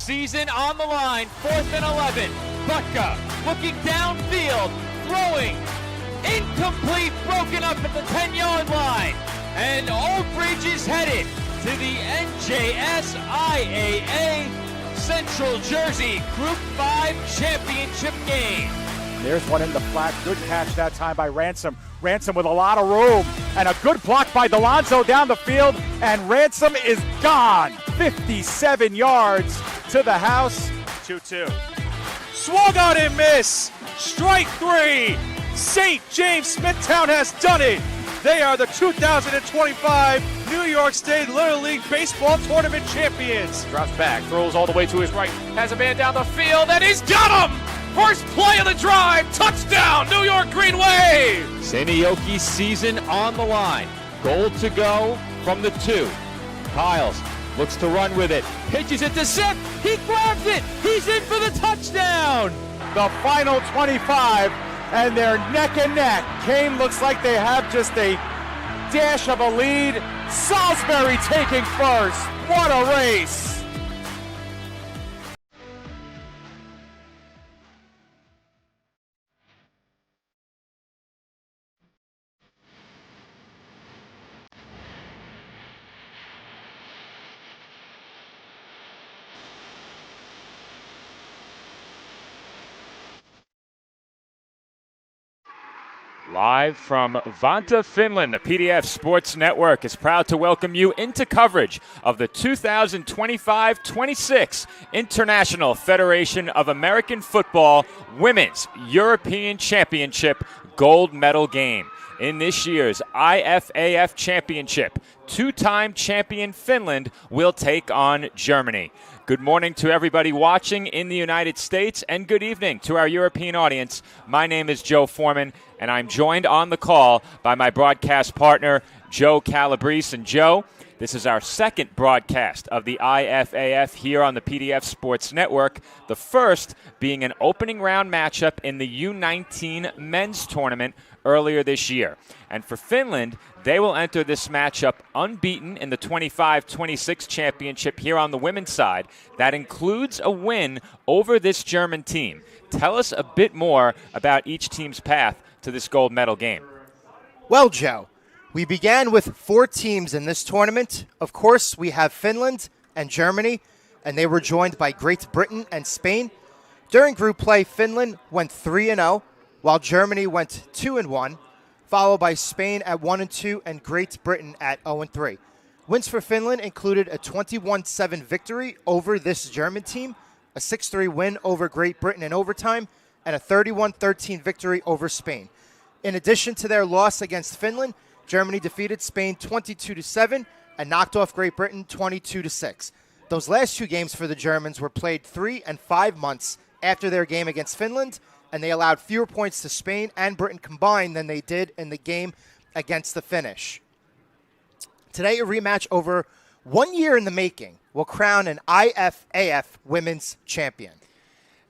Season on the line, 4th and 11. Butka looking downfield, throwing, incomplete, broken up at the 10-yard line. And Old Bridge is headed to the NJS IAA Central Jersey Group 5 Championship game. There's one in the flat. Good catch that time by Ransom. Ransom with a lot of room. And a good block by Delonzo down the field. And Ransom is gone. 57 yards to the house. 2-2. Swung out and miss. Strike three. St. James Smithtown has done it. They are the 2025 New York State Little League Baseball Tournament champions. Drops back, throws all the way to his right. Has a man down the field, and he's got him! First play of the drive, touchdown, New York Green Wave! Saneoki season on the line. Goal to go from the 2. Piles looks to run with it. Pitches it to Sip. He grabs it. He's in for the touchdown. The final 25, and they're neck and neck. Kane looks like they have just a dash of a lead. Salisbury taking first. What a race. Live from Vantaa, Finland, the PDF Sports Network is proud to welcome you into coverage of the 2025-26 International Federation of American Football Women's European Championship Gold Medal Game. In this year's IFAF Championship, 2-time champion Finland will take on Germany. Good morning to everybody watching in the United States, and good evening to our European audience. My name is Joe Foreman, and I'm joined on the call by my broadcast partner, Joe Calabrese. And Joe, this is our second broadcast of the IFAF here on the PDF Sports Network, the first being an opening round matchup in the U19 men's tournament earlier this year. And for Finland, they will enter this matchup unbeaten in the 25-26 championship here on the women's side. That includes a win over this German team. Tell us a bit more about each team's path to this gold medal game. Well, Joe, we began with 4 teams in this tournament. Of course, we have Finland and Germany, and they were joined by Great Britain and Spain. During group play, Finland went 3-0, while Germany went 2-1. Followed by Spain at 1-2 and Great Britain at 0-3. Wins for Finland included a 21-7 victory over this German team, a 6-3 win over Great Britain in overtime, and a 31-13 victory over Spain. In addition to their loss against Finland, Germany defeated Spain 22-7 and knocked off Great Britain 22-6. Those last 2 games for the Germans were played 3 and 5 months after their game against Finland, and they allowed fewer points to Spain and Britain combined than they did in the game against the Finnish. Today, a rematch over 1 year in the making will crown an IFAF women's champion.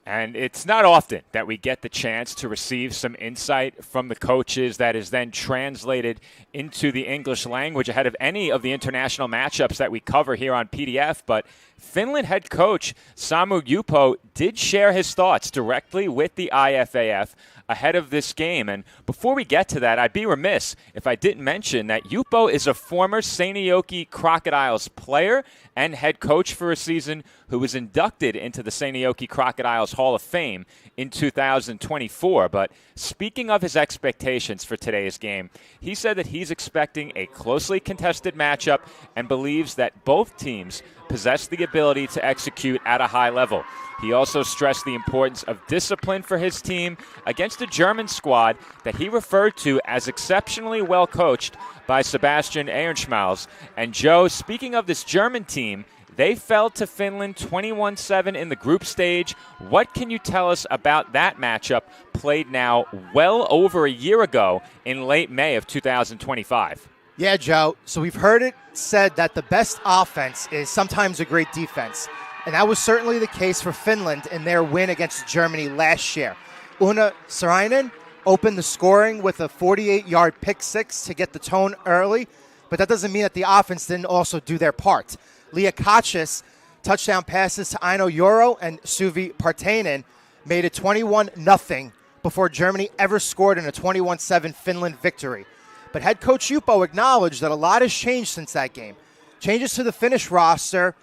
And it's not often that we get the chance to receive some insight from the coaches that is then translated into the English language ahead of any of the international matchups that we cover here on PDF. But Finland head coach Samu Jupo did share his thoughts directly with the IFAF ahead of this game. And before we get to that, I'd be remiss if I didn't mention that Jupo is a former Seinäjoki Crocodiles player and head coach for a season who was inducted into the Seinäjoki Crocodiles Hall of Fame in 2024. But speaking of his expectations for today's game, he said that he's expecting a closely contested matchup and believes that both teams possess the ability to execute at a high level. He also stressed the importance of discipline for his team against a German squad that he referred to as exceptionally well coached by Sebastian Ehrenschmalz. And Joe, speaking of this German team, they fell to Finland 21-7 in the group stage. What can you tell us about that matchup played now well over a year ago in late May of 2025? Yeah, Joe. So we've heard it said that the best offense is sometimes a great defense. And that was certainly the case for Finland in their win against Germany last year. Una Sarainen opened the scoring with a 48-yard pick six to get the tone early, but that doesn't mean that the offense didn't also do their part. Leah Kachis touchdown passes to Aino Euro and Suvi Partanen made it 21-0 before Germany ever scored in a 21-7 Finland victory. But head coach Jupo acknowledged that a lot has changed since that game. Changes to the Finnish roster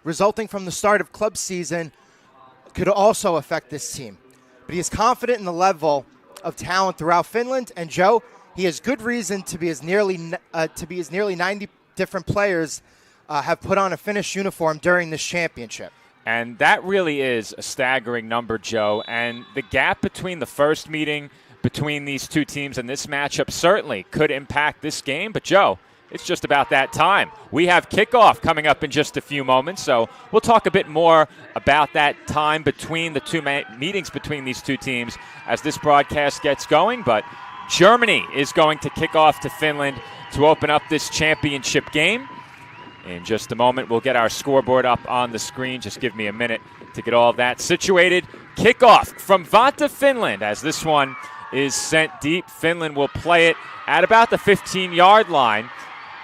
resulting from the start of club season could also affect this team. But he is confident in the level of talent throughout Finland, and Joe, he has good reason to be as nearly 90 different players have put on a Finnish uniform during this championship. And that really is a staggering number, Joe. And the gap between the first meeting between these two teams and this matchup certainly could impact this game. But, Joe, it's just about that time. We have kickoff coming up in just a few moments, so we'll talk a bit more about that time between the two meetings between these two teams as this broadcast gets going. But Germany is going to kick off to Finland to open up this championship game. In just a moment, we'll get our scoreboard up on the screen. Just give me a minute to get all of that situated. Kickoff from Vantaa, Finland, as this one is sent deep. Finland will play it at about the 15-yard line,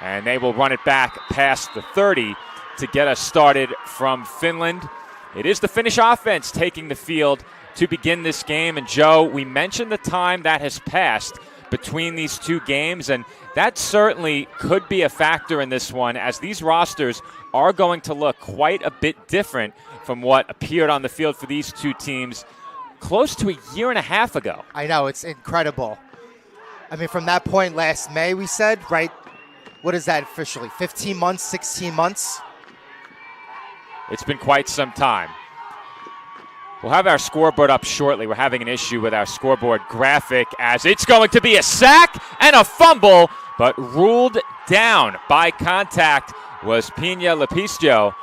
and they will run it back past the 30 to get us started from Finland. It is the Finnish offense taking the field to begin this game. And, Joe, we mentioned the time that has passed between these two games, and that certainly could be a factor in this one, as these rosters are going to look quite a bit different from what appeared on the field for these two teams close to a year and a half ago. I know, it's incredible. I mean, from that point last May, we said, right? What is that officially? 15 months, 16 months? It's been quite some time. We'll have our scoreboard up shortly. We're having an issue with our scoreboard graphic as it's going to be a sack and a fumble, but ruled down by contact was Pina Lepiscio.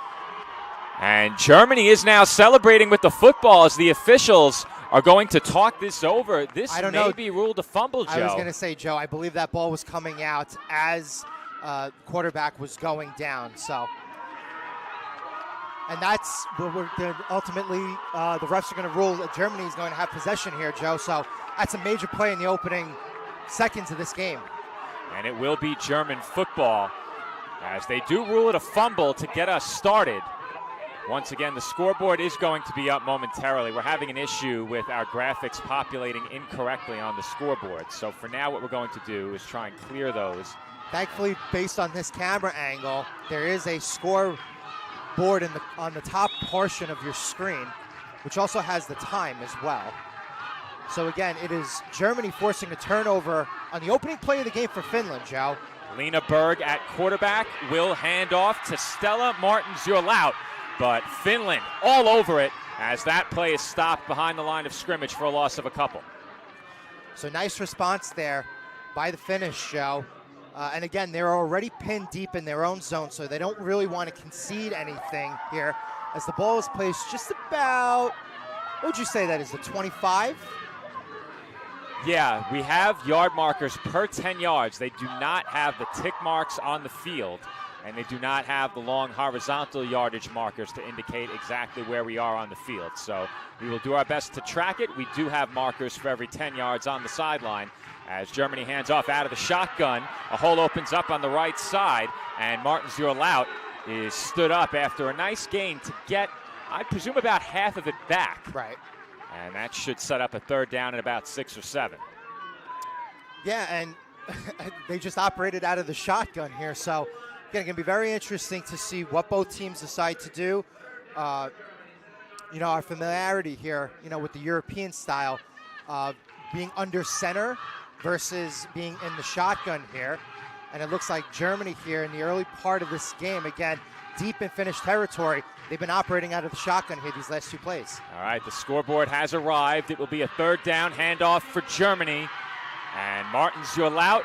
And Germany is now celebrating with the football as the officials are going to talk this over. This may be ruled a fumble, Joe. I was going to say, Joe, I believe that ball was coming out as quarterback was going down. So, and that's what ultimately the refs are going to rule that Germany is going to have possession here, Joe. So that's a major play in the opening seconds of this game. And it will be German football as they do rule it a fumble to get us started. Once again, the scoreboard is going to be up momentarily. We're having an issue with our graphics populating incorrectly on the scoreboard. So for now, what we're going to do is try and clear those. Thankfully, based on this camera angle, there is a scoreboard on the top portion of your screen, which also has the time as well. So again, it is Germany forcing a turnover on the opening play of the game for Finland, Joe. Lena Berg at quarterback will hand off to Stella Martins-Jolaut, but Finland all over it as that play is stopped behind the line of scrimmage for a loss of a couple. So nice response there by the Finnish, Joe. And again, they're already pinned deep in their own zone, so they don't really want to concede anything here as the ball is placed just about, what would you say that is, the 25? Yeah, we have yard markers per 10 yards. They do not have the tick marks on the field, and they do not have the long horizontal yardage markers to indicate exactly where we are on the field. So we will do our best to track it. We do have markers for every 10 yards on the sideline. As Germany hands off out of the shotgun, a hole opens up on the right side, and Martins-Jolaut is stood up after a nice gain to get, I presume, about half of it back. Right. And that should set up a third down at about 6 or 7. Yeah, and they just operated out of the shotgun here. So, again, it's going to be very interesting to see what both teams decide to do. Our familiarity here, with the European style, being under center versus being in the shotgun here. And it looks like Germany here in the early part of this game, again, deep in Finnish territory, they've been operating out of the shotgun here these last two plays. All right, the scoreboard has arrived. It will be a third down handoff for Germany. And Martins-Jolaut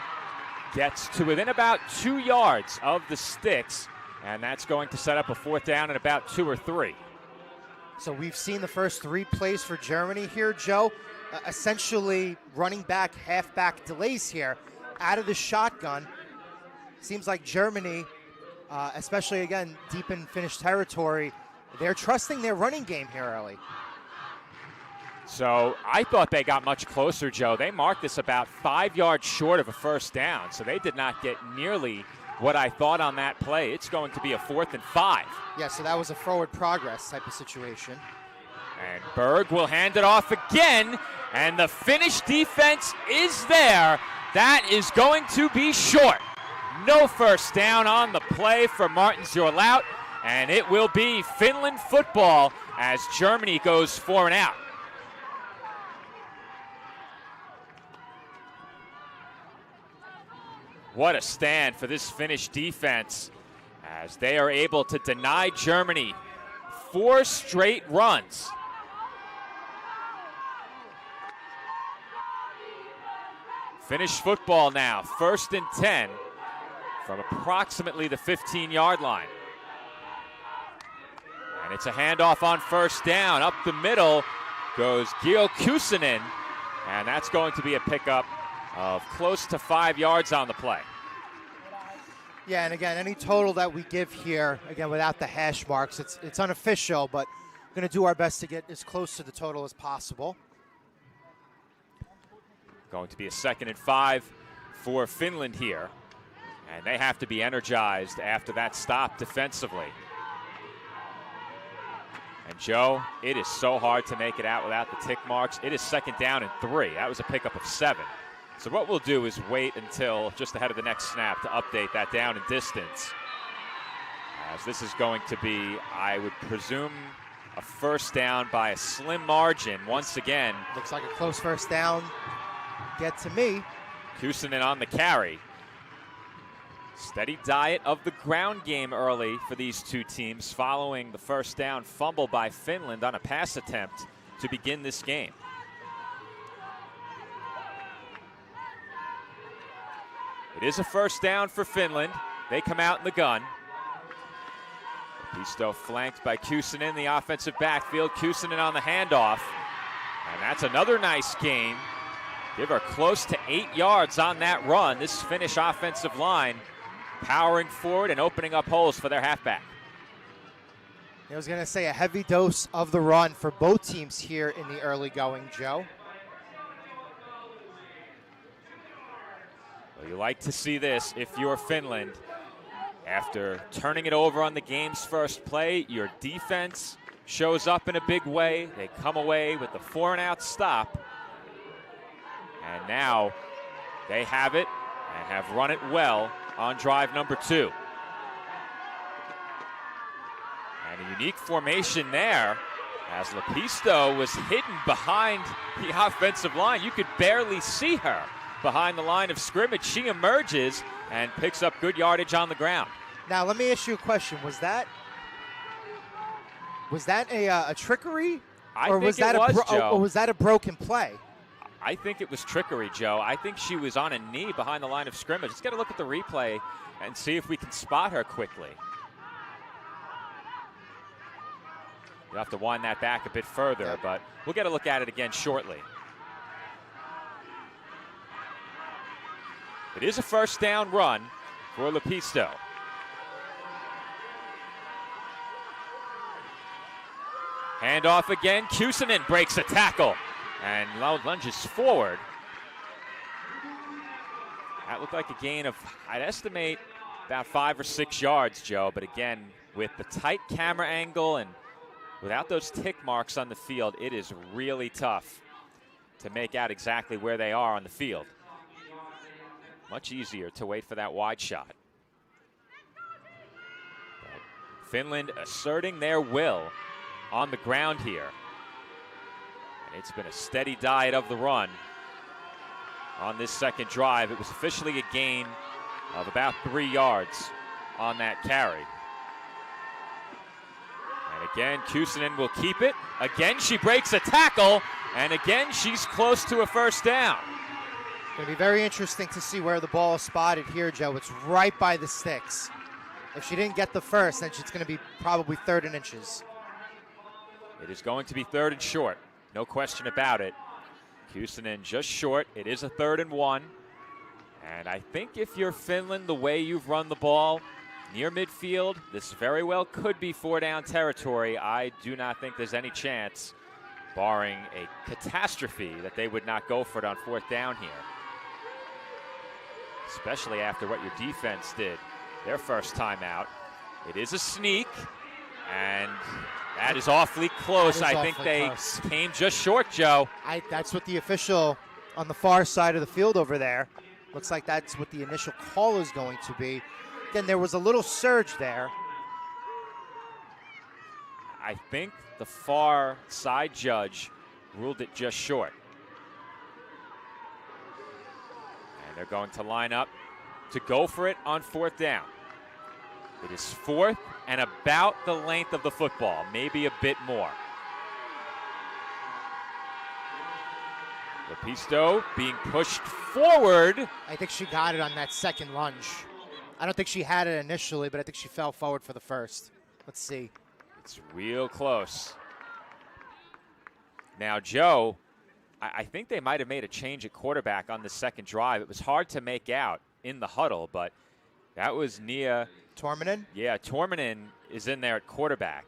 gets to within about 2 yards of the sticks. And that's going to set up a fourth down at about 2 or 3. So we've seen the first 3 plays for Germany here, Joe. Essentially running back, halfback delays here out of the shotgun. Seems like Germany, especially again deep in Finnish territory, they're trusting their running game here early. So I thought they got much closer, Joe. They marked this about 5 yards short of a first down, so they did not get nearly what I thought on that play. It's going to be a 4th and 5. Yeah, so that was a forward progress type of situation. And Berg will hand it off again, and the Finnish defense is there. That is going to be short. No first down on the play for Martin Zorlaut, and it will be Finland football as Germany goes 4 and out. What a stand for this Finnish defense as they are able to deny Germany 4 straight runs. Finnish football now, 1st and 10 from approximately the 15-yard line. And it's a handoff on first down. Up the middle goes Gio Kuusinen, and that's going to be a pickup of close to 5 yards on the play. Yeah, and again, any total that we give here, again, without the hash marks, it's unofficial, but we're going to do our best to get as close to the total as possible. Going to be a 2nd and 5 for Finland here. And they have to be energized after that stop defensively. And Joe, it is so hard to make it out without the tick marks. It is 2nd down and 3. That was a pickup of 7. So what we'll do is wait until just ahead of the next snap to update that down and distance. As this is going to be, I would presume, a first down by a slim margin once again. Looks like a close first down. Get to me. Kuusinen on the carry. Steady diet of the ground game early for these two teams following the first down fumble by Finland on a pass attempt to begin this game. It is a first down for Finland. They come out in the gun. Pisto flanked by Kuusinen in the offensive backfield. Kuusinen on the handoff. And that's another nice gain. Give her close to 8 yards on that run. This Finnish offensive line powering forward and opening up holes for their halfback. I was going to say a heavy dose of the run for both teams here in the early going, Joe. Well, you like to see this if you're Finland. After turning it over on the game's first play, your defense shows up in a big way. They come away with the 4-and-out stop. And now they have it and have run it well on drive number 2. And a unique formation there as Lepisto was hidden behind the offensive line. You could barely see her behind the line of scrimmage. She emerges and picks up good yardage on the ground. Now, let me ask you a question. Was that a trickery? Or was that a broken play? I think it was trickery, Joe. I think she was on a knee behind the line of scrimmage. Let's get a look at the replay and see if we can spot her quickly. You'll have to wind that back a bit further, but we'll get a look at it again shortly. It is a first down run for Lepisto. Handoff again. Kuusinen breaks a tackle and lunges forward. That looked like a gain of, I'd estimate, about 5 or 6 yards, Joe. But again, with the tight camera angle and without those tick marks on the field, it is really tough to make out exactly where they are on the field. Much easier to wait for that wide shot. But Finland asserting their will on the ground here. And it's been a steady diet of the run on this second drive. It was officially a gain of about 3 yards on that carry. And again, Kuusinen will keep it. Again, she breaks a tackle. And again, she's close to a first down. Going to be very interesting to see where the ball is spotted here, Joe. It's right by the sticks. If she didn't get the first, then it's going to be probably 3rd and inches. It is going to be 3rd and short. No question about it. Kuusinen just short. It is a 3rd and 1. And I think if you're Finland, the way you've run the ball near midfield, this very well could be 4-down territory. I do not think there's any chance, barring a catastrophe, that they would not go for it on 4th down here. Especially after what your defense did their first time out. It is a sneak, and that is awfully close. I think they came just short, Joe. That's what the official on the far side of the field over there, looks like that's what the initial call is going to be. Again, there was a little surge there. I think the far side judge ruled it just short. And they're going to line up to go for it on 4th down. It is 4th and about the length of the football, maybe a bit more. Lepisto being pushed forward. I think she got it on that second lunge. I don't think she had it initially, but I think she fell forward for the first. Let's see. It's real close. Now, Joe, I think they might have made a change at quarterback on the second drive. It was hard to make out in the huddle, but that was Nia Torminen? Yeah, Torminen is in there at quarterback.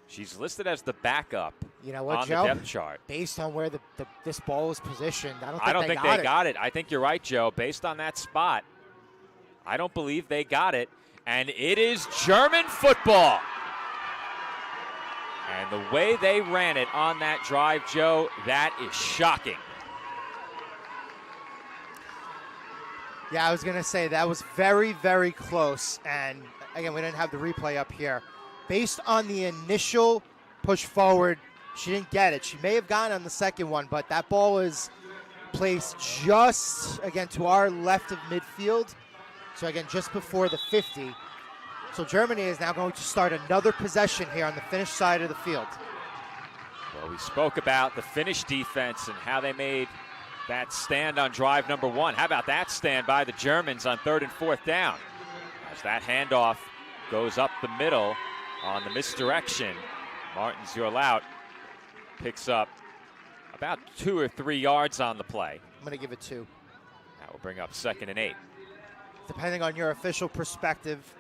She's listed as the backup on Joe? the depth chart. Based on where this ball was positioned, I don't think they got it. I think you're right, Joe. Based on that spot, I don't believe they got it. And it is German football. And the way they ran it on that drive, Joe, that is shocking. Yeah, I was going to say that was very, very close. And again, we didn't have the replay up here. Based on the initial push forward, she didn't get it. She may have gotten on the second one, but that ball was placed just, again, to our left of midfield. So again, just before the 50. So Germany is now going to start another possession here on the Finnish side of the field. Well, we spoke about the Finnish defense and how they made that stand on drive number 1. How about that stand by the Germans on 3rd and 4th down? As that handoff goes up the middle on the misdirection, Martin Zurlaut picks up about 2 or 3 yards on the play. I'm going to give it 2. That will bring up 2nd and 8. Depending on your official perspective,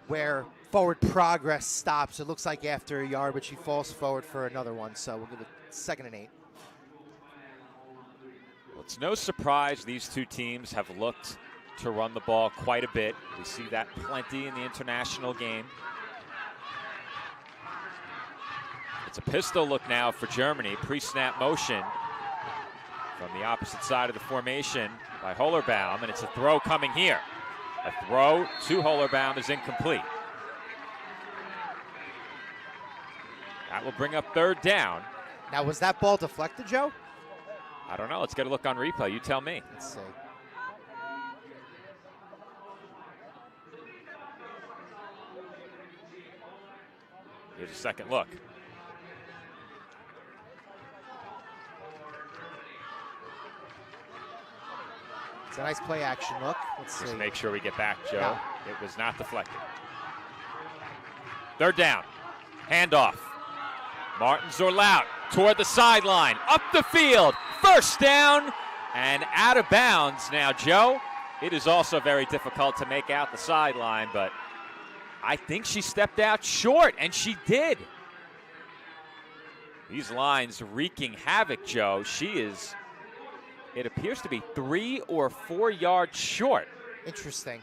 where forward progress stops, it looks like after a yard, but she falls forward for another one. So we'll give it 2nd and 8. Well, it's no surprise these two teams have looked to run the ball quite a bit. We see that plenty in the international game. It's a pistol look now for Germany. Pre-snap motion from the opposite side of the formation by Hollerbaum, and it's a throw coming here. A throw to Hollerbaum is incomplete. That will bring up 3rd down. Now, was that ball deflected, Joe? I don't know. Let's get a look on replay. You tell me. Let's see. Here's a second look. It's a nice play action look. Let's see. Just make sure we get back, Joe. No. It was not deflected. 3rd down. Handoff. Martin Zurlaut toward the sideline. Up the field. 1st down and out of bounds. Now, Joe, it is also very difficult to make out the sideline, but I think she stepped out short, and she did. These lines wreaking havoc, Joe. She is, it appears to be 3 or 4 yards short. Interesting.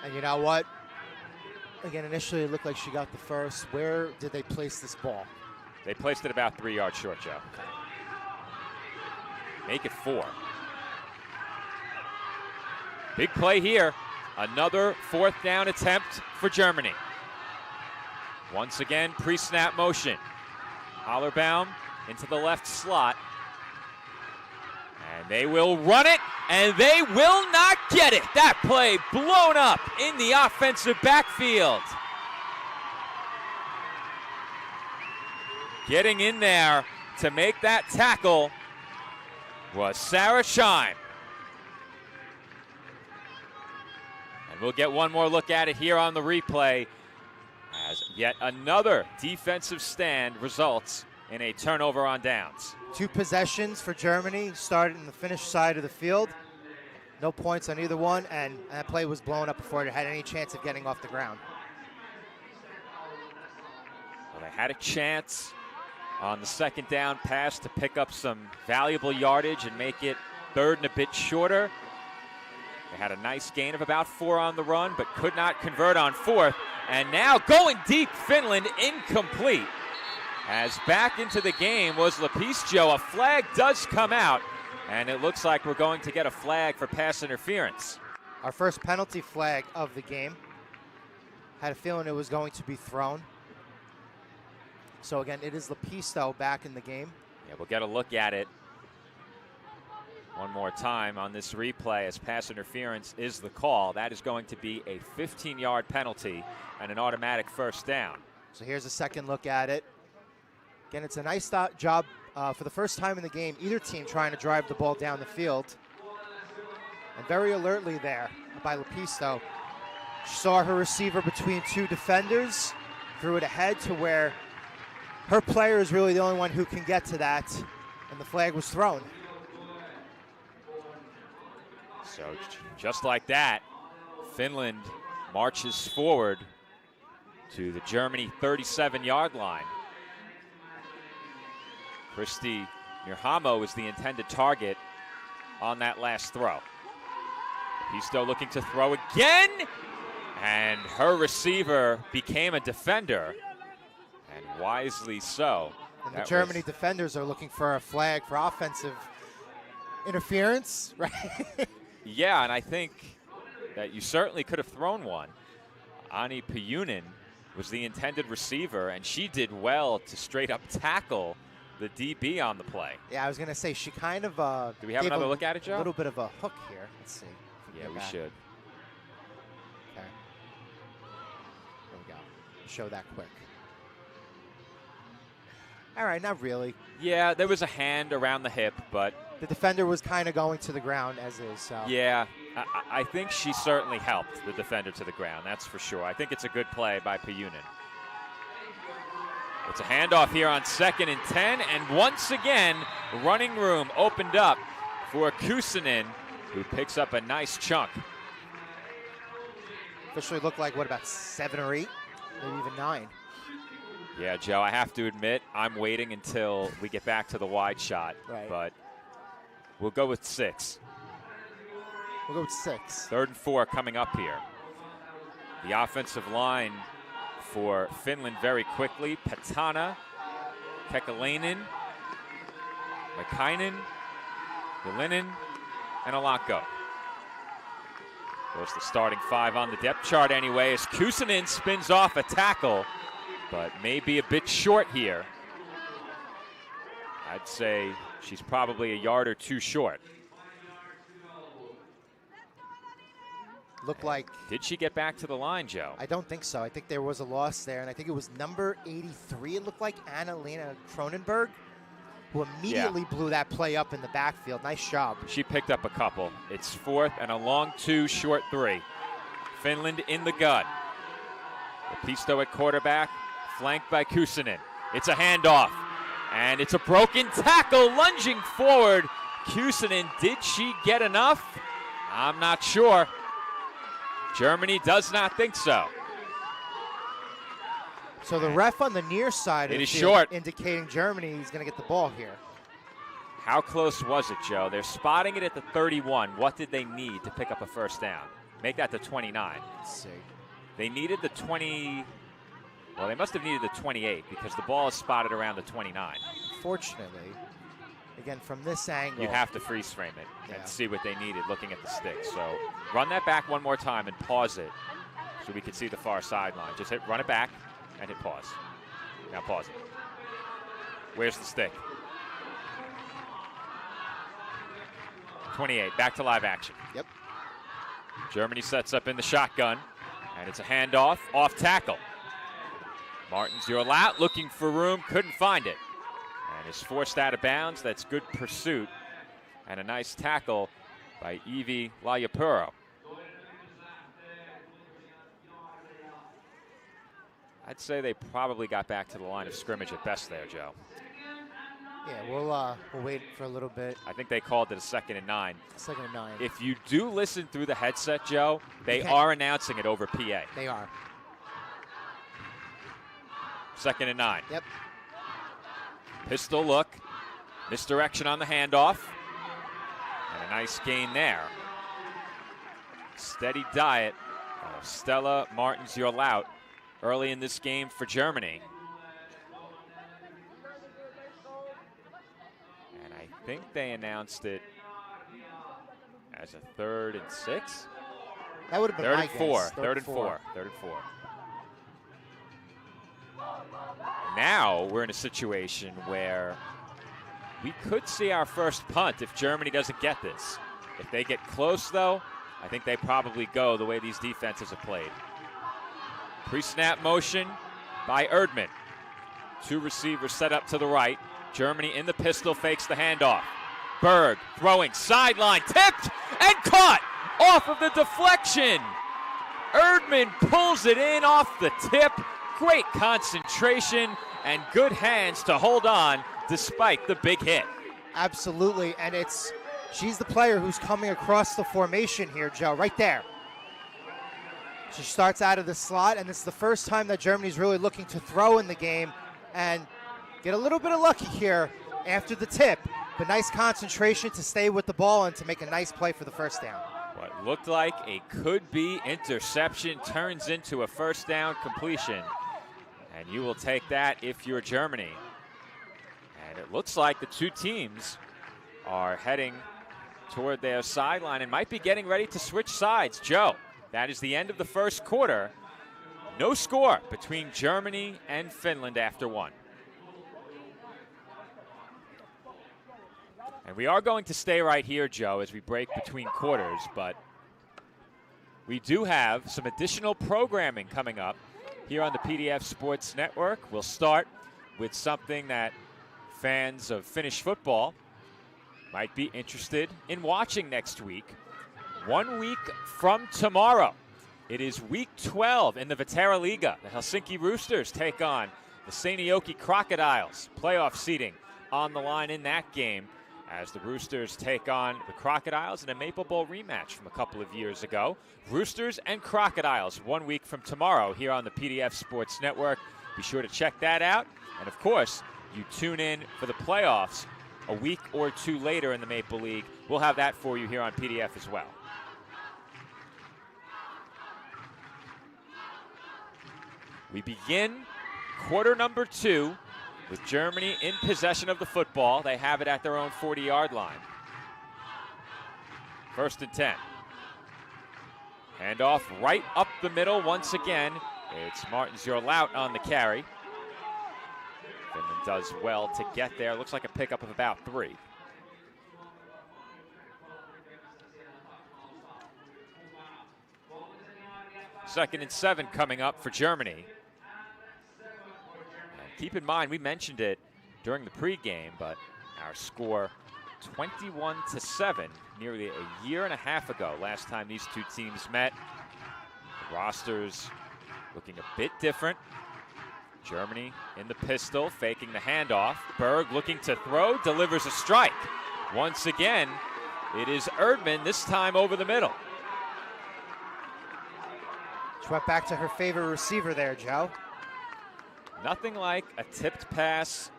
And you know what? Again, initially it looked like she got the first. Where did they place this ball? They placed it about 3 yards short, Joe. Make it 4. Big play here. Another 4th down attempt for Germany. Once again, pre-snap motion. Hollerbaum into the left slot. And they will run it, and they will not get it. That play blown up in the offensive backfield. Getting in there to make that tackle was Sarah Scheim. And we'll get one more look at it here on the replay as yet another defensive stand results in a turnover on downs. 2 possessions for Germany, started in the Finnish side of the field. No points on either one, and that play was blown up before it had any chance of getting off the ground. Well, they had a chance on the 2nd down pass to pick up some valuable yardage and make it 3rd and a bit shorter. They had a nice gain of about 4 on the run, but could not convert on 4th. And now going deep, Finland incomplete. As back into the game was Lepisto. A flag does come out, and it looks like we're going to get a flag for pass interference. Our first penalty flag of the game. Had a feeling it was going to be thrown. So again, it is Lepisto back in the game. Yeah, we'll get a look at it one more time on this replay as pass interference is the call. That is going to be a 15-yard penalty and an automatic first down. So here's a second look at it. Again, it's a nice job for the first time in the game, either team trying to drive the ball down the field. And very alertly there by Lepisto. She saw her receiver between 2 defenders, threw it ahead to where her player is really the only one who can get to that, and the flag was thrown. So just like that, Finland marches forward to the Germany 37-yard line. Kristi Mirhamo is the intended target on that last throw. He's still looking to throw again, and her receiver became a defender, and wisely so. And the Germany defenders are looking for a flag for offensive interference, right? Yeah, and I think that you certainly could have thrown one. Ani Payunen was the intended receiver, and she did well to straight up tackle the DB on the play. Yeah, I was going to say, she kind of do we have another look at it, Joe? A little bit of a hook here. Let's see. Yeah, we should. Okay. There we go. Show that quick. All right, not really. Yeah, there was a hand around the hip, but the defender was kind of going to the ground as is. So. Yeah, I think she certainly helped the defender to the ground. That's for sure. I think it's a good play by Payunen. It's a handoff here on 2nd and 10, and once again, running room opened up for Kuusinen, who picks up a nice chunk. Officially looked like, what, about 7 or 8, maybe even 9. Yeah, Joe, I have to admit, I'm waiting until we get back to the wide shot, right. But we'll go with 6. We'll go with 6. 3rd and 4 coming up here. The offensive line for Finland very quickly. Patana, Kekalainen, Makainen, Yelinen, and Alanko. There's the starting 5 on the depth chart anyway as Kuusinen spins off a tackle, but maybe a bit short here. I'd say she's probably a yard or 2 short. Looked like... Did she get back to the line, Joe? I don't think so. I think there was a loss there, and I think it was number 83, it looked like, Annalena Cronenberg, who immediately blew that play up in the backfield. Nice job. She picked up a couple. It's 4th and a long 2, short 3. Finland in the gun. Lepisto at quarterback, flanked by Kuusinen. It's a handoff, and it's a broken tackle, lunging forward. Kuusinen, did she get enough? I'm not sure. Germany does not think so. So the ref on the near side it is field short, indicating Germany is going to get the ball here. How close was it, Joe? They're spotting it at the 31. What did they need to pick up a first down? Make that the 29. Let's see. They needed the 20. Well, they must have needed the 28 because the ball is spotted around the 29. Fortunately, again, from this angle, you have to freeze frame it and yeah. see what they needed looking at the stick. So run that back one more time and pause it so we can see the far sideline. Just run it back and hit pause. Now pause it. Where's the stick? 28, back to live action. Yep. Germany sets up in the shotgun, and it's a handoff, off tackle. Martins Urlat looking for room, couldn't find it. And is forced out of bounds. That's good pursuit. And a nice tackle by Evie Lajapuro. I'd say they probably got back to the line of scrimmage at best there, Joe. Yeah, we'll wait for a little bit. I think they called it a 2nd and 9. 2nd and 9. If you do listen through the headset, Joe, they are announcing it over PA. They are. 2nd and 9. Yep. Pistol look. Misdirection on the handoff. And a nice gain there. steady diet of Stella Martins your Laut early in this game for Germany. And I think they announced it as a 3rd and 6. That would have been 3rd my and 4. guess. 3rd and 4. Now we're in a situation where we could see our first punt if Germany doesn't get this. If they get close, though, I think they probably go the way these defenses have played. Pre-snap motion by Erdmann. 2 receivers set up to the right. Germany in the pistol, fakes the handoff. Berg throwing, sideline, tipped and caught off of the deflection. Erdmann pulls it in off the tip. Great concentration and good hands to hold on despite the big hit. Absolutely, and she's the player who's coming across the formation here, Joe, right there. She starts out of the slot, and this is the first time that Germany's really looking to throw in the game and get a little bit of lucky here after the tip, but nice concentration to stay with the ball and to make a nice play for the first down. What looked like a could-be interception turns into a first down completion, and you will take that if you're Germany. And it looks like the two teams are heading toward their sideline and might be getting ready to switch sides. Joe, that is the end of the first quarter. No score between Germany and Finland after 1. And we are going to stay right here, Joe, as we break between quarters, but we do have some additional programming coming up here on the PDF Sports Network. We'll start with something that fans of Finnish football might be interested in watching next week. 1 week from tomorrow, it is week 12 in the Vetera Liga. The Helsinki Roosters take on the Seinäjoki Crocodiles. Playoff seeding on the line in that game as the Roosters take on the Crocodiles in a Maple Bowl rematch from a couple of years ago. Roosters and Crocodiles 1 week from tomorrow here on the PDF Sports Network. Be sure to check that out. And of course, you tune in for the playoffs a week or two later in the Maple League. We'll have that for you here on PDF as well. We begin quarter number 2 with Germany in possession of the football. They have it at their own 40-yard line. 1st and 10. Handoff right up the middle once again. It's Martins your Laut on the carry. Finland does well to get there. Looks like a pickup of about 3. Second and 7 coming up for Germany. Keep in mind, we mentioned it during the pregame, but our score 21-7, nearly a year and a half ago, last time these two teams met. The rosters looking a bit different. Germany in the pistol, faking the handoff. Berg looking to throw, delivers a strike. Once again, it is Erdmann, this time over the middle. She went back to her favorite receiver there, Joe. Nothing like a tipped pass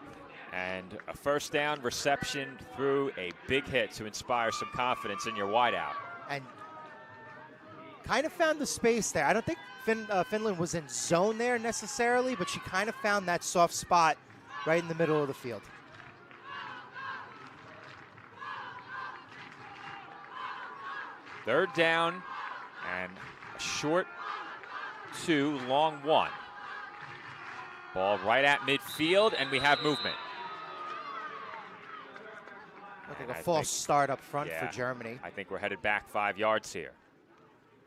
and a first down reception through a big hit to inspire some confidence in your wideout. And kind of found the space there. I don't think Finland was in zone there necessarily, but she kind of found that soft spot right in the middle of the field. Third down and a short 2, long 1. Ball right at midfield, and we have movement. Looking like a false start up front for Germany. I think we're headed back 5 yards here.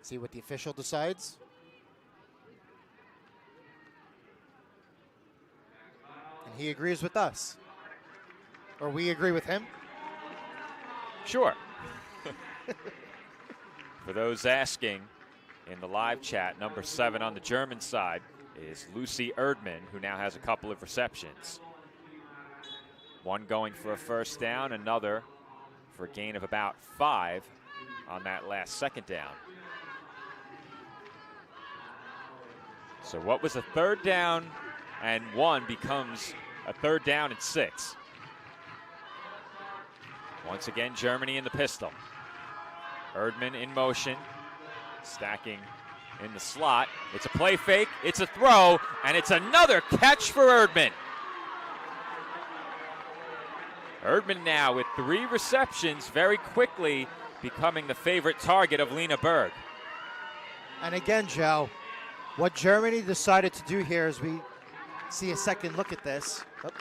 See what the official decides. And he agrees with us. Or we agree with him. Sure. For those asking in the live chat, number 7 on the German side is Lucy Erdmann, who now has a couple of receptions. One going for a first down, another for a gain of about 5 on that last second down. So what was a 3rd down and 1 becomes a 3rd down and 6. Once again, Germany in the pistol. Erdmann in motion. stacking in the slot. It's a play fake, it's a throw, and it's another catch for Erdman. Erdman now with 3 receptions, very quickly becoming the favorite target of Lena Berg. And again, Joe, what Germany decided to do here is we see a second look at this. Let's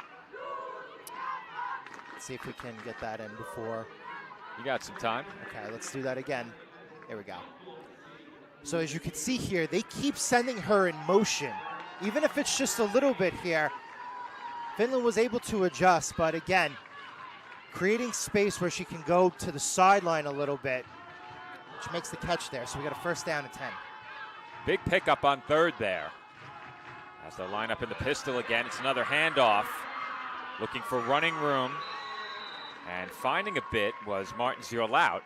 see if we can get that in before. You got some time. Okay, let's do that again. There we go. So as you can see here, they keep sending her in motion. Even if it's just a little bit here, Finland was able to adjust, but again, creating space where she can go to the sideline a little bit, which makes the catch there. So we got a first down and 10. Big pickup on third there. As they line up in the pistol again, it's another handoff. Looking for running room. And finding a bit was Martin Zierlaut.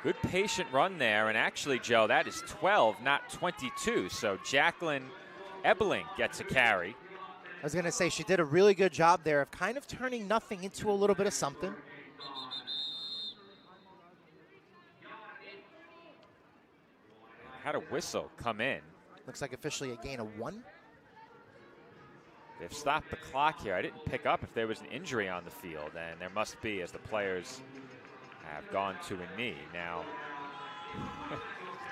Good patient run there, and actually, Joe, that is 12, not 22. So Jacqueline Ebeling gets a carry. I was going to say she did a really good job there of kind of turning nothing into a little bit of something. Had a whistle come in. Looks like officially a gain of 1. They've stopped the clock here. I didn't pick up if there was an injury on the field, and there must be as the players have gone to a knee. Now,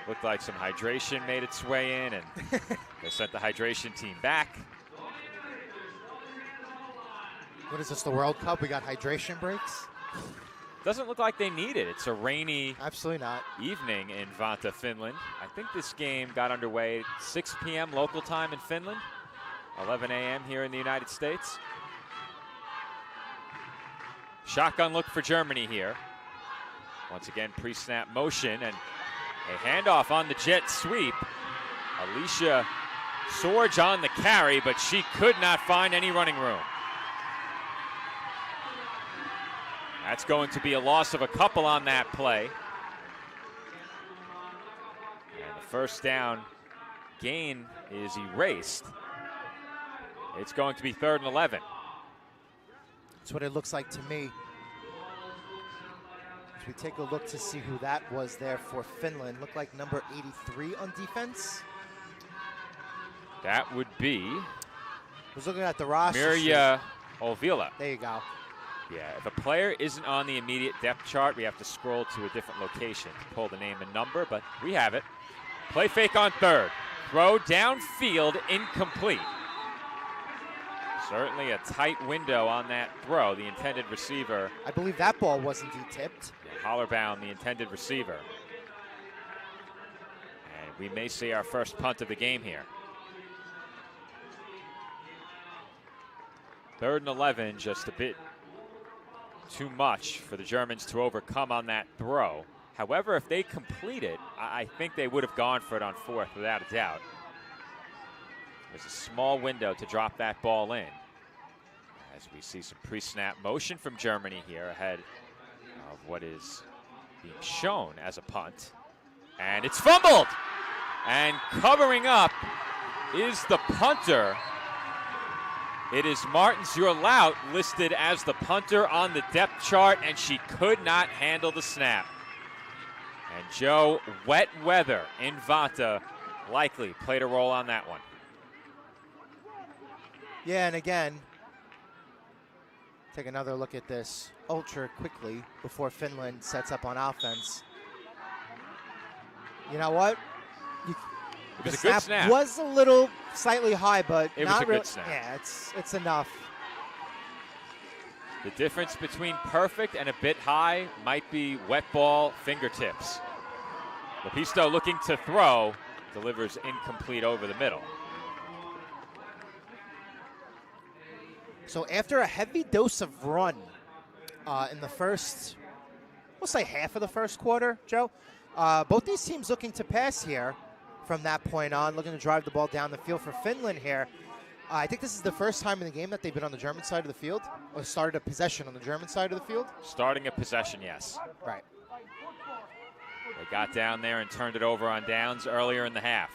looked like some hydration made its way in, and they sent the hydration team back. What is this, the World Cup? We got hydration breaks? Doesn't look like they need it. It's a rainy Absolutely not. evening in Vantaa, Finland. I think this game got underway at 6 p.m. local time in Finland, 11 a.m. here in the United States. Shotgun look for Germany here. Once again, pre-snap motion and a handoff on the jet sweep. Alicia Sorge on the carry, but she could not find any running room. That's going to be a loss of a couple on that play. And the first down gain is erased. It's going to be 3rd and 11. That's what it looks like to me. As we take a look to see who that was there for Finland. Looked like number 83 on defense. That would be I was looking at the roster. Mirja Olvila. There you go. Yeah, if a player isn't on the immediate depth chart, we have to scroll to a different location to pull the name and number, but we have it. Play fake on third. Throw downfield, incomplete. Certainly a tight window on that throw. The intended receiver. I believe that ball was indeed tipped. Hollerbaum, the intended receiver. And we may see our first punt of the game here. 3rd and 11, just a bit too much for the Germans to overcome on that throw. However, if they complete it, I think they would have gone for it on 4th without a doubt. There's a small window to drop that ball in. As we see some pre-snap motion from Germany here ahead of what is being shown as a punt. And it's fumbled! And covering up is the punter. It is Martin Zierlaut listed as the punter on the depth chart, and she could not handle the snap. And Joe, wet weather in Vantaa likely played a role on that one. Yeah, and again, take another look at this ultra quickly before Finland sets up on offense. You know what? It was a good snap. Was a little slightly high, but it not was a really. good snap. Yeah, it's enough. The difference between perfect and a bit high might be wet ball fingertips. Lepisto looking to throw, delivers incomplete over the middle. So after a heavy dose of run in the first, we'll say half of the first quarter, Joe, both these teams looking to pass here from that point on, looking to drive the ball down the field for Finland here. I think this is the first time in the game that they've been on the German side of the field, or started a possession on the German side of the field. Starting a possession, yes. Right. They got down there and turned it over on downs earlier in the half.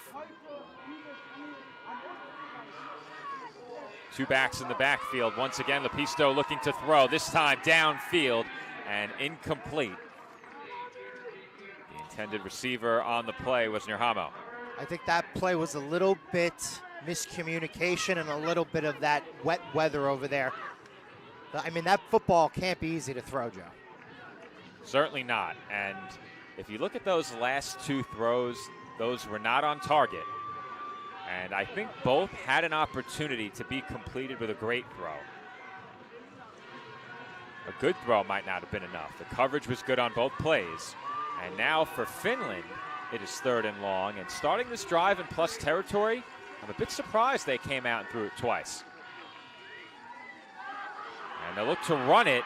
2 backs in the backfield. Once again, Lepisto looking to throw, this time downfield and incomplete. The Intended receiver on the play was Nirhamo. I think that play was a little bit miscommunication and a little bit of that wet weather over there. I mean, that football can't be easy to throw, Joe. Certainly not. And if you look at those last two throws, those were not on target. And I think both had an opportunity to be completed with a great throw. A good throw might not have been enough. The coverage was good on both plays. And now for Finland, it is 3rd and long. And starting this drive in plus territory, I'm a bit surprised they came out and threw it twice. And they look to run it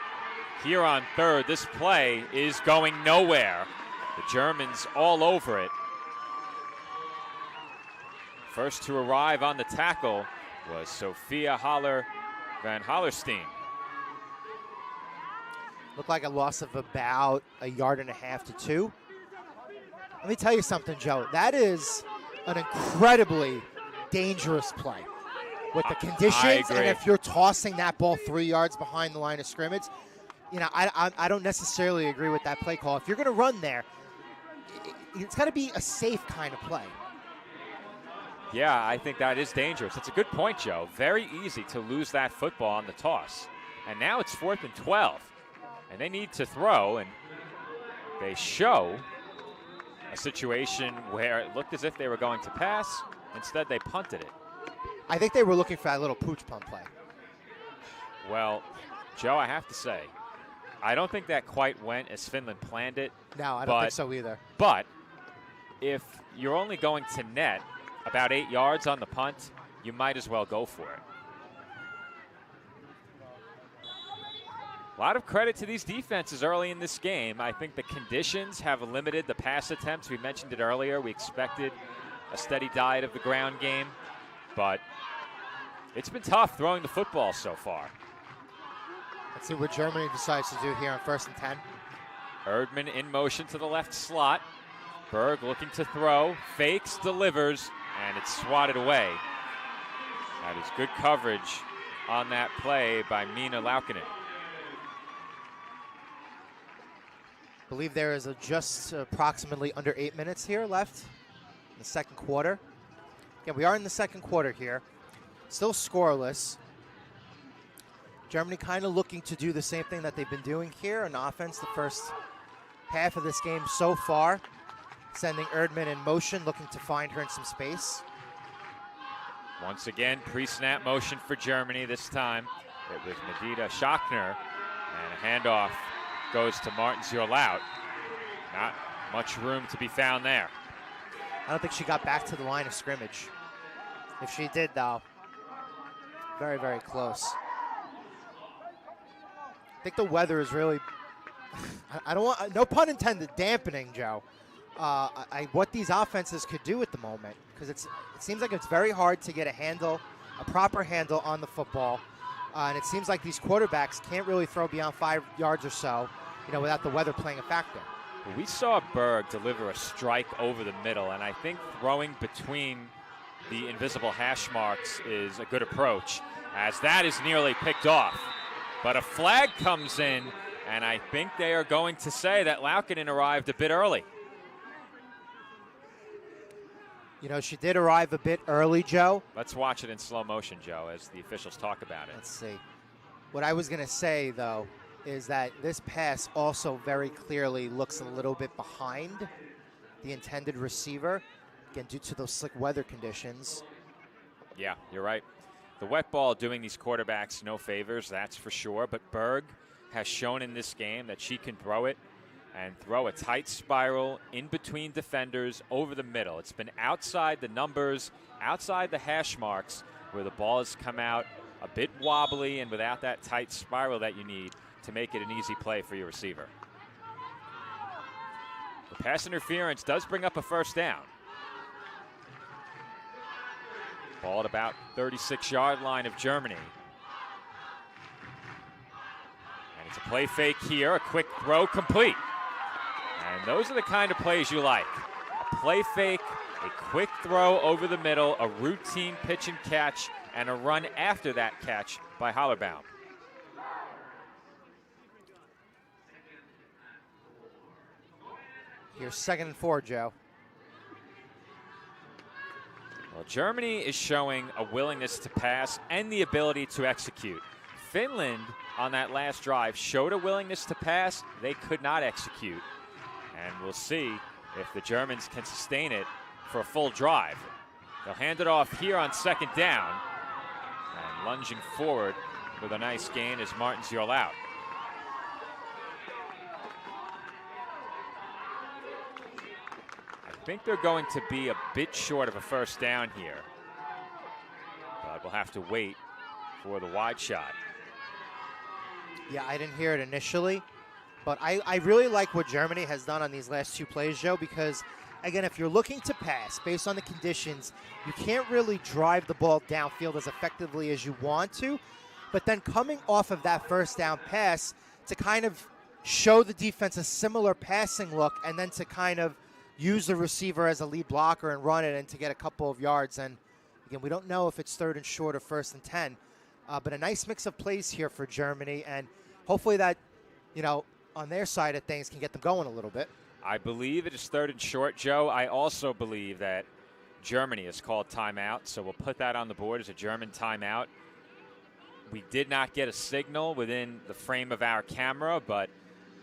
here on 3rd. This play is going nowhere. The Germans all over it. First to arrive on the tackle was Sophia Haller van Hallerstein. Looked like a loss of about 1.5 yards to 2. Let me tell you something, Joe. That is an incredibly dangerous play with the conditions, and if you're tossing that ball 3 yards behind the line of scrimmage, you know, I don't necessarily agree with that play call. If you're going to run there, it's got to be a safe kind of play. Yeah, I think that is dangerous. That's a good point, Joe. Very easy to lose that football on the toss. And now it's 4th and 12. And they need to throw, and they show a situation where it looked as if they were going to pass. Instead, they punted it. I think they were looking for that little pooch punt play. Well, Joe, I have to say, I don't think that quite went as Finland planned it. No, I don't think so either. But if you're only going to net about 8 yards on the punt, you might as well go for it. A lot of credit to these defenses early in this game. I think the conditions have limited the pass attempts. We mentioned it earlier. We expected a steady diet of the ground game, but it's been tough throwing the football so far. Let's see what Germany decides to do here on 1st and 10. Erdmann in motion to the left slot. Berg looking to throw, fakes, delivers, and it's swatted away. That is good coverage on that play by Minna Laukkanen. I believe there is just approximately under 8 minutes here left in the second quarter. Again, we are in the second quarter here. Still scoreless. Germany kind of looking to do the same thing that they've been doing here on offense the first half of this game so far. Sending Erdmann in motion, looking to find her in some space. Once again, pre-snap motion for Germany. This time it was Medina Schachner, and a handoff goes to Martin Zierlaut. Not much room to be found there. I don't think she got back to the line of scrimmage. If she did, though, very, very close. I think the weather is really, I don't want, no pun intended, dampening, Joe, what these offenses could do at the moment. Because it seems like it's very hard to get a proper handle on the football. And it seems like these quarterbacks can't really throw beyond 5 yards or so, you know, without the weather playing a factor. We saw Berg deliver a strike over the middle, and I think throwing between the invisible hash marks is a good approach, as that is nearly picked off. But a flag comes in, and I think they are going to say that Laukkanen arrived a bit early. You know, she did arrive a bit early, Joe. Let's watch it in slow motion, Joe, as the officials talk about it. Let's see. What I was going to say, though, is that this pass also very clearly looks a little bit behind the intended receiver, again, due to those slick weather conditions. Yeah, you're right. The wet ball doing these quarterbacks no favors, that's for sure. But Berg has shown in this game that she can throw it and throw a tight spiral in between defenders over the middle. It's been outside the numbers, outside the hash marks, where the ball has come out a bit wobbly and without that tight spiral that you need to make it an easy play for your receiver. The pass interference does bring up a first down. Ball at about 36-yard line of Germany. And it's a play fake here, a quick throw complete. And those are the kind of plays you like. A play fake, a quick throw over the middle, a routine pitch and catch, and a run after that catch by Hollerbaum. Here's 2nd and 4, Joe. Well, Germany is showing a willingness to pass and the ability to execute. Finland, on that last drive, showed a willingness to pass. They could not execute. And we'll see if the Germans can sustain it for a full drive. They'll hand it off here on 2nd down. And lunging forward with a nice gain is Martins-Yarl out. I think they're going to be a bit short of a first down here. But we'll have to wait for the wide shot. Yeah, I didn't hear it initially, but I really like what Germany has done on these last 2 plays, Joe, because, again, if you're looking to pass based on the conditions, you can't really drive the ball downfield as effectively as you want to. But then coming off of that first down pass to kind of show the defense a similar passing look and then to kind of use the receiver as a lead blocker and run it and to get a couple of yards. And, again, we don't know if it's 3rd and short or 1st and 10. But a nice mix of plays here for Germany, and hopefully that, on their side of things can get them going a little bit. I believe it is 3rd and short, Joe. I also believe that Germany has called timeout, so we'll put that on the board as a German timeout. We did not get a signal within the frame of our camera, but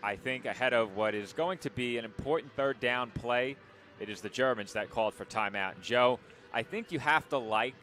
I think ahead of what is going to be an important 3rd down play, it is the Germans that called for timeout. And Joe, I think you have to like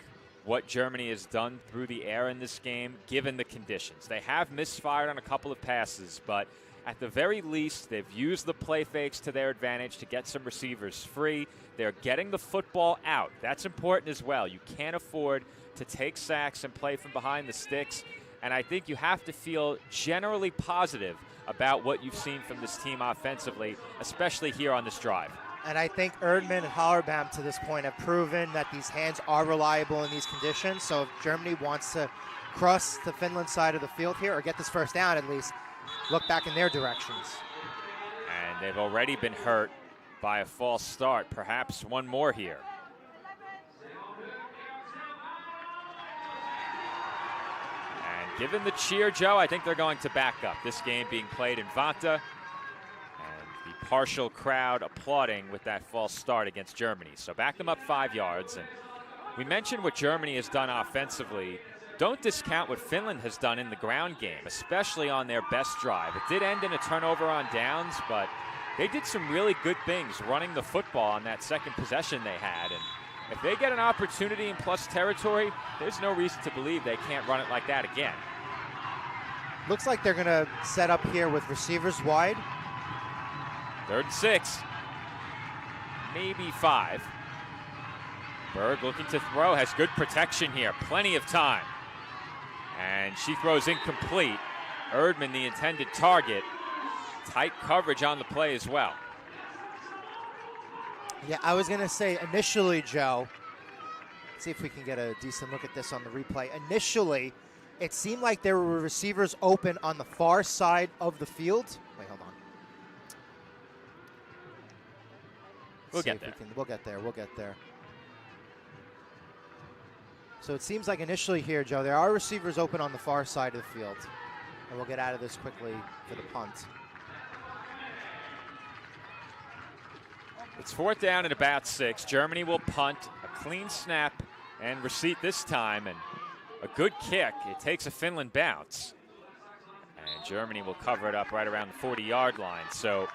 what Germany has done through the air in this game, given the conditions. They have misfired on a couple of passes, but at the very least, they've used the play fakes to their advantage to get some receivers free. They're getting the football out. That's important as well. You can't afford to take sacks and play from behind the sticks. And I think you have to feel generally positive about what you've seen from this team offensively, especially here on this drive. And I think Erdmann and Hallerbaum to this point have proven that these hands are reliable in these conditions. So if Germany wants to cross the Finland side of the field here, or get this first down at least, look back in their directions. And they've already been hurt by a false start. Perhaps one more here. And given the cheer, Joe, I think they're going to back up. This game being played in Vantaa. The partial crowd applauding with that false start against Germany. So back them up 5 yards. And we mentioned what Germany has done offensively. Don't discount what Finland has done in the ground game, especially on their best drive. It did end in a turnover on downs, but they did some really good things running the football on that 2nd possession they had. And if they get an opportunity in plus territory, there's no reason to believe they can't run it like that again. Looks like they're going to set up here with receivers wide. 3rd and 6, maybe 5. Berg looking to throw, has good protection here, plenty of time. And she throws incomplete. Erdmann, the intended target. Tight coverage on the play as well. Yeah, I was going to say initially, Joe, let's see if we can get a decent look at this on the replay. Initially, it seemed like there were receivers open on the far side of the field. Wait, hold on. We'll get there. We'll get there. So it seems like initially here, Joe, there are receivers open on the far side of the field. And we'll get out of this quickly for the punt. It's 4th down and about 6. Germany will punt, a clean snap and receipt this time, and a good kick. It takes a Finland bounce. And Germany will cover it up right around the 40-yard line. So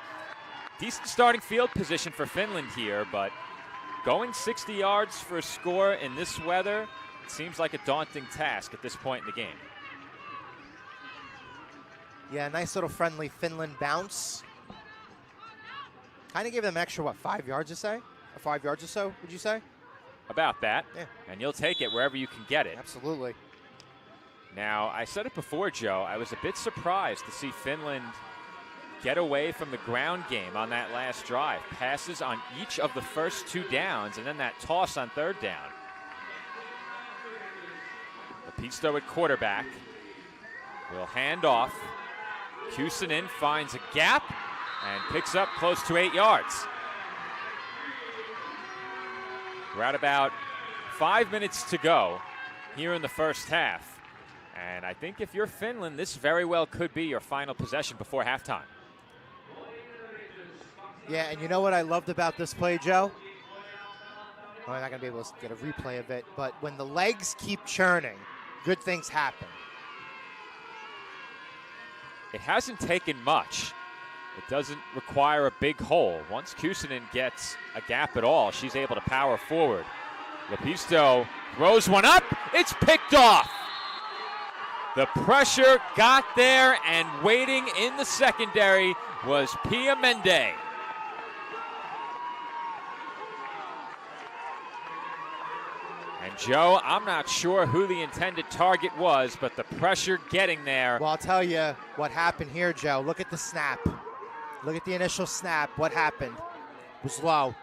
decent starting field position for Finland here, but going 60 yards for a score in this weather seems like a daunting task at this point in the game. Yeah, nice little friendly Finland bounce. Kind of give them extra, 5 yards, you say? Or 5 yards or so, would you say? About that. Yeah. And you'll take it wherever you can get it. Absolutely. Now, I said it before, Joe, I was a bit surprised to see Finland get away from the ground game on that last drive. Passes on each of the first 2 downs, and then that toss on 3rd down. Lepisto at quarterback. Will hand off. Kuusinen finds a gap and picks up close to 8 yards. We're at about 5 minutes to go here in the first half. And I think if you're Finland, this very well could be your final possession before halftime. Yeah, and you know what I loved about this play, Joe? Well, I'm not going to be able to get a replay of it, but when the legs keep churning, good things happen. It hasn't taken much. It doesn't require a big hole. Once Kuusinen gets a gap at all, she's able to power forward. Lepisto throws one up. It's picked off. The pressure got there, and waiting in the secondary was Pia Mende. And Joe, I'm not sure who the intended target was, but the pressure getting there. Well, I'll tell you what happened here, Joe. Look at the snap. Look at the initial snap. What happened? It was low.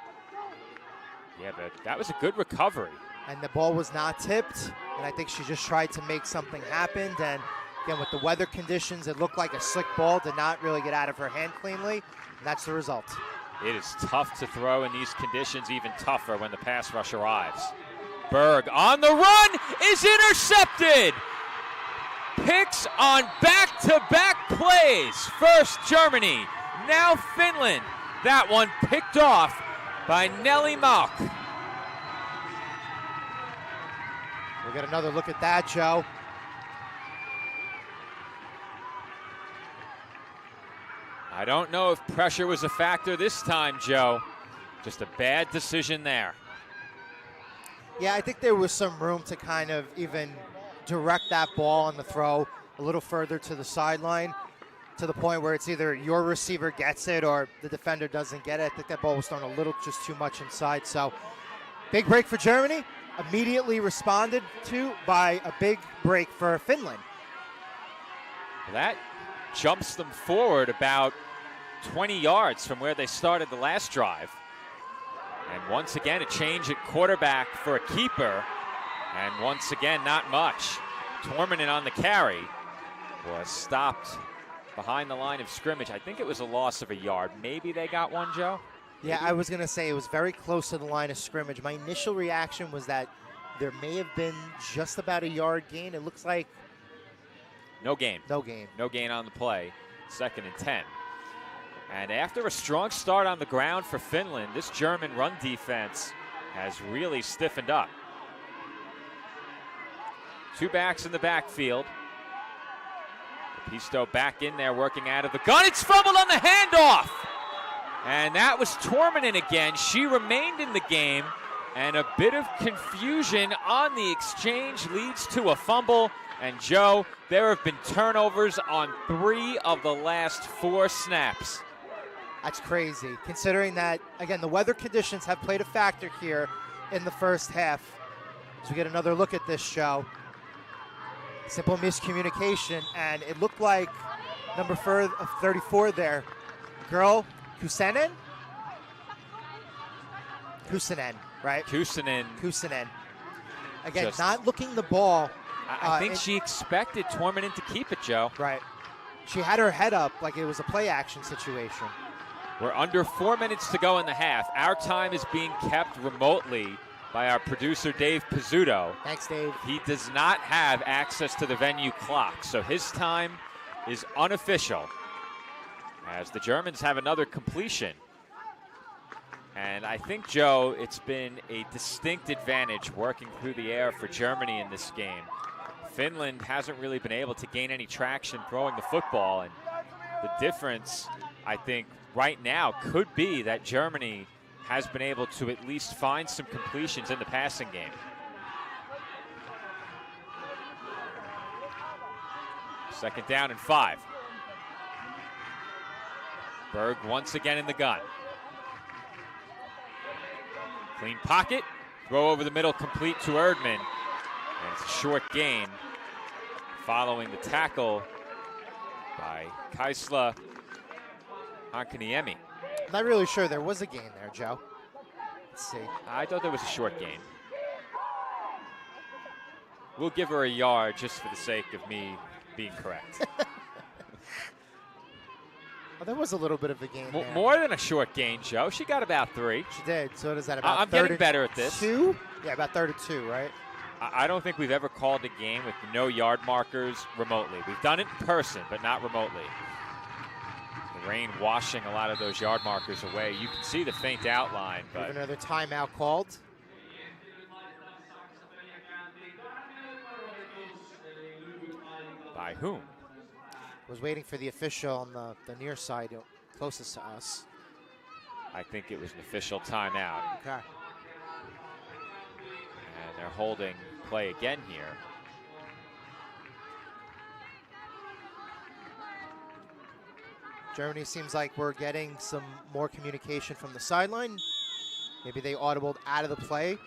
Yeah, but that was a good recovery. And the ball was not tipped, and I think she just tried to make something happen. And again, with the weather conditions, it looked like a slick ball, did not really get out of her hand cleanly, and that's the result. It is tough to throw in these conditions, even tougher when the pass rush arrives. Berg on the run is intercepted. Picks on back-to-back plays. First Germany, now Finland. That one picked off by Nelly Malk. We'll get another look at that, Joe. I don't know if pressure was a factor this time, Joe. Just a bad decision there. Yeah, I think there was some room to kind of even direct that ball on the throw a little further to the sideline, to the point where it's either your receiver gets it or the defender doesn't get it. I think that ball was thrown a little just too much inside. So big break for Germany, immediately responded to by a big break for Finland. That jumps them forward about 20 yards from where they started the last drive. And once again, a change at quarterback for a keeper. And once again, not much. Torminen on the carry was stopped behind the line of scrimmage. I think it was a loss of a yard. Maybe they got one, Joe? Yeah, I was going to say it was very close to the line of scrimmage. My initial reaction was that there may have been just about a yard gain. It looks like no gain. No gain. No gain on the play. 2nd and 10. And after a strong start on the ground for Finland, this German run defense has really stiffened up. Two backs in the backfield. Lepisto back in there working out of the gun. It's fumbled on the handoff. And that was Torminen again. She remained in the game. And a bit of confusion on the exchange leads to a fumble. And Joe, there have been turnovers on 3 of the last 4 snaps. That's crazy, considering that, again, the weather conditions have played a factor here in the first half. As we get another look at this show. Simple miscommunication, and it looked like number 34 there, girl, Kuusinen, right? Kuusinen. Again, not looking the ball. I think she expected Torminen to keep it, Joe. Right. She had her head up like it was a play action situation. We're under 4 minutes to go in the half. Our time is being kept remotely by our producer, Dave Pizzuto. Thanks, Dave. He does not have access to the venue clock, so his time is unofficial as the Germans have another completion. And I think, Joe, it's been a distinct advantage working through the air for Germany in this game. Finland hasn't really been able to gain any traction throwing the football, and the difference, I think, right now could be that Germany has been able to at least find some completions in the passing game. Second down and 5. Berg once again in the gun. Clean pocket, throw over the middle, complete to Erdman. And it's a short gain following the tackle by Kaisla Hankaniemi. I'm not really sure there was a gain there, Joe. Let's see. I thought there was a short gain. We'll give her a yard just for the sake of me being correct. There was a little bit of a gain there. More than a short gain, Joe. She got about 3. She did. So does that about I'm getting better at this. 2? Yeah, about 32, right? I don't think we've ever called a game with no yard markers remotely. We've done it in person, but not remotely. Rain washing a lot of those yard markers away. You can see the faint outline, but another timeout called. By whom? Was waiting for the official on the near side, closest to us. I think it was an official timeout. Okay. And they're holding play again here. Germany seems like we're getting some more communication from the sideline. Maybe they audibled out of the play.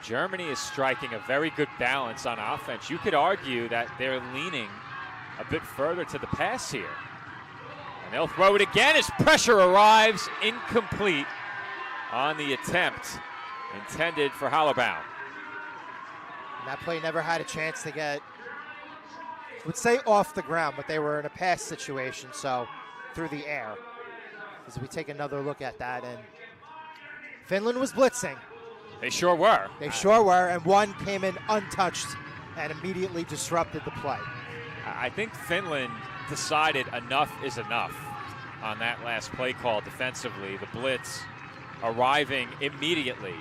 Germany is striking a very good balance on offense. You could argue that they're leaning a bit further to the pass here. And they'll throw it again as pressure arrives, incomplete on the attempt intended for Hallerbaum. And that play never had a chance to get, I would say off the ground, but they were in a pass situation, so through the air. As we take another look at that, and Finland was blitzing. They sure were. They sure were, and one came in untouched and immediately disrupted the play. I think Finland decided enough is enough on that last play call defensively. The blitz arriving immediately.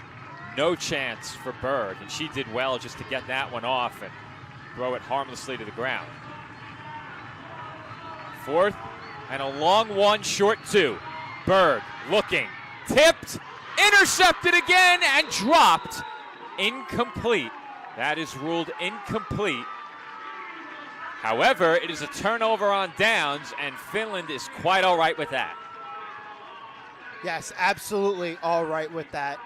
No chance for Berg, and she did well just to get that one off and throw it harmlessly to the ground. Fourth and a long one, short two. Berg looking, tipped, intercepted again, and dropped. Incomplete. That is ruled incomplete. However, it is a turnover on downs, and Finland is quite all right with that. Yes, absolutely all right with that.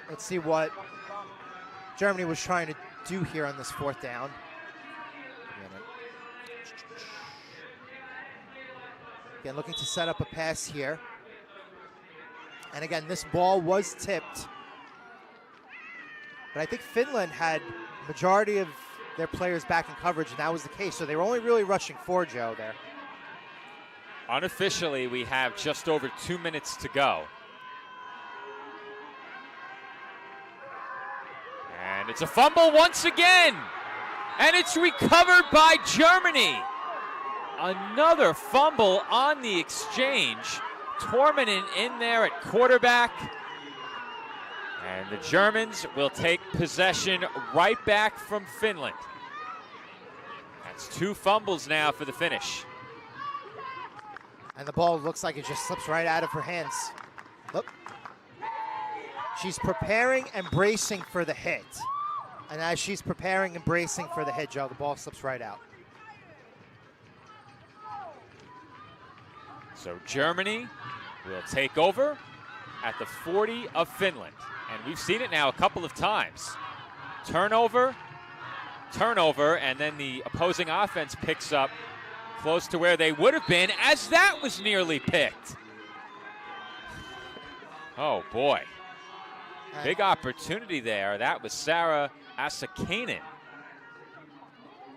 Let's see what Germany was trying to do here on this fourth down. Again, looking to set up a pass here. And again, this ball was tipped. But I think Finland had majority of their players back in coverage, and that was the case. So they were only really rushing for Joe there. Unofficially, we have just over 2 minutes to go. And it's a fumble once again. And it's recovered by Germany. Another fumble on the exchange. Torminen in there at quarterback. And the Germans will take possession right back from Finland. That's 2 fumbles now for the finish. And the ball looks like it just slips right out of her hands. Look. She's preparing and bracing for the hit. And as she's preparing and bracing for the hit, Joe, the ball slips right out. So Germany will take over at the 40 of Finland. And we've seen it now a couple of times. Turnover, and then the opposing offense picks up close to where they would have been as that was nearly picked. Oh, boy. Big opportunity there. That was Sarah Asakainen.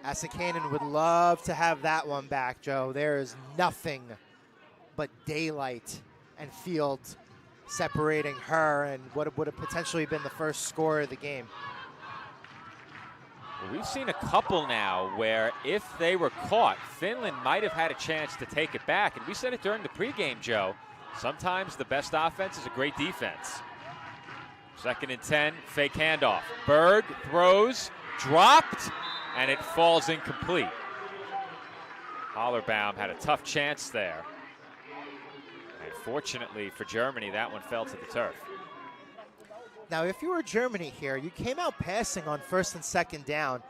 Asakainen would love to have that one back, Joe. There is nothing but daylight and field separating her and what would have potentially been the first score of the game. Well, we've seen a couple now where if they were caught, Finland might have had a chance to take it back. And we said it during the pregame, Joe. Sometimes the best offense is a great defense. 2nd and 10, fake handoff. Berg throws, dropped, and it falls incomplete. Hallerbaum had a tough chance there. And fortunately for Germany, that one fell to the turf. Now, if you were Germany here, you came out passing on 1st and 2nd down,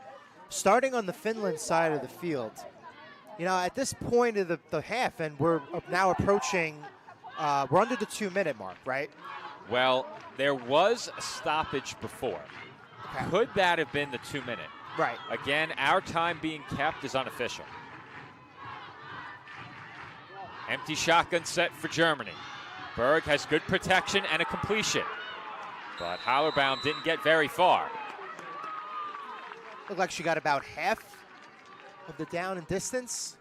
starting on the Finland side of the field. You know, at this point of the half, and we're now approaching, we're under the 2-minute mark, right? Well, there was a stoppage before. Okay. Could that have been the 2-minute? Right. Again, our time being kept is unofficial. Empty shotgun set for Germany. Berg has good protection and a completion. But Hallerbaum didn't get very far. Looked like she got about half of the down and distance.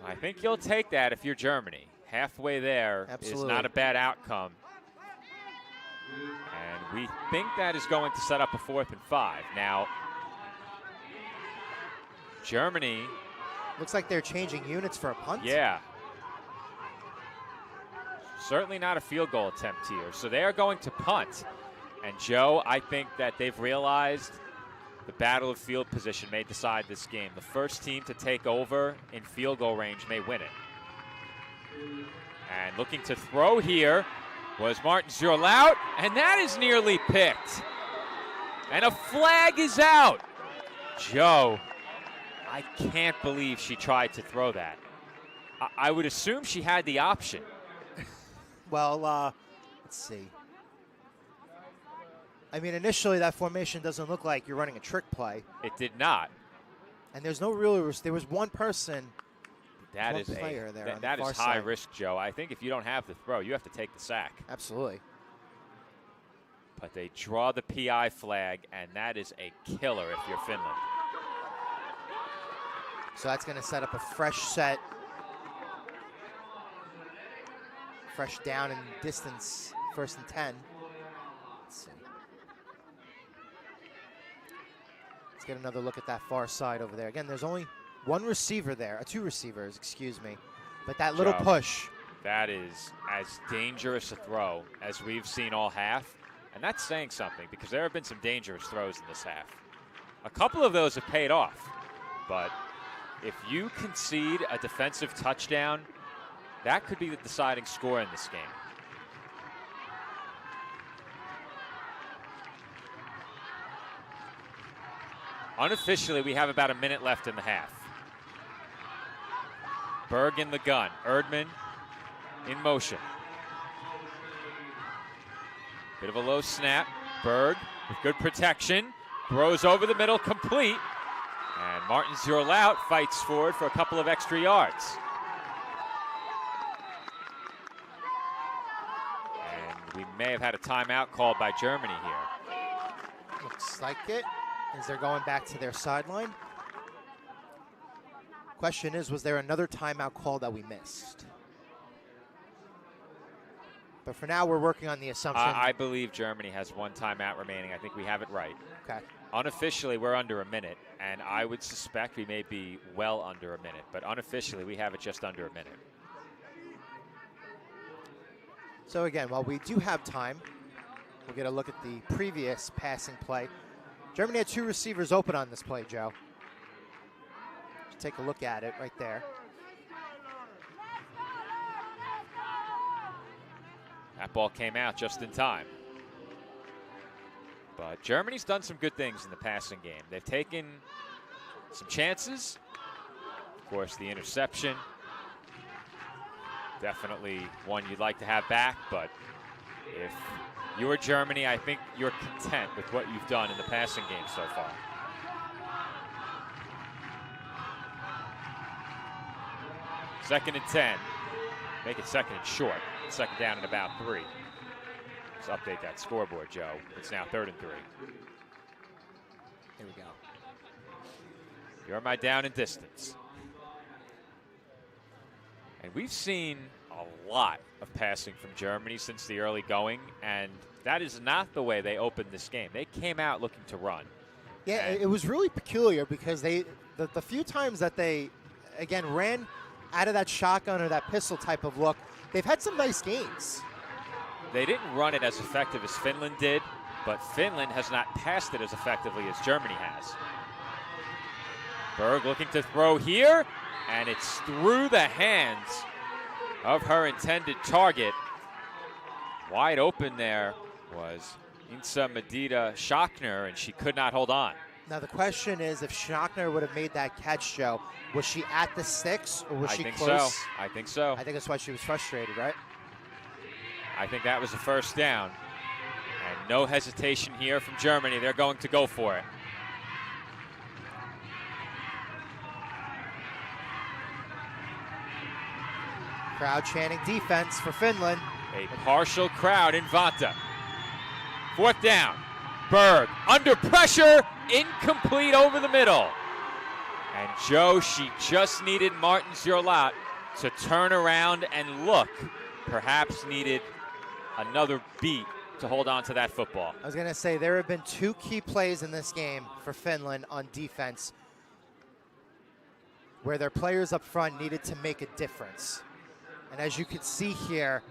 I think you'll take that if you're Germany. Halfway there is not a bad outcome. And we think that is going to set up a 4th and 5. Now, Germany. Looks like they're changing units for a punt. Yeah. Certainly not a field goal attempt here. So they are going to punt. And Joe, I think that they've realized the battle of field position may decide this game. The first team to take over in field goal range may win it. And looking to throw here was Martin Zurlaut, and that is nearly picked. And a flag is out. Joe, I can't believe she tried to throw that. I would assume she had the option. Well, let's see. I mean, initially that formation doesn't look like you're running a trick play. It did not. And there's no real risk. There was one person, that one is player there on the that far is high side. risk, Joe. I think if you don't have the throw, you have to take the sack. Absolutely. But they draw the PI flag, and that is a killer if you're Finland. So that's going to set up a fresh set. Fresh down and distance, 1st and 10. Let's see. Let's get another look at that far side over there. Again, there's only one receiver there, two receivers, excuse me. But that little Joe, push. That is as dangerous a throw as we've seen all half. And that's saying something because there have been some dangerous throws in this half. A couple of those have paid off. But if you concede a defensive touchdown, that could be the deciding score in this game. Unofficially, we have about a minute left in the half. Berg in the gun. Erdman in motion. Bit of a low snap. Berg with good protection. Throws over the middle, complete. And Martin Zurlaut fights forward for a couple of extra yards. And we may have had a timeout called by Germany here. Looks like it, as they're going back to their sideline. Question is, was there another timeout call that we missed? But for now, we're working on the assumption. I believe Germany has one timeout remaining. I think we have it right. Okay. Unofficially, we're under a minute, and I would suspect we may be well under a minute. But unofficially, we have it just under a minute. So again, while we do have time, we'll get a look at the previous passing play. Germany had two receivers open on this play, Joe. Just take a look at it right there. That ball came out just in time. But Germany's done some good things in the passing game. They've taken some chances. Of course, the interception. Definitely one you'd like to have back, but if you were Germany, I think you're content with what you've done in the passing game so far. Second and 10. Make it second and short. Second down and about 3. Let's update that scoreboard, Joe. It's now 3rd and 3. Here we go. You're my down and distance. And we've seen a lot of passing from Germany since the early going, and that is not the way they opened this game. They came out looking to run. Yeah, it was really peculiar because the few times that they, again, ran out of that shotgun or that pistol type of look, they've had some nice gains. They didn't run it as effective as Finland did, but Finland has not passed it as effectively as Germany has. Berg looking to throw here, and it's through the hands of her intended target. Wide open there was Insa Medida Schachner, and she could not hold on. Now the question is, if Schachner would have made that catch, Joe, was she at the sticks or was she close? I think so. I think that's why she was frustrated, right? I think that was a first down. And no hesitation here from Germany. They're going to go for it. Crowd chanting defense for Finland. A partial crowd in Vantaa. 4th down. Berg under pressure, incomplete over the middle. And Joe, she just needed Martin Zurlaut to turn around and look. Perhaps needed another beat to hold on to that football. I was going to say, there have been 2 key plays in this game for Finland on defense. where their players up front needed to make a difference. And as you can see here,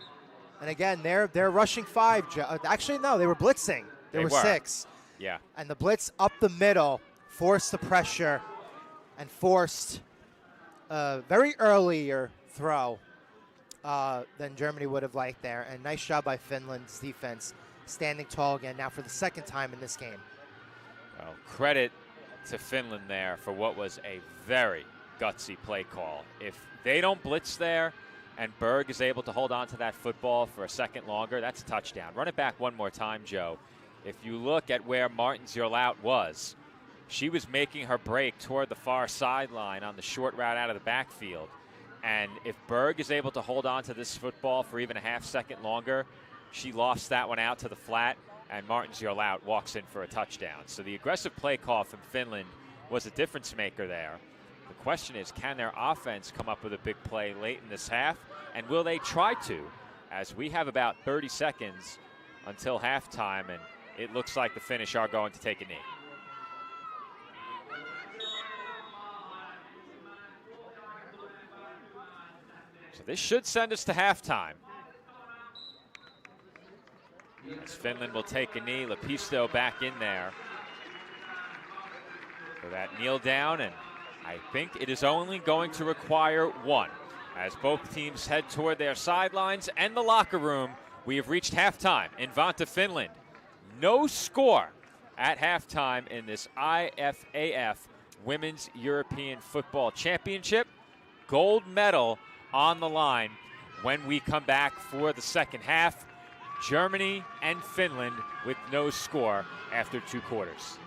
and again, they're rushing 5. Actually, no, they were blitzing. They were 6. Yeah. And the blitz up the middle forced the pressure and forced a very earlier throw than Germany would have liked there. And nice job by Finland's defense, standing tall again now for the second time in this game. Well, credit to Finland there for what was a very gutsy play call. If they don't blitz there and Berg is able to hold on to that football for a second longer, that's a touchdown. Run it back one more time, Joe. If you look at where Martin Zierlout was, she was making her break toward the far sideline on the short route out of the backfield. And if Berg is able to hold on to this football for even a half second longer, she lost that one out to the flat, and Martin Zierlout walks in for a touchdown. So the aggressive play call from Finland was a difference maker there. The question is, can their offense come up with a big play late in this half? And will they try to, as we have about 30 seconds until halftime, and it looks like the Finnish are going to take a knee. So this should send us to halftime. As Finland will take a knee, Lepisto back in there for that kneel down, and I think it is only going to require one. As both teams head toward their sidelines and the locker room, we have reached halftime in Vantaa, Finland. No score at halftime in this IFAF Women's European Football Championship. Gold medal on the line when we come back for the second half. Germany and Finland with no score after 2 quarters.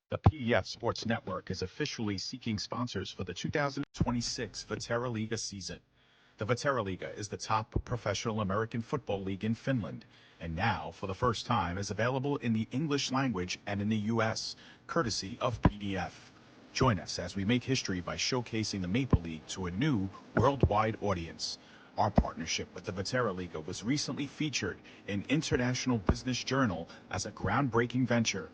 The PDF Sports Network is officially seeking sponsors for the 2026 Veteraliiga season. The Veteraliiga is the top professional American football league in Finland, and now, for the first time, is available in the English language and in the U.S., courtesy of PDF. Join us as we make history by showcasing the Maple League to a new worldwide audience. Our partnership with the Veteraliiga was recently featured in International Business Journal as a groundbreaking venture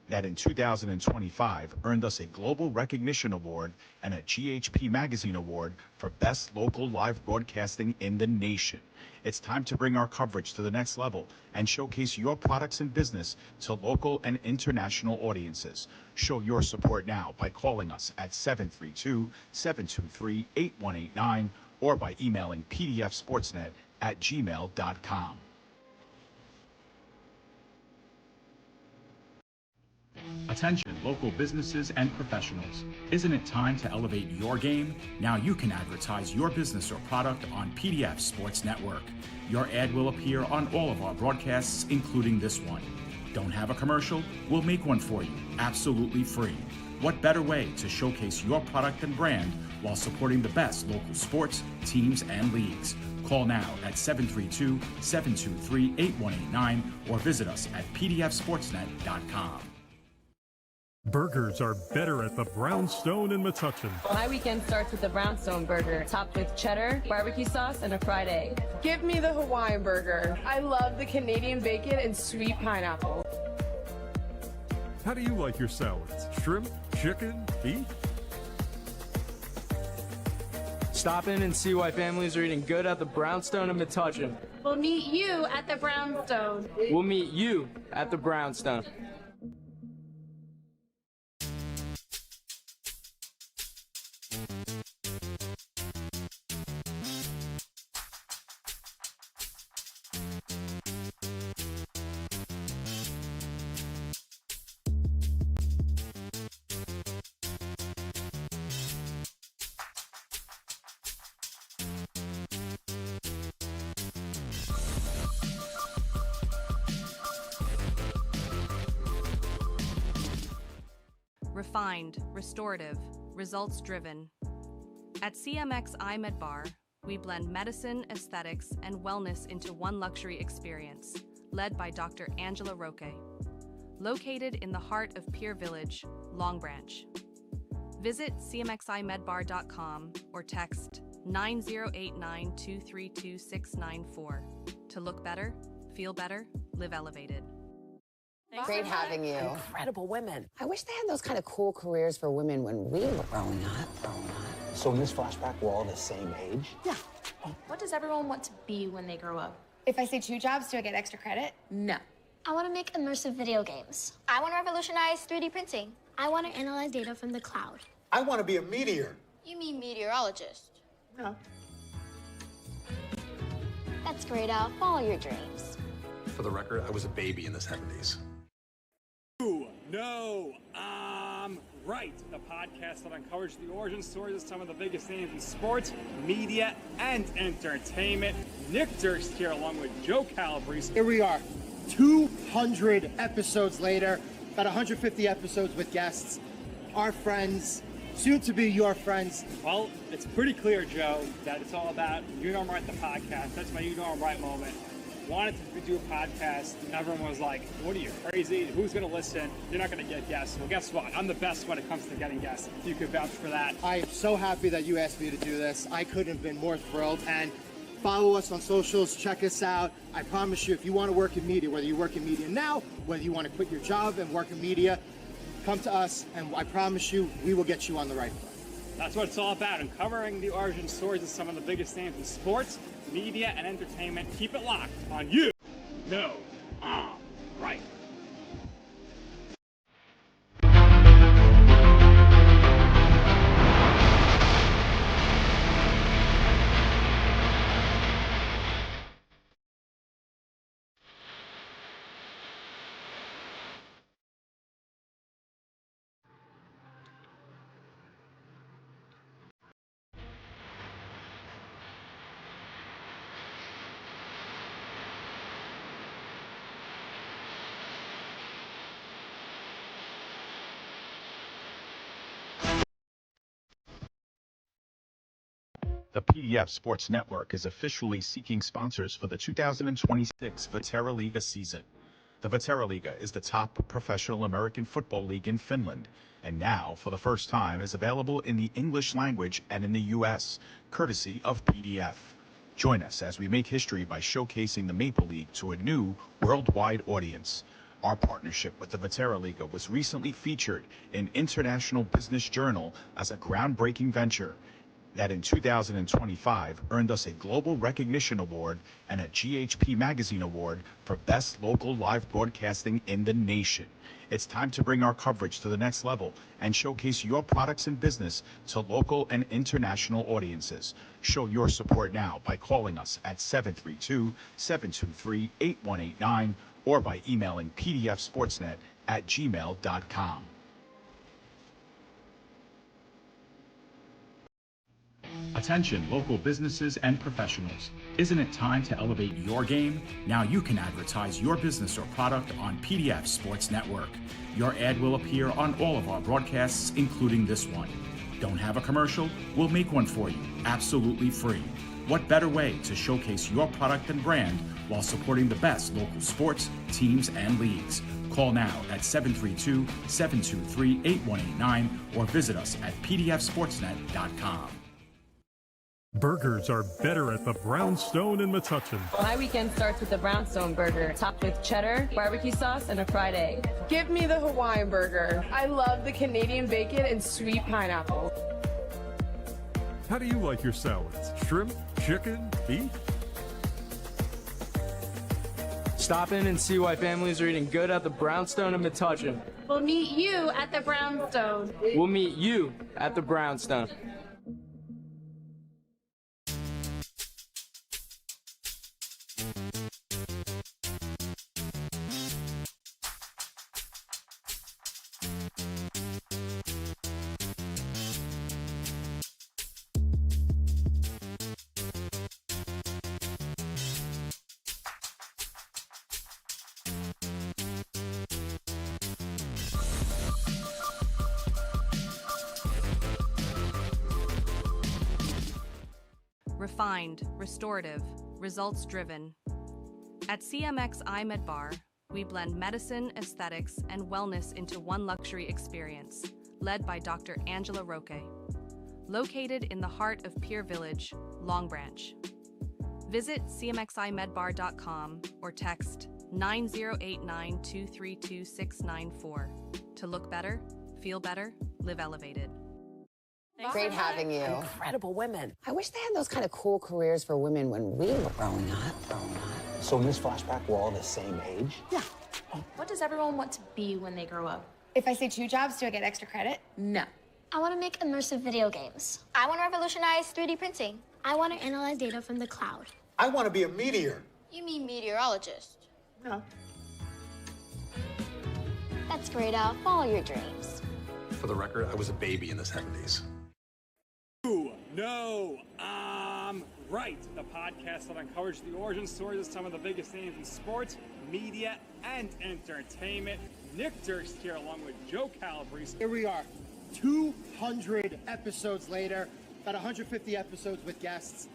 that in 2025 earned us a Global Recognition Award and a GHP Magazine Award for Best Local Live Broadcasting in the nation. It's time to bring our coverage to the next level and showcase your products and business to local and international audiences. Show your support now by calling us at 732-723-8189 or by emailing pdfsportsnet@gmail.com. Attention, local businesses and professionals. Isn't it time to elevate your game? Now you can advertise your business or product on PDF Sports Network. Your ad will appear on all of our broadcasts, including this one. Don't have a commercial? We'll make one for you, absolutely free. What better way to showcase your product and brand while supporting the best local sports, teams, and leagues? Call now at 732-723-8189 or visit us at pdfsportsnet.com. Burgers are better at the Brownstone in Metuchen. My weekend starts with the Brownstone burger, topped with cheddar, barbecue sauce, and a fried egg. Give me the Hawaiian burger. I love the Canadian bacon and sweet pineapple. How do you like your salads? Shrimp, chicken, beef? Stop in and see why families are eating good at the Brownstone in Metuchen. We'll meet you at the Brownstone. We'll meet you at the Brownstone. refined, restorative, results-driven. At CMX iMed Bar, we blend medicine, aesthetics, and wellness into one luxury experience, led by Dr. Angela Roque. Located in the heart of Pier Village, Long Branch. Visit cmximedbar.com or text 9089-232-694 to look better, feel better, live elevated. Great having you. Incredible women. I wish they had those kind of cool careers for women when we were growing up. So in this flashback, we're all the same age? Yeah. What does everyone want to be when they grow up? If I say 2 jobs, do I get extra credit? No. I want to make immersive video games. I want to revolutionize 3D printing. I want to analyze data from the cloud. I want to be a meteor. You mean meteorologist? No. That's great, Al. Follow your dreams. For the record, I was a baby in the 70s. No, I'm right. The podcast that uncovers the origin stories of some of the biggest names in sports, media, and entertainment. Nick Durst here along with Joe Calabrese. Here we are, 200 episodes later, about 150 episodes with guests, our friends, soon to be your friends. Well, it's pretty clear, Joe, that it's all about You Know I'm Right, the podcast. That's my You Know I'm Right moment. Wanted to do a podcast, and everyone was like, what are you, crazy? Who's going to listen? You're not going to get guests. Well, guess what? I'm the best when it comes to getting guests. You could vouch for that. I am so happy that you asked me to do this. I couldn't have been more thrilled. And follow us on socials, check us out. I promise you, if you want to work in media, whether you work in media now, whether you want to quit your job and work in media, come to us, and I promise you, we will get you on the right foot. That's what it's all about, uncovering the origin stories of some of the biggest names in sports, media, and entertainment. Keep it locked on You Know I'm Right. The PDF Sports Network is officially seeking sponsors for the 2026 Veteraliga season. The Veteraliga is the top professional American football league in Finland, and now, for the first time, is available in the English language and in the U.S., courtesy of PDF. Join us as we make history by showcasing the Maple League to a new worldwide audience. Our partnership with the Veteraliga was recently featured in International Business Journal as a groundbreaking venture that in 2025 earned us a Global Recognition Award and a GHP Magazine Award for Best Local Live Broadcasting in the nation. It's time to bring our coverage to the next level and showcase your products and business to local and international audiences. Show your support now by calling us at 732-723-8189 or by emailing pdfsportsnet@gmail.com. Attention local businesses and professionals. Isn't it time to elevate your game? Now you can advertise your business or product on PDF Sports Network. Your ad will appear on all of our broadcasts, including this one. Don't have a commercial? We'll make one for you, absolutely free. What better way to showcase your product and brand while supporting the best local sports, teams, and leagues? Call now at 732-723-8189 or visit us at pdfsportsnet.com. Burgers are better at the Brownstone in Metuchen. My weekend starts with the Brownstone burger, topped with cheddar, barbecue sauce, and a fried egg. Give me the Hawaiian burger. I love the Canadian bacon and sweet pineapple. How do you like your salads? Shrimp, chicken, beef? Stop in and see why families are eating good at the Brownstone in Metuchen. We'll meet you at the Brownstone. We'll meet you at the Brownstone. refined, restorative, results-driven. At CMX iMed Bar, we blend medicine, aesthetics, and wellness into one luxury experience, led by Dr. Angela Roque. Located in the heart of Pier Village, Long Branch. Visit cmximedbar.com or text 9089-232-694 to look better, feel better, live elevated. Great having you. Incredible women. I wish they had those kind of cool careers for women when we were growing up. So in this flashback, we're all the same age? Yeah. What does everyone want to be when they grow up? If I say 2 jobs, do I get extra credit? No. I want to make immersive video games. I want to revolutionize 3D printing. I want to analyze data from the cloud. I want to be a meteor. You mean meteorologist? No. That's great, Al. Follow your dreams. For the record, I was a baby in the 70s. No, I'm right. The podcast that uncovers the origin stories of some of the biggest names in sports, media, and entertainment. Nick Durst here along with Joe Calabrese. Here we are, 200 episodes later, about 150 episodes with guests,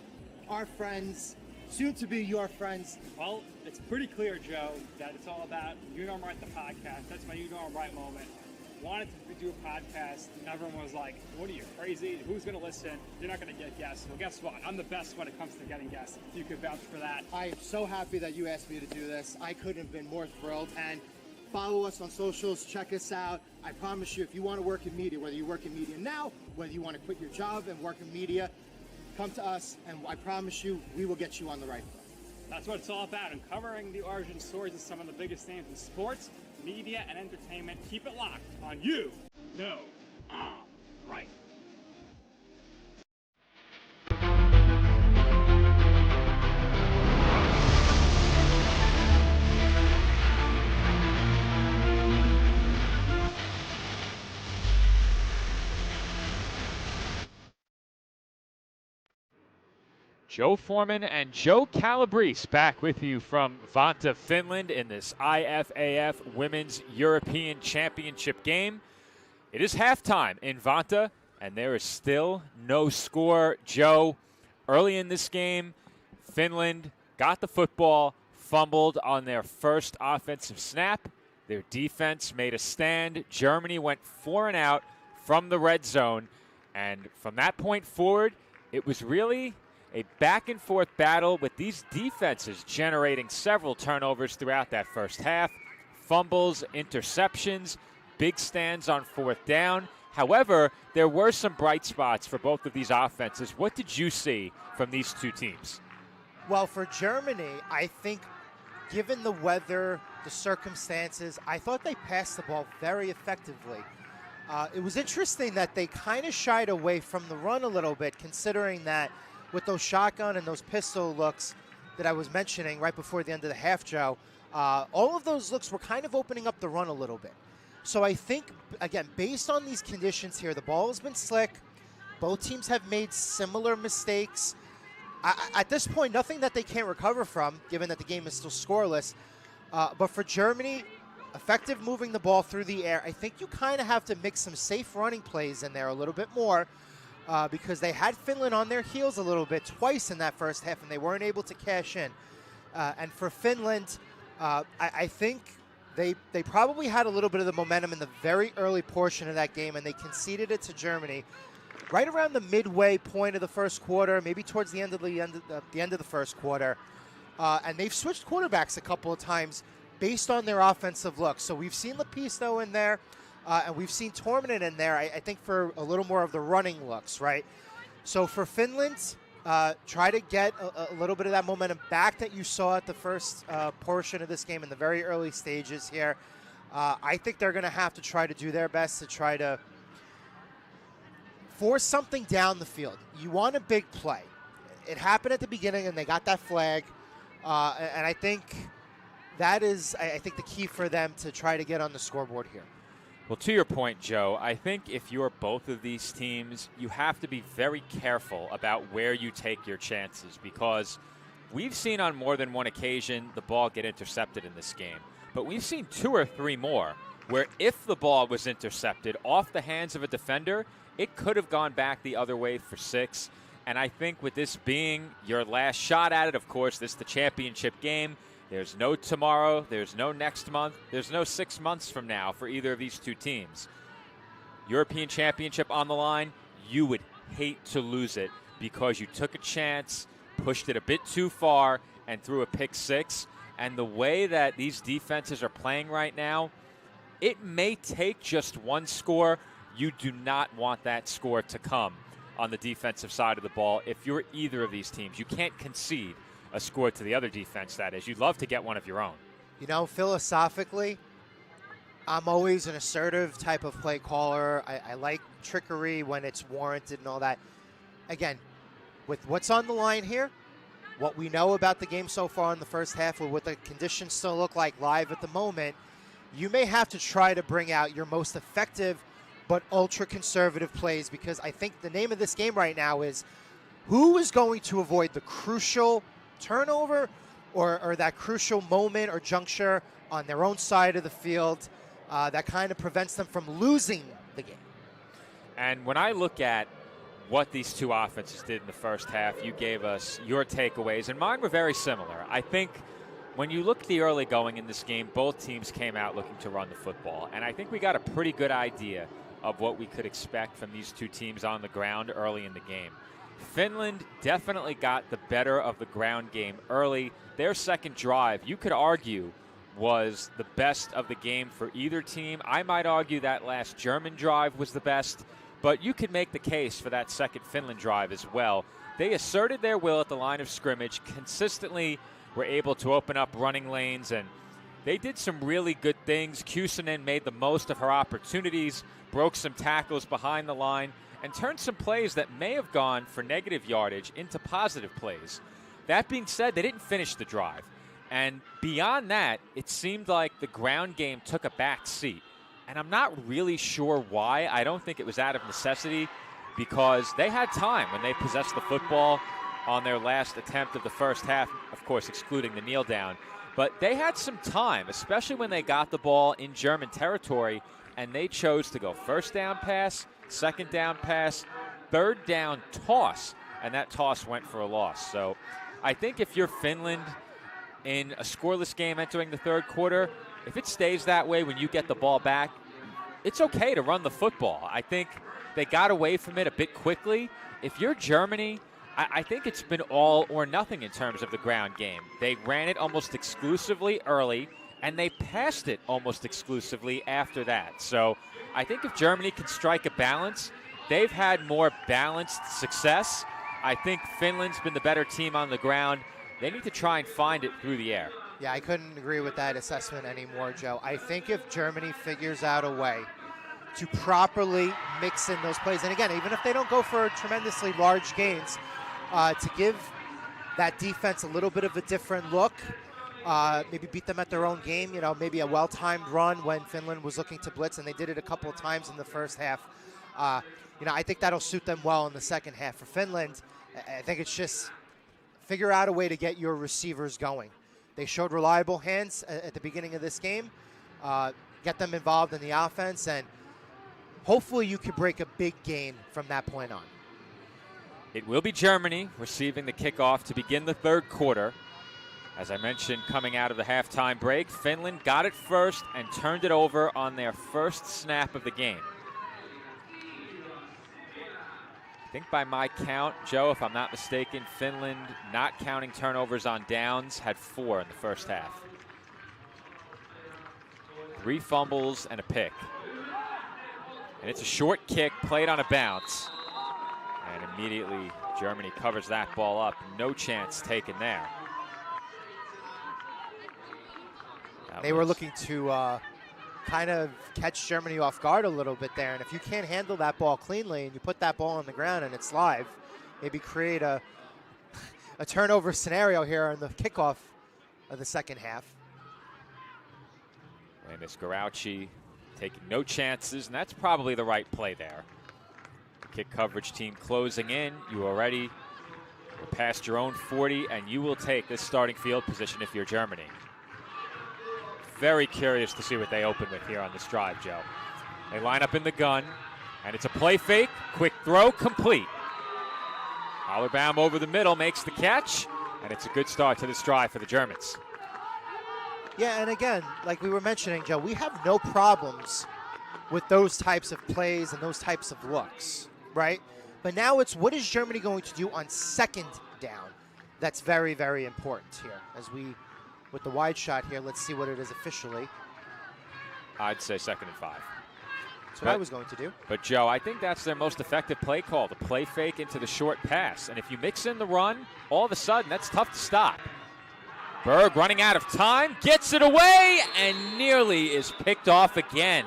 our friends, soon to be your friends. Well, it's pretty clear, Joe, that it's all about You Know I'm Right, the podcast. That's my You Know I'm Right moment. Wanted to do a podcast, and everyone was like, what are you, crazy? Who's going to listen? You're not going to get guests. Well, guess what? I'm the best when it comes to getting guests. You can vouch for that. I am so happy that you asked me to do this. I couldn't have been more thrilled. And follow us on socials, check us out. I promise you, if you want to work in media, whether you work in media now, whether you want to quit your job and work in media, come to us, and I promise you, we will get you on the right foot. That's what it's all about, uncovering the origin stories of some of the biggest names in sports, media, and entertainment. Keep it locked on You Know I'm Right. Joe Foreman and Joe Calabrese back with you from Vantaa, Finland in this IFAF Women's European Championship game. It is halftime in Vantaa, and there is still no score. Joe, early in this game, Finland got the football, fumbled on their first offensive snap. Their defense made a stand. Germany went 4 and out from the red zone, and from that point forward, it was really a back-and-forth battle with these defenses generating several turnovers throughout that first half. Fumbles, interceptions, big stands on 4th down. However, there were some bright spots for both of these offenses. What did you see from these two teams? Well, for Germany, I think given the weather, the circumstances, I thought they passed the ball very effectively. It was interesting that they kind of shied away from the run a little bit, considering that with those shotgun and those pistol looks that I was mentioning right before the end of the half, Joe, all of those looks were kind of opening up the run a little bit. So I think, again, based on these conditions here, the ball has been slick. Both teams have made similar mistakes. At this point, nothing that they can't recover from, given that the game is still scoreless. But for Germany, effective moving the ball through the air, I think you kind of have to mix some safe running plays in there a little bit more. Because they had Finland on their heels a little bit twice in that first half, and they weren't able to cash in. And for Finland, I think they probably had a little bit of the momentum in the very early portion of that game, and they conceded it to Germany right around the midway point of the first quarter, maybe towards the end of the first quarter. And they've switched quarterbacks a couple of times based on their offensive look. So we've seen Lepisto in there. And we've seen Torminen in there, I think, for a little more of the running looks, right? So for Finland, try to get a little bit of that momentum back that you saw at the first portion of this game in the very early stages here. I think they're going to have to try to do their best to try to force something down the field. You want a big play. It happened at the beginning, and they got that flag. And I think that is, I think, the key for them to try to get on the scoreboard here. Well, to your point, Joe, I think if you're both of these teams, you have to be very careful about where you take your chances, because we've seen on more than one occasion the ball get intercepted in this game. But we've seen 2 or 3 more where if the ball was intercepted off the hands of a defender, it could have gone back the other way for 6. And I think with this being your last shot at it, of course, this is the championship game. There's no tomorrow. There's no next month. There's no 6 months from now for either of these two teams. European Championship on the line, you would hate to lose it because you took a chance, pushed it a bit too far, and threw a pick six. And the way that these defenses are playing right now, it may take just one score. You do not want that score to come on the defensive side of the ball if you're either of these teams. You can't concede a score to the other defense, that is. You'd love to get one of your own. You know, philosophically, I'm always an assertive type of play caller. I like trickery when it's warranted and all that. Again, with what's on the line here, what we know about the game so far in the first half, or what the conditions still look like live at the moment, you may have to try to bring out your most effective but ultra-conservative plays, because I think the name of this game right now is who is going to avoid the crucial turnover or that crucial moment or juncture on their own side of the field that kind of prevents them from losing the game. And when I look at what these two offenses did in the first half, you gave us your takeaways, and mine were very similar. I think when you look at the early going in this game, both teams came out looking to run the football, and I think we got a pretty good idea of what we could expect from these two teams on the ground early in the game. Finland definitely got the better of the ground game early. Their second drive, you could argue, was the best of the game for either team. I might argue that last German drive was the best, but you could make the case for that second Finland drive as well. They asserted their will at the line of scrimmage, consistently were able to open up running lanes, and they did some really good things. Kuusinen made the most of her opportunities, broke some tackles behind the line, and turned some plays that may have gone for negative yardage into positive plays. That being said, they didn't finish the drive. And beyond that, it seemed like the ground game took a back seat. And I'm not really sure why. I don't think it was out of necessity, because they had time when they possessed the football on their last attempt of the first half, of course, excluding the kneel down. But they had some time, especially when they got the ball in German territory, and they chose to go first down pass, second down pass, third down toss, and that toss went for a loss. So I think if you're Finland in a scoreless game entering the third quarter, if it stays that way when you get the ball back, it's okay to run the football. I think they got away from it a bit quickly. If you're Germany, I think it's been all or nothing in terms of the ground game. They ran it almost exclusively early, and they passed it almost exclusively after that. So I think if Germany can strike a balance, they've had more balanced success. I think Finland's been the better team on the ground. They need to try and find it through the air. Yeah, I couldn't agree with that assessment anymore, Joe. I think if Germany figures out a way to properly mix in those plays, and again, even if they don't go for tremendously large gains, to give that defense a little bit of a different look, maybe beat them at their own game, you know, maybe a well-timed run when Finland was looking to blitz, and they did it a couple of times in the first half. You know, I think that'll suit them well in the second half. For Finland, I think it's just figure out a way to get your receivers going. They showed reliable hands at the beginning of this game. Get them involved in the offense, and hopefully you can break a big game from that point on. It will be Germany receiving the kickoff to begin the third quarter. As I mentioned, coming out of the halftime break, Finland got it first and turned it over on their first snap of the game. I think by my count, Joe, if I'm not mistaken, Finland, not counting turnovers on downs, had 4 in the first half. 3 fumbles and a pick. And it's a short kick played on a bounce. And immediately Germany covers that ball up. No chance taken there. They were looking to kind of catch Germany off guard a little bit there. And if you can't handle that ball cleanly and you put that ball on the ground and it's live, maybe create a turnover scenario here in the kickoff of the second half. Landis Garauchi taking no chances, and that's probably the right play there. Kick coverage team closing in. You already were past your own 40, and you will take this starting field position if you're Germany. Very curious to see what they open with here on this drive, Joe. They line up in the gun, and it's a play fake. Quick throw, complete. Hollerbaum over the middle makes the catch, and it's a good start to this drive for the Germans. Yeah, and again, like we were mentioning, Joe, we have no problems with those types of plays and those types of looks, right? But now it's what is Germany going to do on second down? That's very, very important here. As we, with the wide shot here, let's see what it is officially. I'd say 2nd and 5. That's what I was going to do. But, Joe, I think that's their most effective play call, the play fake into the short pass. And if you mix in the run, all of a sudden, that's tough to stop. Berg running out of time, gets it away, and nearly is picked off again.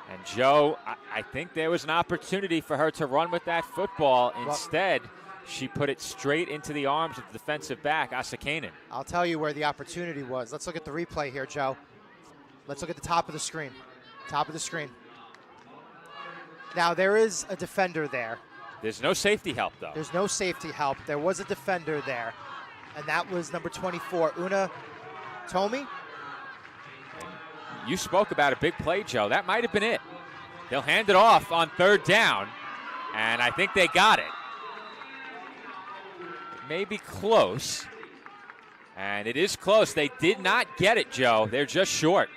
And, Joe, I think there was an opportunity for her to run with that football. Instead, she put it straight into the arms of the defensive back, Asakainen. I'll tell you where the opportunity was. Let's look at the replay here, Joe. Let's look at the top of the screen. Top of the screen. Now, there is a defender there. There's no safety help, though. There's no safety help. There was a defender there, and that was number 24, Una Tomi. You spoke about a big play, Joe. That might have been it. They'll hand it off on 3rd down, and I think they got it. It may be close, and it is close. They did not get it, Joe. They're just short.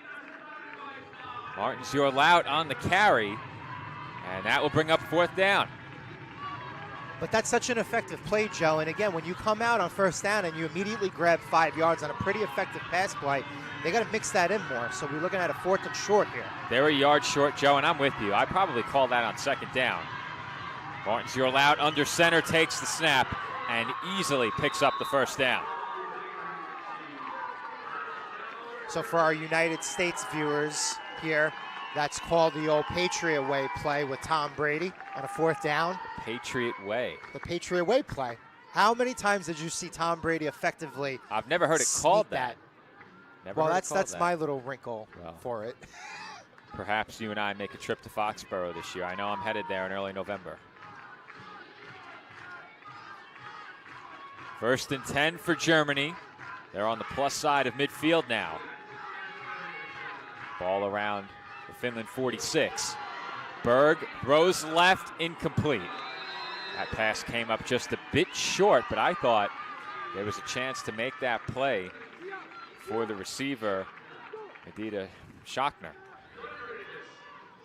Martins, you're allowed on the carry, and that will bring up 4th down. But that's such an effective play, Joe. And again, when you come out on 1st down and you immediately grab 5 yards on a pretty effective pass play, they got to mix that in more. So we're looking at a 4th and short here. They're a yard short, Joe, and I'm with you. I probably call that on 2nd down. Martins, you're allowed under center, takes the snap, and easily picks up the 1st down. So for our United States viewers here, that's called the old Patriot Way play with Tom Brady on a 4th down. Patriot Way. The Patriot Way play. How many times did you see Tom Brady effectively? I've never heard it called that. Well, that's my little wrinkle for it. Perhaps you and I make a trip to Foxborough this year. I know I'm headed there in early November. 1st and 10 for Germany. They're on the plus side of midfield now. Ball around the Finland 46. Berg throws left, incomplete. That pass came up just a bit short, but I thought there was a chance to make that play for the receiver, Edita Schockner.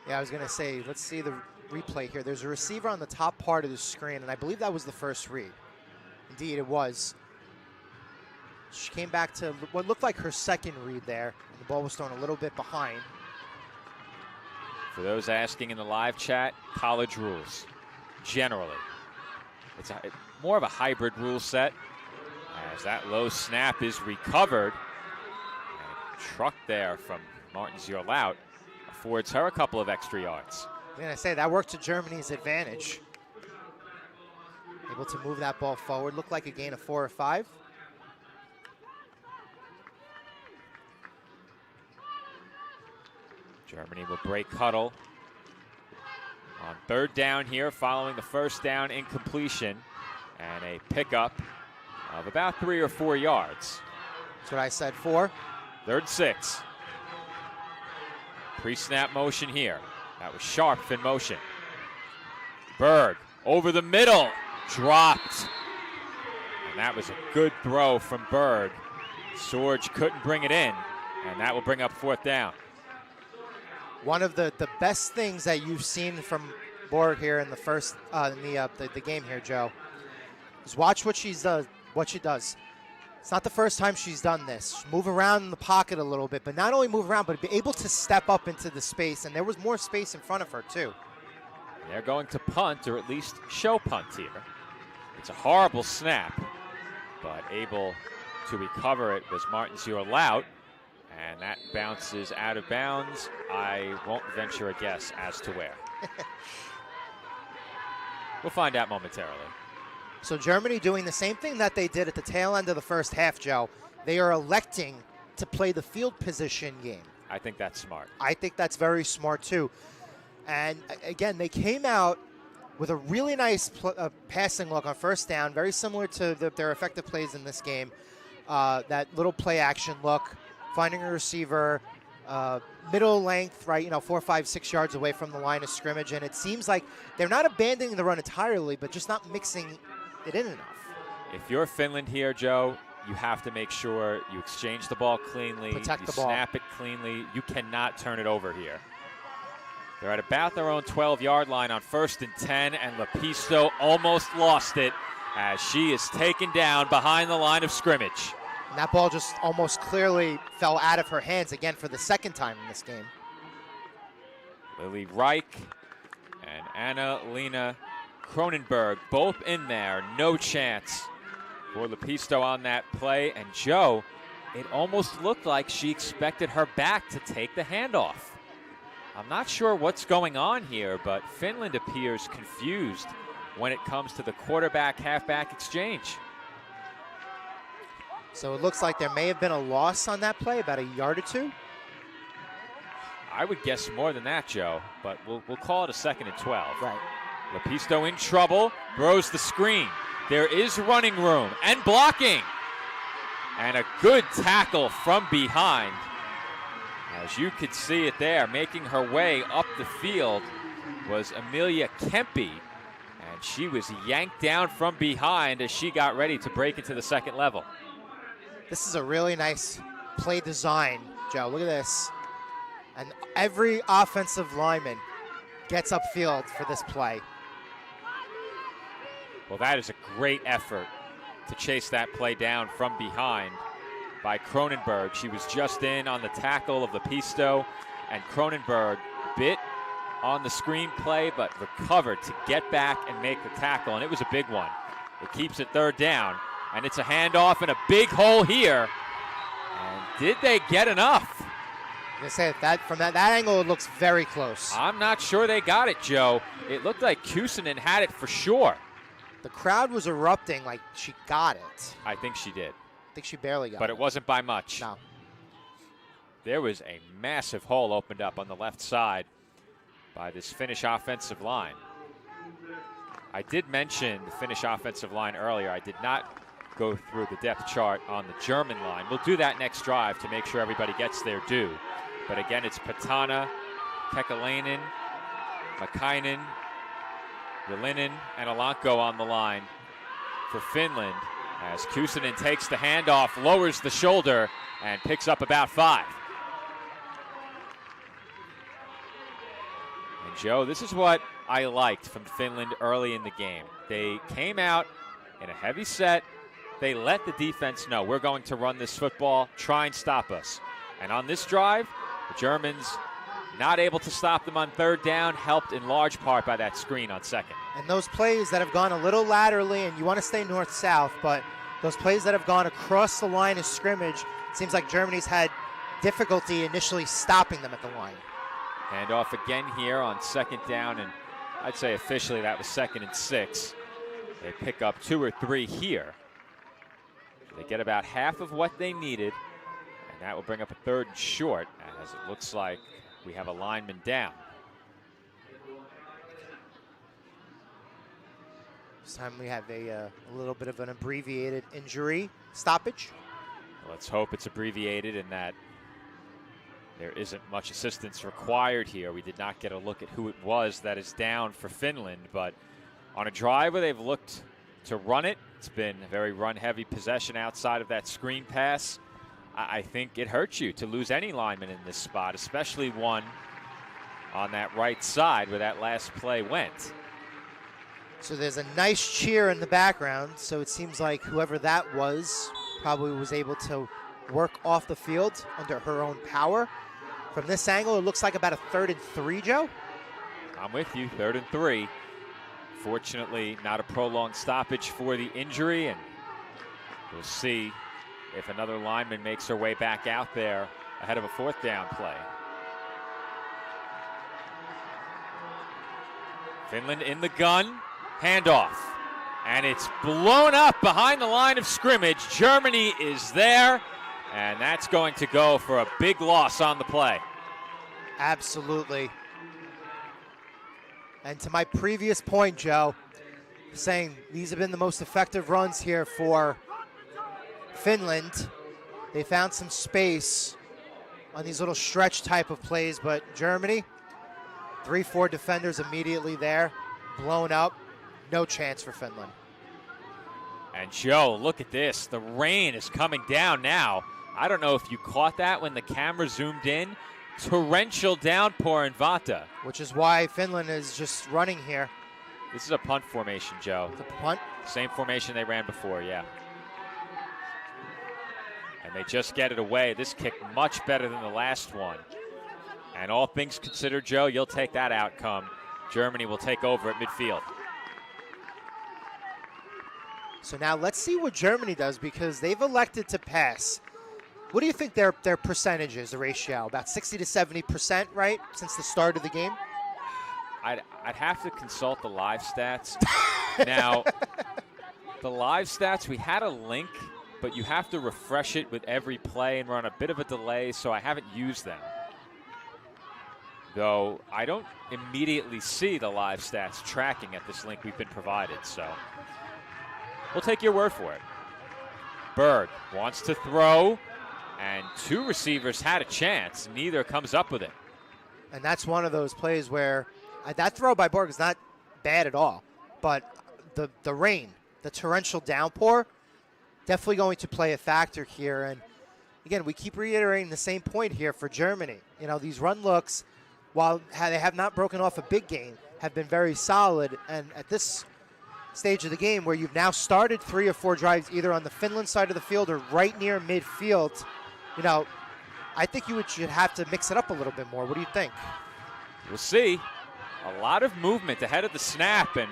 Yeah, I was going to say, let's see the replay here. There's a receiver on the top part of the screen, and I believe that was the first read. Indeed, it was. She came back to what looked like her second read there, and the ball was thrown a little bit behind. For those asking in the live chat, college rules, generally. It's more of a hybrid rule set, as that low snap is recovered. And a truck there from Martins Jorlaut affords her a couple of extra yards. I'm going to say that worked to Germany's advantage. Able to move that ball forward. Looked like a gain of 4 or 5. Germany will break huddle on 3rd down here following the 1st down incompletion and a pickup of about 3 or 4 yards. That's what I said, 4. 3rd and 6. Pre-snap motion here. That was Sharp in motion. Berg over the middle, dropped. And that was a good throw from Berg. Sorge couldn't bring it in, and that will bring up 4th down. One of the best things that you've seen from Borg here in the first the game here, Joe, is watch what she does. It's not the first time she's done this. Move around in the pocket a little bit, but not only move around, but be able to step up into the space, and there was more space in front of her too. They're going to punt, or at least show punt here. It's a horrible snap, but able to recover it was Martins Jorlaut. And that bounces out of bounds. I won't venture a guess as to where. We'll find out momentarily. So Germany doing the same thing that they did at the tail end of the first half, Joe. They are electing to play the field position game. I think that's smart. I think that's very smart too. And again, they came out with a really nice passing look on 1st down, very similar to their effective plays in this game. That little play action look. Finding a receiver, middle length, right, 4, 5, 6 yards away from the line of scrimmage, and it seems like they're not abandoning the run entirely, but just not mixing it in enough. If you're Finland here, Joe, you have to make sure you exchange the ball cleanly, Protect the ball. Snap it cleanly. You cannot turn it over here. They're at about their own 12-yard line on 1st and 10, and Lepisto almost lost it as she is taken down behind the line of scrimmage. And that ball just almost clearly fell out of her hands again for the second time in this game. Lily Reich and Anna-Lena Cronenberg both in there. No chance for Lepisto on that play. And Joe, it almost looked like she expected her back to take the handoff. I'm not sure what's going on here, but Finland appears confused when it comes to the quarterback-halfback exchange. So it looks like there may have been a loss on that play, about a yard or two. I would guess more than that, Joe, but we'll call it a 2nd and 12. Right. Lepisto in trouble, throws the screen. There is running room and blocking. And a good tackle from behind. As you could see it there, making her way up the field was Amelia Kempe. And she was yanked down from behind as she got ready to break into the second level. This is a really nice play design, Joe. Look at this. And every offensive lineman gets upfield for this play. Well, that is a great effort to chase that play down from behind by Cronenberg. She was just in on the tackle of Lepisto, and Cronenberg bit on the screen play, but recovered to get back and make the tackle, and it was a big one. It keeps it 3rd down, and it's a handoff and a big hole here. And did they get enough? I say that from that angle, it looks very close. I'm not sure they got it, Joe. It looked like Kusanen had it for sure. The crowd was erupting like she got it. I think she did. I think she barely got it. But it wasn't by much. No. There was a massive hole opened up on the left side by this Finnish offensive line. I did mention the Finnish offensive line earlier. I did not go through the depth chart on the German line. We'll do that next drive to make sure everybody gets their due. But again, it's Patana, Kekalainen, Makainen, Yelinen, and Alanko on the line for Finland as Kusanen takes the handoff, lowers the shoulder, and picks up about 5. And Joe, this is what I liked from Finland early in the game. They came out in a heavy set. They let the defense know, we're going to run this football, try and stop us. And on this drive, the Germans not able to stop them on 3rd down, helped in large part by that screen on 2nd. And those plays that have gone a little laterally, and you want to stay north-south, but those plays that have gone across the line of scrimmage, it seems like Germany's had difficulty initially stopping them at the line. Handoff again here on 2nd down, and I'd say officially that was 2nd and 6. They pick up 2 or 3 here. They get about half of what they needed, and that will bring up a 3rd and short, as it looks like we have a lineman down. This time we have a little bit of an abbreviated injury stoppage. Let's hope it's abbreviated and that there isn't much assistance required here. We did not get a look at who it was that is down for Finland, but on a drive where they've looked to run it, it's been a very run-heavy possession outside of that screen pass. I think it hurts you to lose any lineman in this spot, especially one on that right side where that last play went. So there's a nice cheer in the background, so it seems like whoever that was probably was able to work off the field under her own power. From this angle, it looks like about a 3rd and 3, Joe. I'm with you, 3rd and 3. Fortunately, not a prolonged stoppage for the injury, and we'll see if another lineman makes her way back out there ahead of a 4th down play. Finland in the gun, handoff, and it's blown up behind the line of scrimmage. Germany is there, and that's going to go for a big loss on the play. Absolutely. And to my previous point, Joe, saying these have been the most effective runs here for Finland. They found some space on these little stretch type of plays, but Germany, 3-4 defenders immediately there, blown up, no chance for Finland. And Joe, look at this. The rain is coming down now. I don't know if you caught that when the camera zoomed in. Torrential downpour in Vantaa. Which is why Finland is just running here. This is a punt formation, Joe. The punt? Same formation they ran before, yeah. And they just get it away. This kick much better than the last one. And all things considered, Joe, you'll take that outcome. Germany will take over at midfield. So now let's see what Germany does, because they've elected to pass. What do you think their percentage is, the ratio? About 60 to 70%, right, since the start of the game? I'd have to consult the live stats. Now, the live stats, we had a link, but you have to refresh it with every play, and we're on a bit of a delay, so I haven't used them. Though I don't immediately see the live stats tracking at this link we've been provided, so we'll take your word for it. Berg wants to throw, and two receivers had a chance. Neither comes up with it. And that's one of those plays where that throw by Berg is not bad at all, but the rain, the torrential downpour, definitely going to play a factor here. And again, we keep reiterating the same point here for Germany. You know, these run looks, while they have not broken off a big game, have been very solid. And at this stage of the game, where you've now started 3 or 4 drives either on the Finland side of the field or right near midfield, you know, I think you should have to mix it up a little bit more. What do you think? We'll see. A lot of movement ahead of the snap, and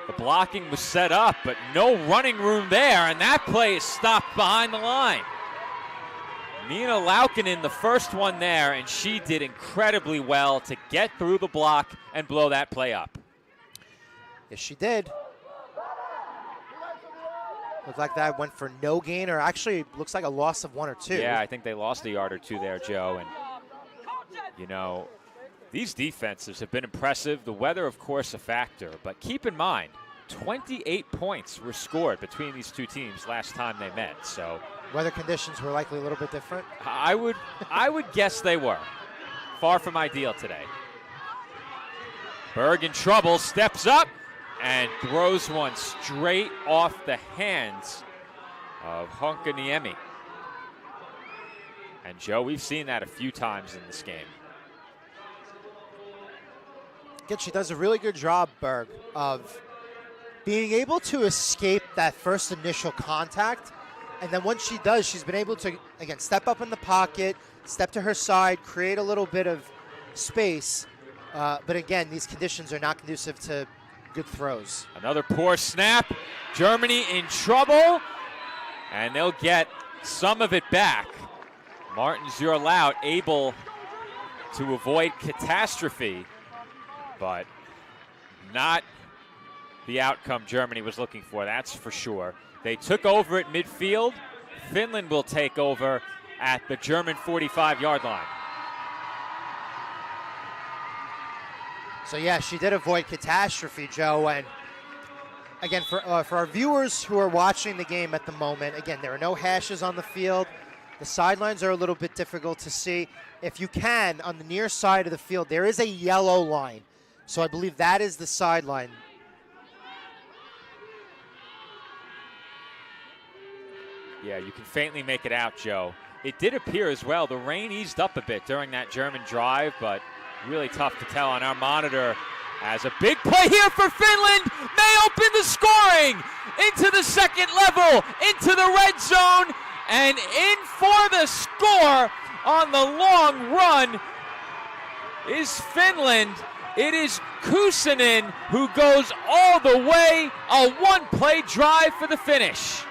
the blocking was set up, but no running room there, and that play is stopped behind the line. Nina Laukkanen, the first one there, and she did incredibly well to get through the block and blow that play up. Yes, she did. Looked like that went for no gain, or actually looks like a loss of 1 or 2. Yeah, I think they lost a yard or 2 there, Joe. And, you know, these defenses have been impressive. The weather, of course, a factor. But keep in mind, 28 points were scored between these two teams last time they met. So weather conditions were likely a little bit different. I would guess they were. Far from ideal today. Berg in trouble, steps up and throws one straight off the hands of Honkaniemi. And Joe, we've seen that a few times in this game. Again, she does a really good job, Berg, of being able to escape that first initial contact. And then once she does, she's been able to, again, step up in the pocket, step to her side, create a little bit of space. But again, these conditions are not conducive to good throws. Another poor snap. Germany in trouble. And they'll get some of it back. Martin Zurlaut able to avoid catastrophe, but not the outcome Germany was looking for, that's for sure. They took over at midfield. Finland will take over at the German 45-yard line. So yeah, she did avoid catastrophe, Joe. And again, for our viewers who are watching the game at the moment, again, there are no hashes on the field. The sidelines are a little bit difficult to see. If you can, on the near side of the field, there is a yellow line. So I believe that is the sideline. Yeah, you can faintly make it out, Joe. It did appear as well, the rain eased up a bit during that German drive, but really tough to tell on our monitor as a big play here for Finland may open the scoring into the second level, into the red zone, and in for the score on the long run is Finland. It is Kuusinen who goes all the way, a one-play drive for the finish.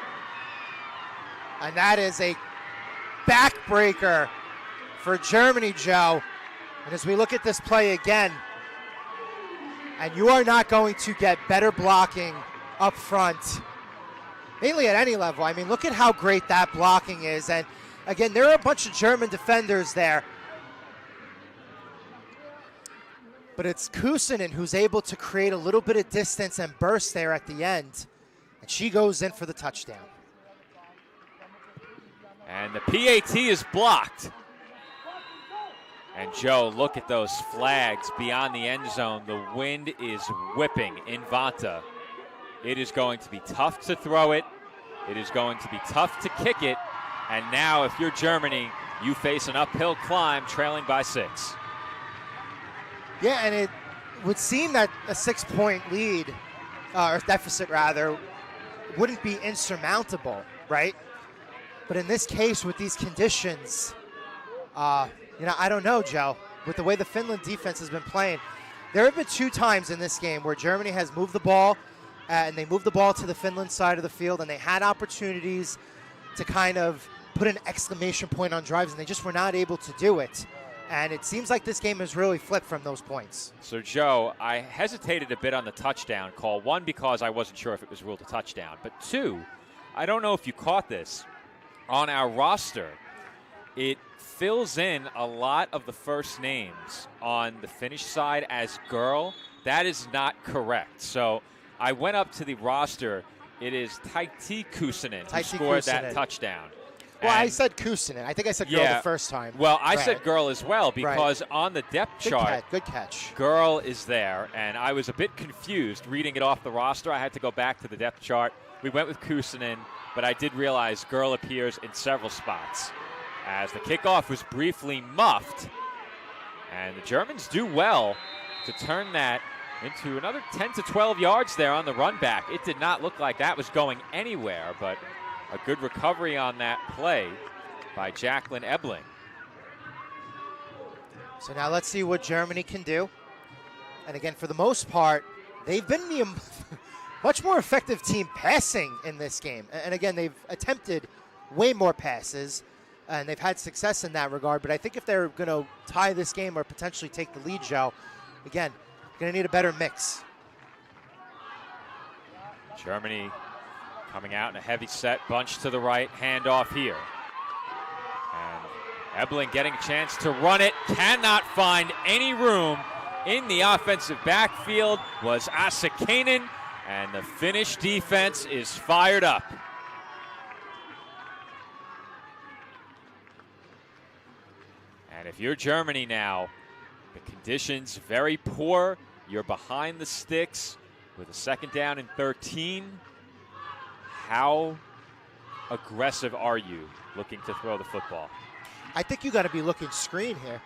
And that is a backbreaker for Germany, Joe. And as we look at this play again, and you are not going to get better blocking up front, mainly at any level. I mean, look at how great that blocking is. And again, there are a bunch of German defenders there. But it's Kuusinen who's able to create a little bit of distance and burst there at the end. And she goes in for the touchdown. And the PAT is blocked. And Joe, look at those flags beyond the end zone. The wind is whipping in Vantaa. It is going to be tough to throw it. It is going to be tough to kick it. And now, if you're Germany, you face an uphill climb, trailing by 6. Yeah, and it would seem that a 6-point lead, or deficit rather, wouldn't be insurmountable, right? But in this case, with these conditions, I don't know, Joe. With the way the Finland defense has been playing, there have been 2 times in this game where Germany has moved the ball, and they moved the ball to the Finland side of the field, and they had opportunities to kind of put an exclamation point on drives, and they just were not able to do it. And it seems like this game has really flipped from those points. So, Joe, I hesitated a bit on the touchdown call. 1, because I wasn't sure if it was ruled a touchdown. But 2, I don't know if you caught this. On our roster, it fills in a lot of the first names on the Finnish side as girl. That is not correct. So I went up to the roster. It is Taiti Kuusinen who scored that touchdown. Well, I said Kuusinen. I think I said girl the first time. Well, I said girl as well because on the depth chart, good catch. Girl is there, and I was a bit confused reading it off the roster. I had to go back to the depth chart. We went with Kuusinen, but I did realize girl appears in several spots as the kickoff was briefly muffed, and the Germans do well to turn that into another 10 to 12 yards there on the run back. It did not look like that was going anywhere, but a good recovery on that play by Jacqueline Ebling. So now let's see what Germany can do. And again, for the most part, they've been the much more effective team passing in this game. And again, they've attempted way more passes, and they've had success in that regard. But I think if they're going to tie this game or potentially take the lead, Joe, again, going to need a better mix. Germany coming out in a heavy set, bunch to the right, handoff here. And Ebling getting a chance to run it, cannot find any room in the offensive backfield was Asakainen, and the Finnish defense is fired up. And if you're Germany now, the conditions very poor. You're behind the sticks with a 2nd down and 13. How aggressive are you looking to throw the football? I think you got to be looking screen here.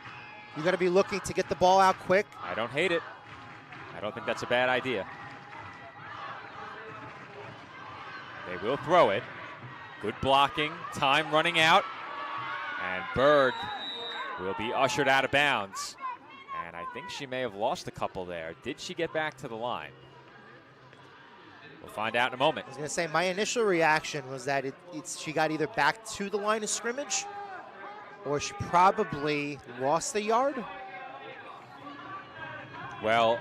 You got to be looking to get the ball out quick. I don't hate it. I don't think that's a bad idea. They will throw it. Good blocking, time running out. And Berg will be ushered out of bounds. And I think she may have lost a couple there. Did she get back to the line? We'll find out in a moment. I was going to say, my initial reaction was that she got either back to the line of scrimmage or she probably lost the yard. Well,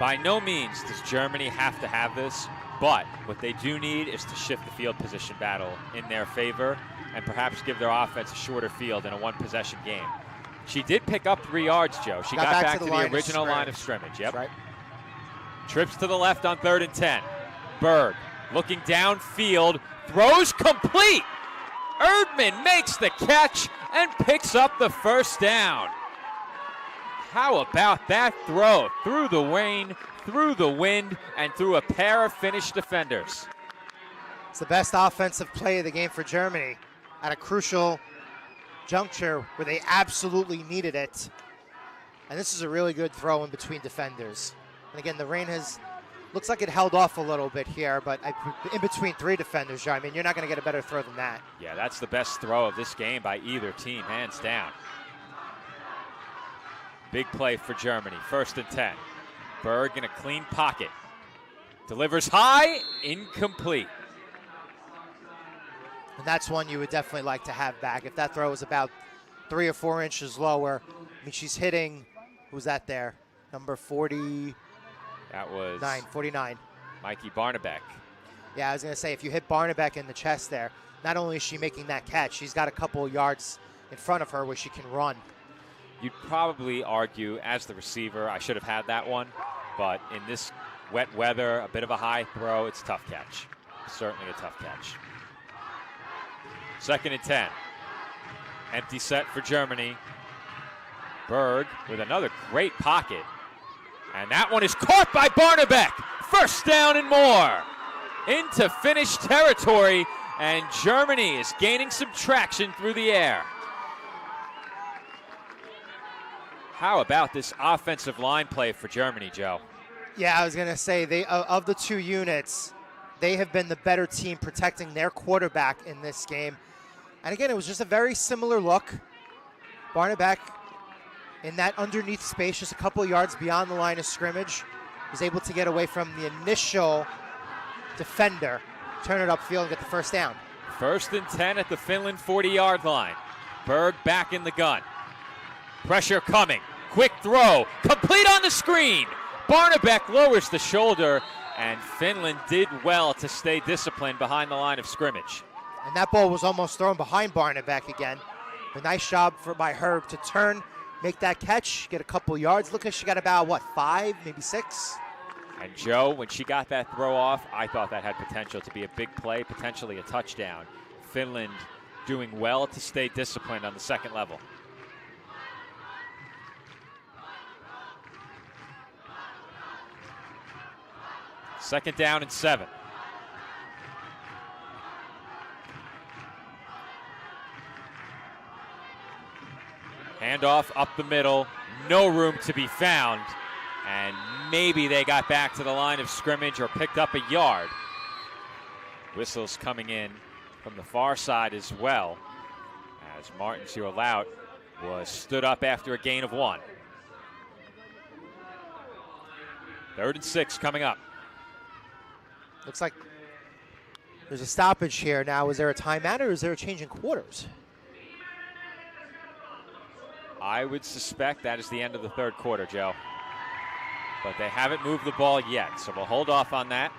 by no means does Germany have to have this, but what they do need is to shift the field position battle in their favor and perhaps give their offense a shorter field in a 1-possession game. She did pick up 3 yards, Joe. She got back to the original line of scrimmage. Yep. Right. Trips to the left on 3rd and 10. Berg looking downfield, throws complete. Erdman makes the catch and picks up the 1st down. How about that throw? Through the rain, through the wind, and through a pair of Finnish defenders. It's the best offensive play of the game for Germany at a crucial juncture where they absolutely needed it. And this is a really good throw in between defenders. And again, the rain looks like it held off a little bit here, but in between 3 defenders, Joe, I mean, you're not going to get a better throw than that. Yeah, that's the best throw of this game by either team, hands down. Big play for Germany, 1st and 10. Berg in a clean pocket. Delivers high, incomplete. And that's one you would definitely like to have back. If that throw was about 3 or 4 inches lower, I mean, she's hitting, who's that there? Number 40. That was 49. Mikey Barnebeck. Yeah, I was going to say, if you hit Barnebeck in the chest there, not only is she making that catch, she's got a couple of yards in front of her where she can run. You'd probably argue, as the receiver, I should have had that one. But in this wet weather, a bit of a high throw, it's a tough catch. Certainly a tough catch. 2nd and 10. Empty set for Germany. Berg with another great pocket. And that one is caught by Barnebeck. First down and more. Into finish territory, and Germany is gaining some traction through the air. How about this offensive line play for Germany, Joe? Yeah, I was going to say, they of the two units, they have been the better team protecting their quarterback in this game. And again, it was just a very similar look. Barnebeck in that underneath space, just a couple of yards beyond the line of scrimmage, was able to get away from the initial defender, turn it upfield and get the first down. 1st and 10 at the Finland 40-yard line. Berg back in the gun. Pressure coming. Quick throw. Complete on the screen. Barnebeck lowers the shoulder, and Finland did well to stay disciplined behind the line of scrimmage. And that ball was almost thrown behind Barnebeck again. A nice job by Herb to turn, make that catch, get a couple yards. Look, she got about, 5, maybe 6? And Joe, when she got that throw off, I thought that had potential to be a big play, potentially a touchdown. Finland doing well to stay disciplined on the second level. Second down and 7. Handoff up the middle, no room to be found, and maybe they got back to the line of scrimmage or picked up a yard. Whistles coming in from the far side as well, as Martin Giroux was stood up after a gain of 1. 3rd and 6 coming up. Looks like there's a stoppage here. Now, is there a timeout or is there a change in quarters? I would suspect that is the end of the 3rd quarter, Joe. But they haven't moved the ball yet, so we'll hold off on that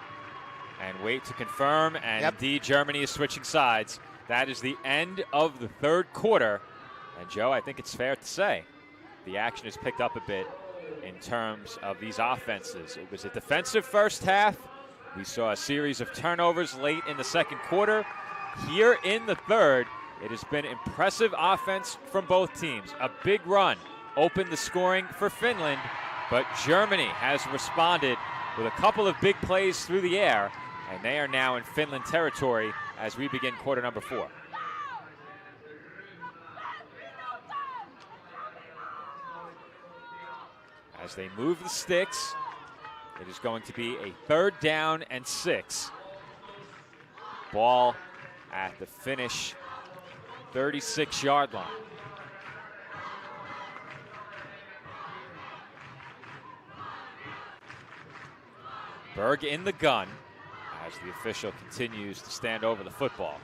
and wait to confirm. And indeed, Germany is switching sides. That is the end of the 3rd quarter. And Joe, I think it's fair to say the action has picked up a bit in terms of these offenses. It was a defensive first half. We saw a series of turnovers late in the 2nd quarter. Here in the 3rd, it has been impressive offense from both teams. A big run opened the scoring for Finland, but Germany has responded with a couple of big plays through the air, and they are now in Finland territory as we begin quarter number 4. As they move the sticks, it is going to be a 3rd down and 6. Ball at the finish 36-yard line. Berg in the gun as the official continues to stand over the football.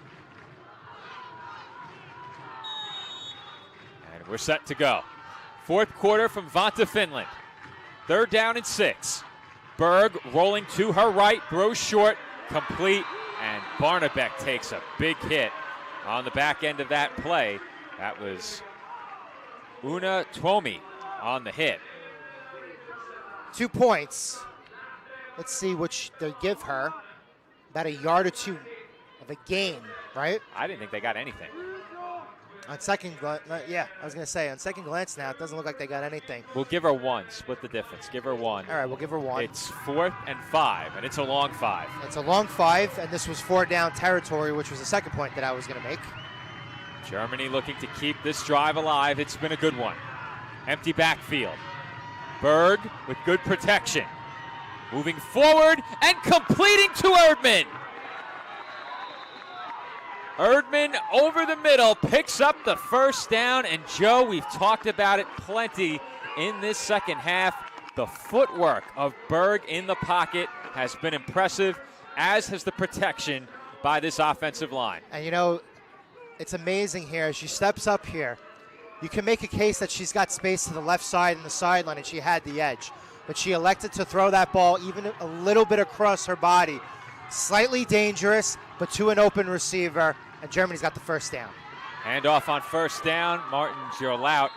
And we're set to go. 4th quarter from Vantaa, Finland. 3rd down and 6. Berg rolling to her right, throws short, complete, and Barnebeck takes a big hit on the back end of that play. That was Una Tuomi on the hit. 2 points. Let's see which they give her. About a yard or 2 of a gain, right? I didn't think they got anything. On second glance, yeah, I was going to say, on second glance now, it doesn't look like they got anything. We'll give her 1. Split the difference. Give her 1. All right, we'll give her 1. It's 4th and 5, and it's a long 5. It's a long 5, and this was 4 down territory, which was the second point that I was going to make. Germany looking to keep this drive alive. It's been a good one. Empty backfield. Berg with good protection. Moving forward and completing to Erdman. Erdman over the middle picks up the first down, and Joe, we've talked about it plenty in this second half. The footwork of Berg in the pocket has been impressive, as has the protection by this offensive line. And you know, it's amazing here as she steps up here. You can make a case that she's got space to the left side and the sideline, and she had the edge. But she elected to throw that ball even a little bit across her body. Slightly dangerous, but to an open receiver. And Germany's got the first down. Handoff on first down. Martin Giroux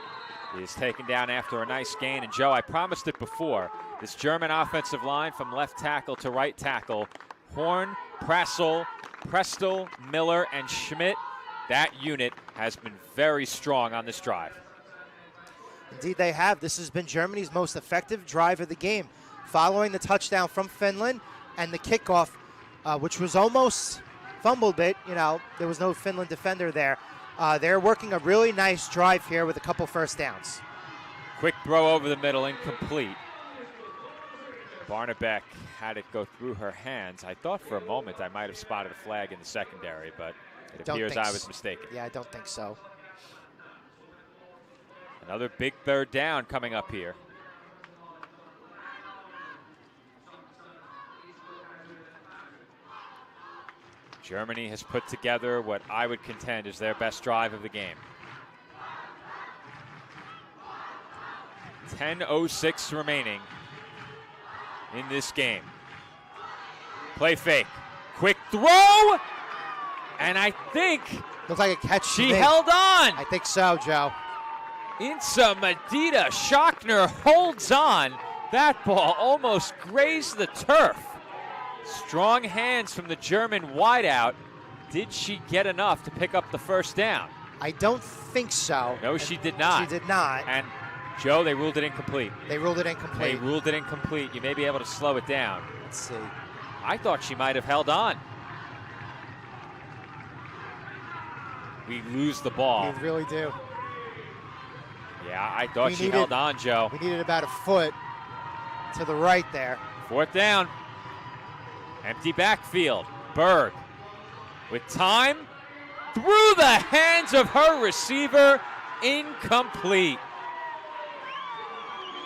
is taken down after a nice gain. And Joe, I promised it before. This German offensive line from left tackle to right tackle. Horn, Prassel, Prestel, Miller, and Schmidt. That unit has been very strong on this drive. Indeed they have. This has been Germany's most effective drive of the game. Following the touchdown from Finland and the kickoff, which was almost fumbled bit. There was no Finland defender there. They're working a really nice drive here with a couple first downs. Quick throw over the middle, incomplete. Barnebeck had it go through her hands. I thought for a moment I might have spotted a flag in the secondary, but it appears I was mistaken. Yeah, I don't think so. Another big third down coming up here. Germany has put together what I would contend is their best drive of the game. 10:06 remaining in this game. Play fake. Quick throw! And I think looks like a catch. She held on. I think so, Joe. Insa Medita Schochner holds on. That ball almost grazed the turf. Strong hands from the German wideout. Did she get enough to pick up the first down? I don't think so. No, she did not. She did not. And Joe, they ruled it incomplete. They ruled it incomplete. They ruled it incomplete. You may be able to slow it down. Let's see. I thought she might have held on. We lose the ball. We really do. Yeah, I thought she held on, Joe. We needed about a foot to the right there. Fourth down. Empty backfield. Berg with time. Through the hands of her receiver. Incomplete.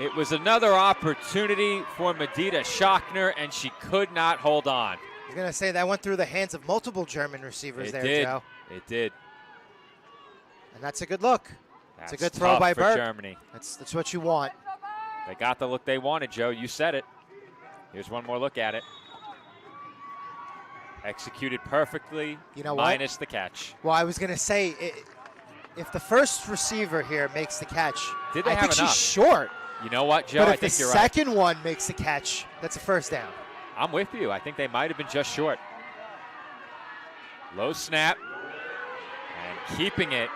It was another opportunity for Medita Schochner, and she could not hold on. I was going to say that went through the hands of multiple German receivers Joe. It did. And that's a good look. That's it's a good throw by Berg. Germany. That's what you want. They got the look they wanted, Joe. You said it. Here's one more look at it. Executed perfectly, minus the catch. Well, I was going to say, if the first receiver here makes the catch, Did they I have think enough? she's short. You know what, Joe? But I if think the you're right. second one makes the catch, that's a first down. I'm with you. I think they might have been just short. Low snap. And keeping it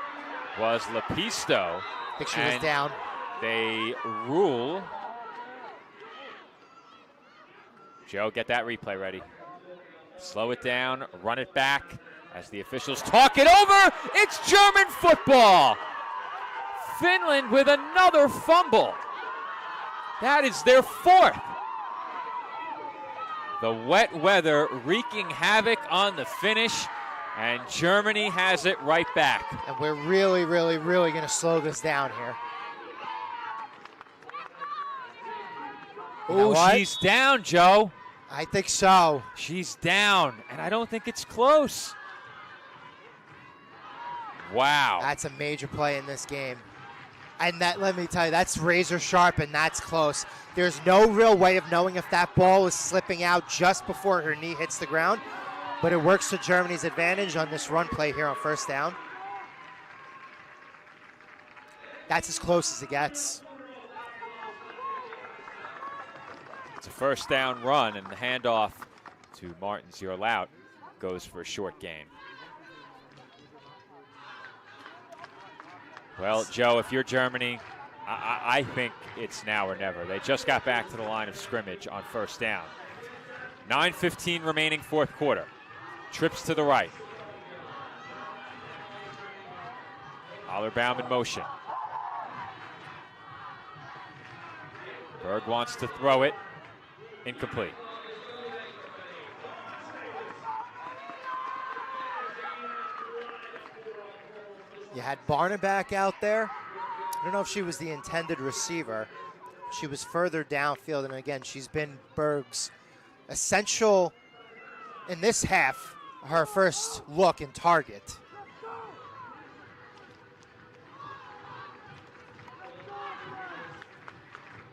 was Lepisto. I think she was down. They rule. Joe, get that replay ready. Slow it down, run it back as the officials talk it over. It's German football. Finland with another fumble. That is their fourth. The wet weather wreaking havoc on the finish, and Germany has it right back. And we're really, really, really going to slow this down here. Oh, she's down, Joe. I think so. She's down, and I don't think it's close. Wow. That's a major play in this game. And that, let me tell you, that's razor sharp and that's close. There's no real way of knowing if that ball is slipping out just before her knee hits the ground, but it works to Germany's advantage on this run play here on first down. That's as close as it gets. It's a first down run, and the handoff to Martin Zierlaut goes for a short gain. Well, Joe, if you're Germany, I think it's now or never. They just got back to the line of scrimmage on first down. 9:15 remaining fourth quarter. Trips to the right. Allerbaum in motion. Berg wants to throw it. Incomplete. You had Barneback out there. I don't know if she was the intended receiver. She was further downfield, and again, she's been Berg's essential in this half, her first look and target.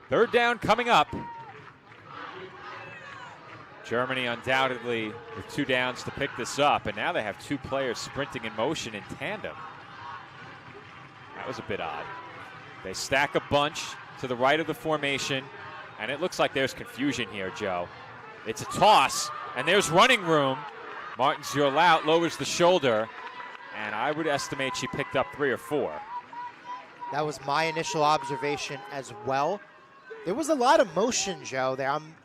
Third down coming up. Germany undoubtedly with 2 downs to pick this up, and now they have 2 players sprinting in motion in tandem. That was a bit odd. They stack a bunch to the right of the formation, and it looks like there's confusion here, Joe. It's a toss, and there's running room. Martin Zierlaut lowers the shoulder, and I would estimate she picked up 3 or 4. That was my initial observation as well. There was a lot of motion, Joe, there. I'm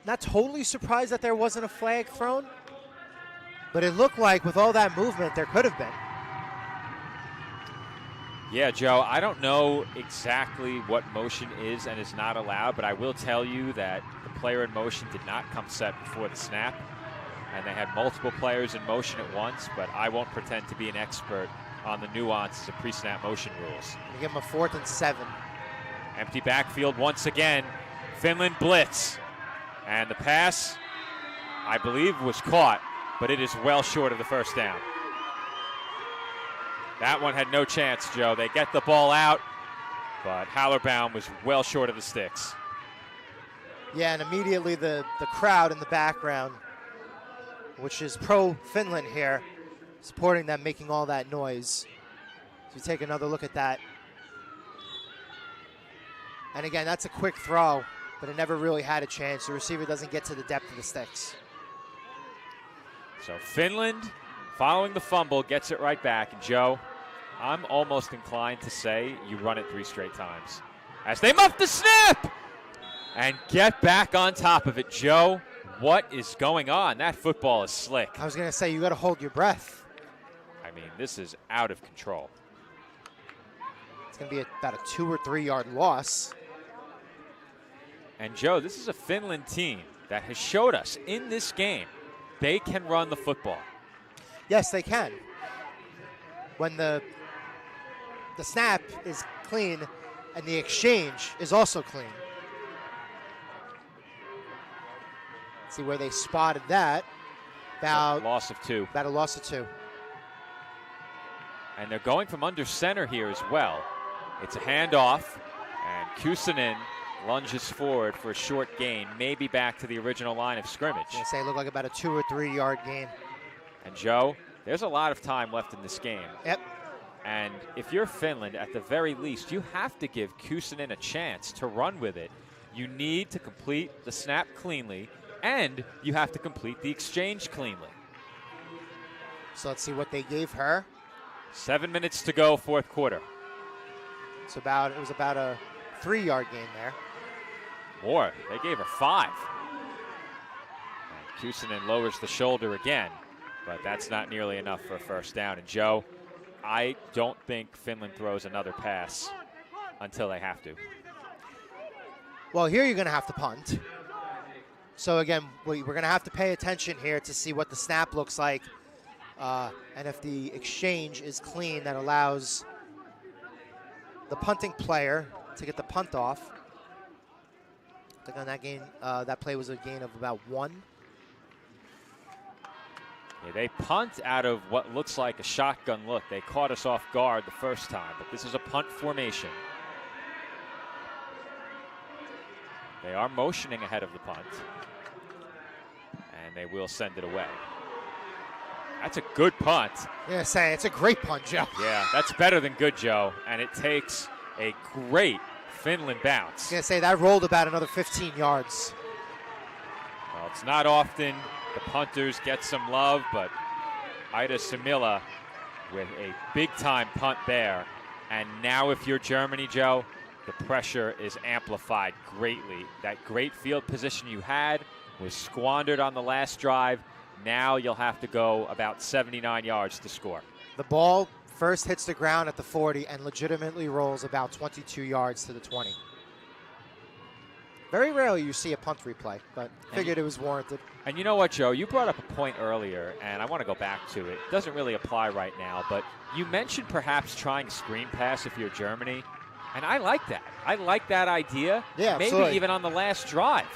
not totally surprised that there wasn't a flag thrown, but it looked like with all that movement, there could have been. Yeah, Joe, I don't know exactly what motion is and is not allowed, but I will tell you that the player in motion did not come set before the snap, and they had multiple players in motion at once, but I won't pretend to be an expert on the nuances of pre-snap motion rules. You give them a 4th and 7. Empty backfield once again. Finland blitz. And the pass, I believe, was caught, but it is well short of the first down. That one had no chance, Joe. They get the ball out, but Hallerbaum was well short of the sticks. Yeah, and immediately the crowd in the background, which is pro-Finland here, supporting them, making all that noise. So you take another look at that. And again, that's a quick throw, but it never really had a chance. The receiver doesn't get to the depth of the sticks. So Finland, following the fumble, gets it right back. And Joe, I'm almost inclined to say you run it 3 straight times. As they muff the snap and get back on top of it. Joe, what is going on? That football is slick. I was going to say, you got to hold your breath. I mean, this is out of control. It's going to be about a 2 or 3 yard loss. And Joe, this is a Finland team that has showed us in this game they can run the football. Yes, they can. When the snap is clean and the exchange is also clean. See where they spotted that. About a loss of 2. About a loss of 2. And they're going from under center here as well. It's a handoff, and Kuusinen lunges forward for a short gain, maybe back to the original line of scrimmage. I say it looked like about a 2 or 3 yard gain. And Joe, there's a lot of time left in this game. Yep. And if you're Finland, at the very least, you have to give Kuusinen a chance to run with it. You need to complete the snap cleanly, and you have to complete the exchange cleanly. So let's see what they gave her. 7 minutes to go, 4th quarter. It was about a 3 yard gain there. More. They gave her 5. And Kuusinen lowers the shoulder again, but that's not nearly enough for a first down. And Joe, I don't think Finland throws another pass until they have to. Well, here you're going to have to punt. So again, we're going to have to pay attention here to see what the snap looks like. And if the exchange is clean, that allows the punting player to get the punt off. I think on that game, that play was a gain of about 1. Yeah, they punt out of what looks like a shotgun look. They caught us off guard the first time, but this is a punt formation. They are motioning ahead of the punt, and they will send it away. That's a good punt. Yeah, say it's a great punt, Joe. Yeah, that's better than good, Joe, and it takes a great Finland bounce. I was going to say that rolled about another 15 yards. Well, it's not often the punters get some love, but Ida Samila with a big-time punt there. And now if you're Germany, Joe, the pressure is amplified greatly. That great field position you had was squandered on the last drive. Now you'll have to go about 79 yards to score. The ball first hits the ground at the 40 and legitimately rolls about 22 yards to the 20. Very rarely you see a punt replay, but figured it was warranted. And you know what, Joe? You brought up a point earlier, and I want to go back to it. It doesn't really apply right now, but you mentioned perhaps trying a screen pass if you're Germany, and I like that. I like that idea. Yeah, maybe absolutely. even on the last drive.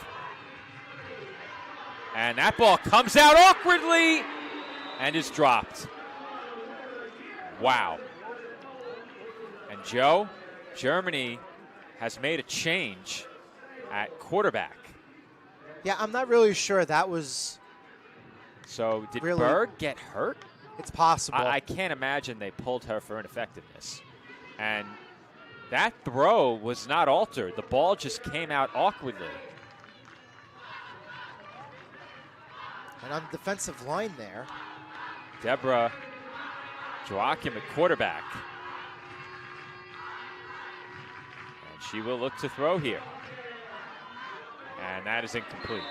And that ball comes out awkwardly and is dropped. Wow. And Joe, Germany has made a change at quarterback. Yeah, I'm not really sure that was. So did really, Berg get hurt? It's possible. I can't imagine they pulled her for ineffectiveness. And that throw was not altered. The ball just came out awkwardly. And on the defensive line there, Deborah Joachim at quarterback. she will look to throw here. And that is incomplete.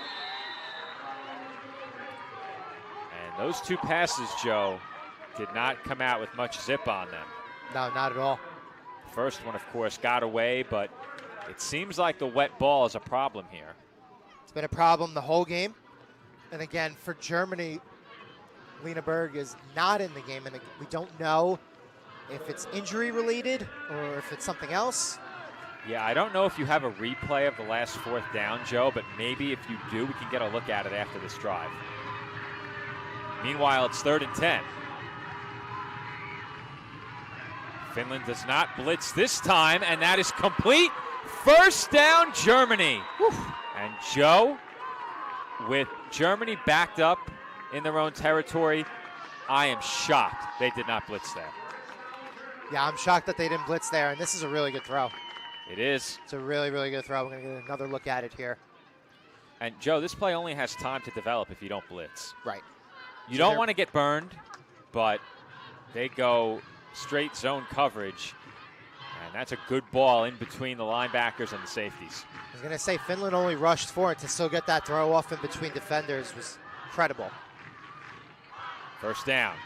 And those two passes, Joe, did not come out with much zip on them. No, not at all. First one, of course, got away, but it seems like the wet ball is a problem here. It's been a problem the whole game. And again, for Germany, Lena Berg is not in the game, and we don't know if it's injury related or if it's something else. Yeah, I don't know if you have a replay of the last fourth down, Joe, but maybe if you do, we can get a look at it after this drive. Meanwhile, it's 3rd and 10. Finland does not blitz this time, and that is complete. First down, Germany. Whew. And Joe, with Germany backed up in their own territory, I am shocked they did not blitz there. Yeah, I'm shocked that they didn't blitz there, and this is a really good throw. It is. It's a really, really good throw. We're going to get another look at it here. And, Joe, this play only has time to develop if you don't blitz. Right. You don't want to get burned, but they go straight zone coverage, and that's a good ball in between the linebackers and the safeties. I was going to say Finland only rushed for it to still get that throw off in between defenders was incredible. First down.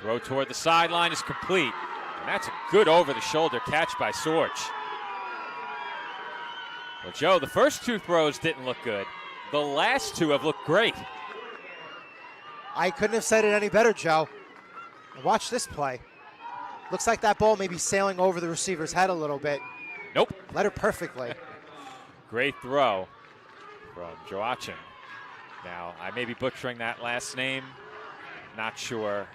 Throw toward the sideline is complete, and that's a good over-the-shoulder catch by Sorge. Well, Joe, the first two throws didn't look good. The last two have looked great. I couldn't have said it any better, Joe. Watch this play. Looks like that ball may be sailing over the receiver's head a little bit. Nope. Led her perfectly. Great throw from Joachim. Now, I may be butchering that last name. Not sure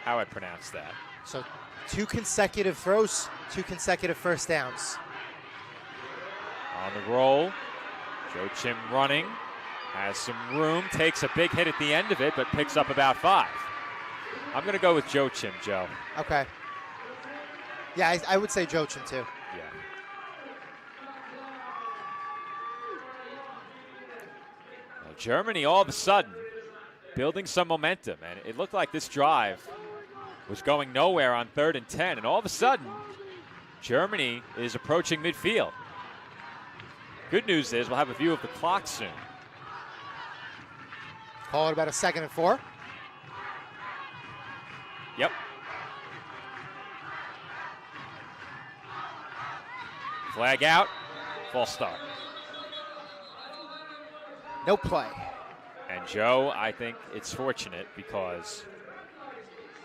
how I pronounce that. So 2 consecutive throws, 2 consecutive first downs. On the roll, Joachim running, has some room, takes a big hit at the end of it, but picks up about 5. I'm going to go with Joachim, Joe. Okay. Yeah, I would say Joachim too. Yeah. Well, Germany all of a sudden building some momentum, and it looked like this drive was going nowhere on 3rd and 10, and all of a sudden, Germany is approaching midfield. Good news is we'll have a view of the clock soon. Call it about 2nd and 4. Yep. Flag out, false start. No play. And Joe, I think it's fortunate because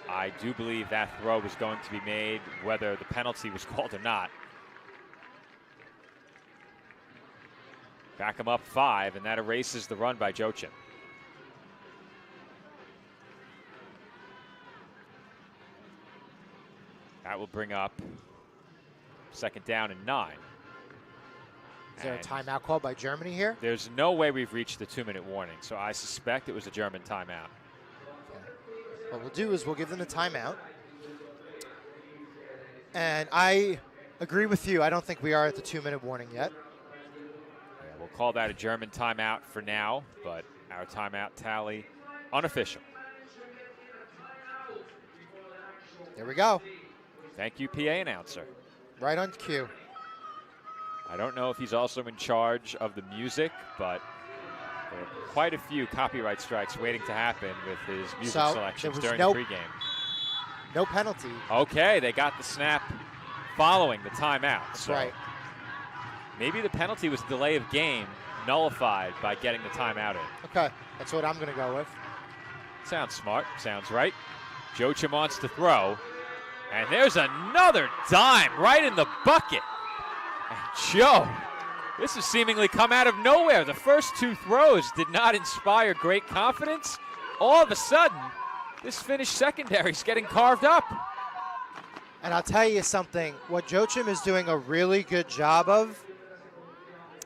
I do believe that throw was going to be made whether the penalty was called or not. Back him up 5, and that erases the run by Joachim. That will bring up 2nd down and 9. Is there a timeout called by Germany here? There's no way we've reached the 2-minute warning, so I suspect it was a German timeout. Okay. What we'll do is we'll give them the timeout. And I agree with you. I don't think we are at the 2-minute warning yet. Yeah, we'll call that a German timeout for now, but our timeout tally unofficial. There we go. Thank you, PA announcer. Right on cue. I don't know if he's also in charge of the music, but there are quite a few copyright strikes waiting to happen with his music selections during the pregame. No penalty. Okay, they got the snap following the timeout. That's so right. Maybe the penalty was delay of game nullified by getting the timeout in. Okay, that's what I'm going to go with. Sounds smart. Sounds right. Joachim wants to throw. And there's another dime right in the bucket. And Joe, this has seemingly come out of nowhere. The first 2 throws did not inspire great confidence. All of a sudden, this Finnish secondary is getting carved up. And I'll tell you something. What Joachim is doing a really good job of,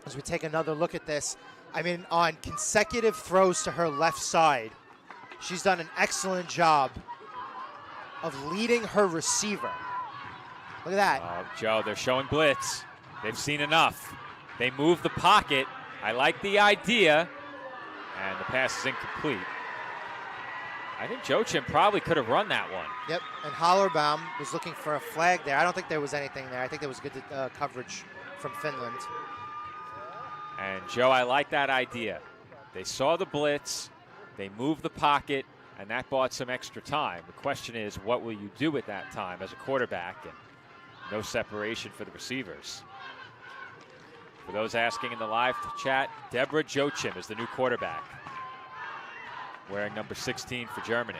as we take another look at this, I mean, on consecutive throws to her left side, she's done an excellent job of leading her receiver. Look at that. Oh, Joe, they're showing blitz. They've seen enough. They move the pocket. I like the idea. And the pass is incomplete. I think Joachim probably could have run that one. Yep, and Hollerbaum was looking for a flag there. I don't think there was anything there. I think there was good coverage from Finland. And, Joe, I like that idea. They saw the blitz, they moved the pocket, and that bought some extra time. The question is, what will you do at that time as a quarterback? And no separation for the receivers. For those asking in the live chat, Deborah Joachim is the new quarterback, wearing number 16 for Germany.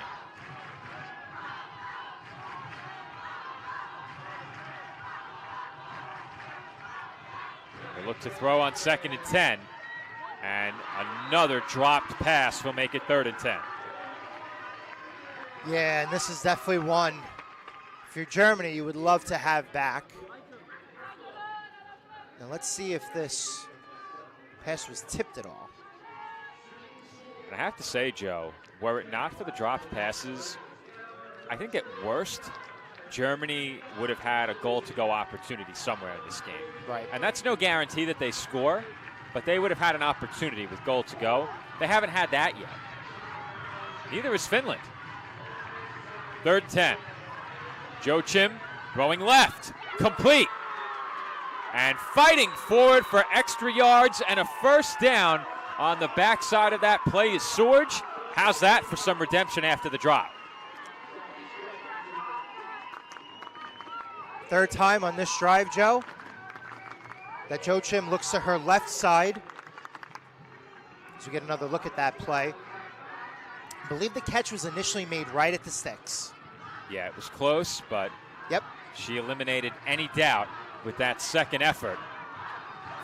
They look to throw on 2nd and 10, and another dropped pass will make it 3rd and 10. Yeah, and this is definitely one, if you're Germany, you would love to have back. Now let's see if this pass was tipped at all. And I have to say, Joe, were it not for the dropped passes, I think at worst, Germany would have had a goal-to-go opportunity somewhere in this game. Right. And that's no guarantee that they score, but they would have had an opportunity with goal to go. They haven't had that yet. Neither has Finland. 3rd 10. Joachim throwing left, complete. And fighting forward for extra yards and a 1st down on the backside of that play is Sorge. How's that for some redemption after the drop? 3rd time on this drive, Joe, that Joachim looks to her left side. So we get another look at that play. I believe the catch was initially made right at the sticks. Yeah, it was close, but yep, she eliminated any doubt with that second effort.